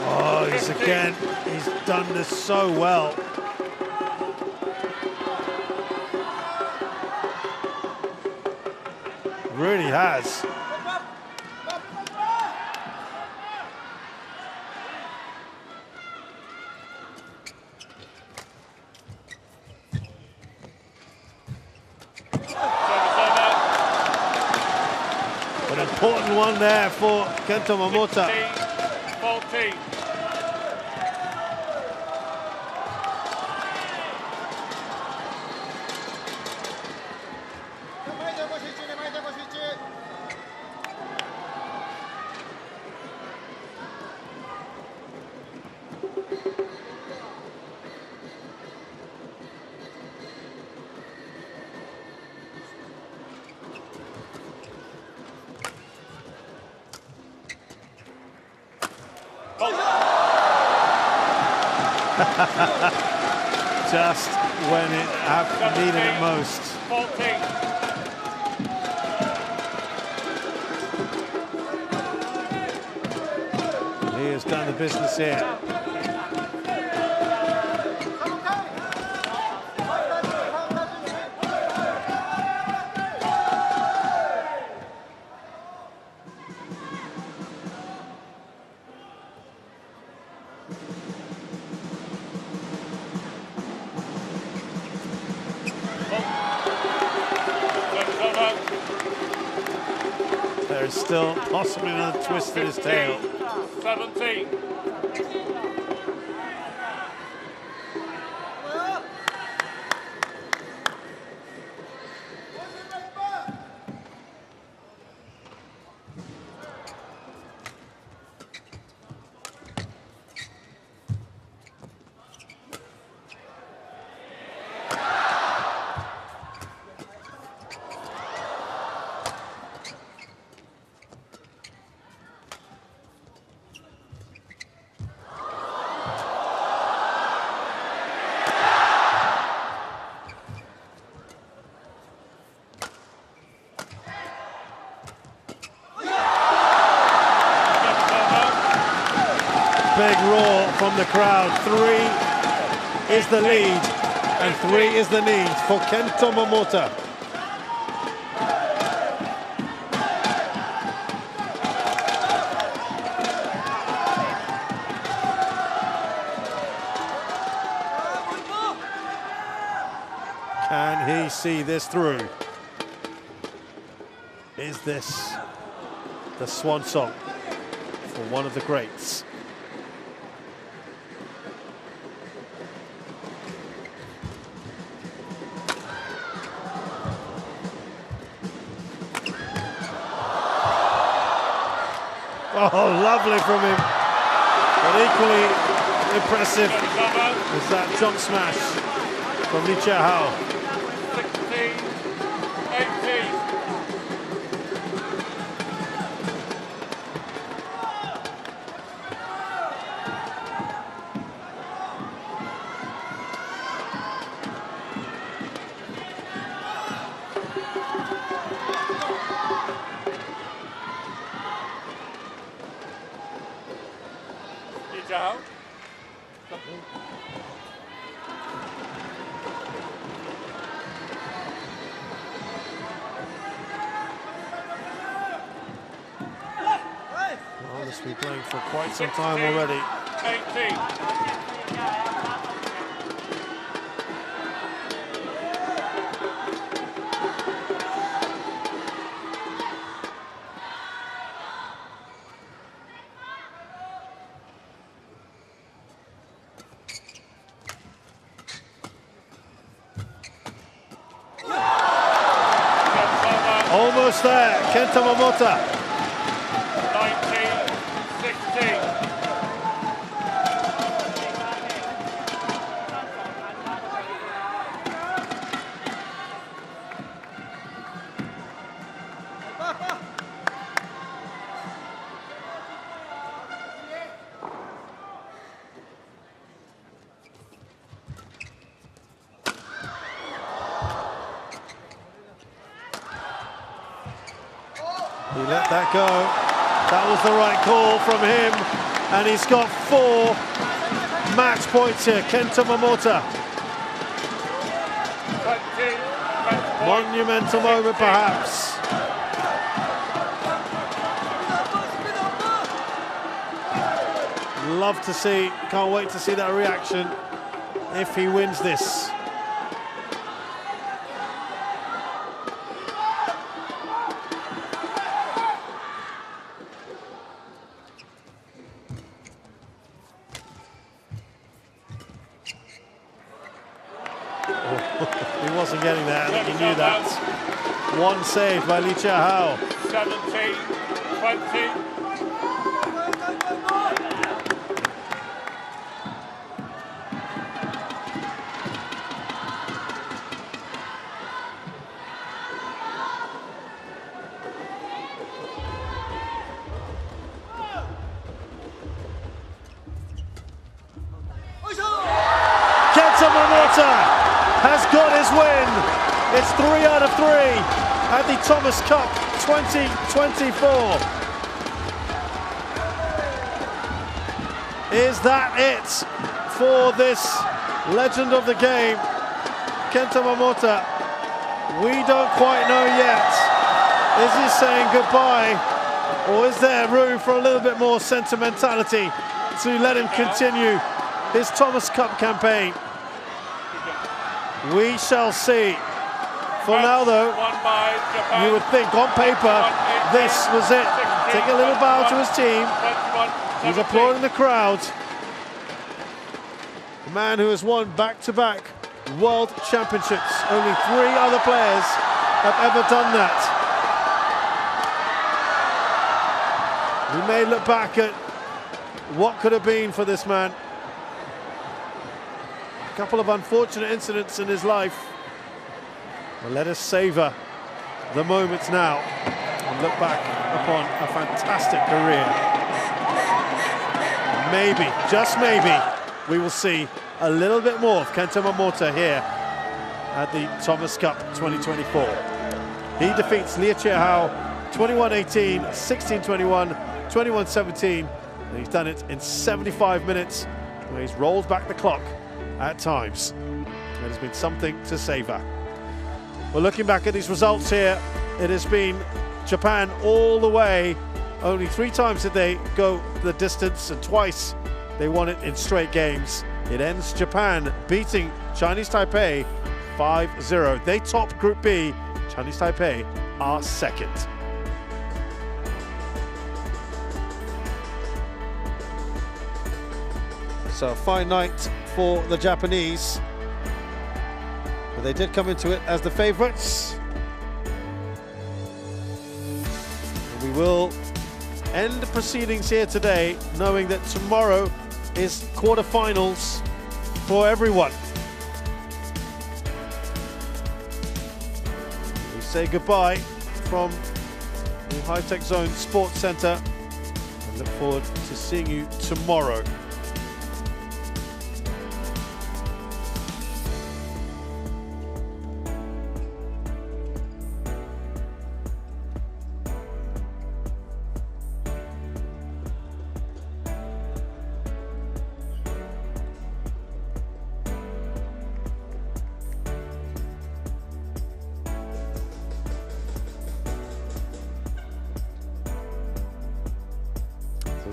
H: Oh, he's done this so well. Really has. An important one there for Kento Momota.
B: 14.
H: Just when it needed it most.
B: 14.
H: He has done the business here. There is still possibly another twist in his tail.
B: 17.
H: big roar from the crowd. 3 is the lead, and 3 is the need for Kento Momota. Can he see this through? Is this the swan song for one of the greats? Oh, lovely from him. But equally impressive is that jump smash from Lee Chia-hao.
B: 16-18.
H: Well, this has been playing for quite some time already.
B: 18.
H: Almost there, Kento Momota.
B: 19-16.
H: He let that go. That was the right call from him. And he's got 4 match points here, Kento Momota.
B: 20
H: Monumental moment, perhaps. Love to see, can't wait to see that reaction if he wins this. He wasn't getting that, I think he knew that. 1 saved by Lee Chia-hao.
B: 17-20.
H: Kento Momota has got his win. It's 3 out of 3 at the Thomas Cup 2024. Is that it for this legend of the game, Kento Momota? We don't quite know yet. Is he saying goodbye, or is there room for a little bit more sentimentality to let him continue his Thomas Cup campaign? We shall see. For now, though, you would think on paper this was it. Take a little bow to his team. He's applauding the crowd. The man who has won back-to-back World Championships. Only 3 other players have ever done that. We may look back at what could have been for this man. A couple of unfortunate incidents in his life. But let us savor the moments now and look back upon a fantastic career. Maybe, just maybe, we will see a little bit more of Kento Momota here at the Thomas Cup 2024. He defeats Lee Chia-hao 21-18, 16-21, 21-17
A: And he's done it in 75 minutes, where he's rolled back the clock at times. It has been something to savour. Well, looking back at these results here, it has been Japan all the way. Only 3 times did they go the distance, and twice they won it in straight games. It ends Japan beating Chinese Taipei 5-0. They top Group B. Chinese Taipei are second. So a fine night for the Japanese. But they did come into it as the favourites. And we will end the proceedings here today, knowing that tomorrow is quarter-finals for everyone. We say goodbye from the High Tech Zone Sports Centre and look forward to seeing you tomorrow.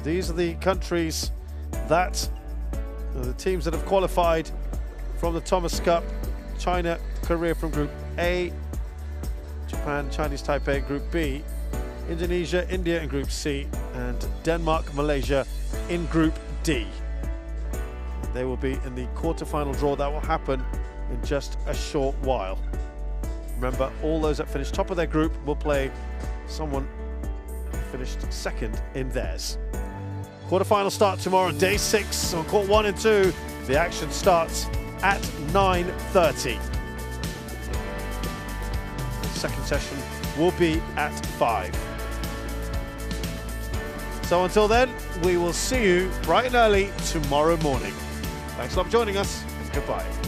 A: These are the countries that, the teams that have qualified from the Thomas Cup. China, Korea from Group A, Japan, Chinese Taipei in Group B, Indonesia, India in Group C, and Denmark, Malaysia in Group D. They will be in the quarter-final draw that will happen in just a short while. Remember, all those that finish top of their group will play someone who finished second in theirs. Quarter-final start tomorrow on day 6 on court 1 and 2. The action starts at 9:30. The second session will be at 5. So until then, we will see you bright and early tomorrow morning. Thanks a lot for joining us, and goodbye.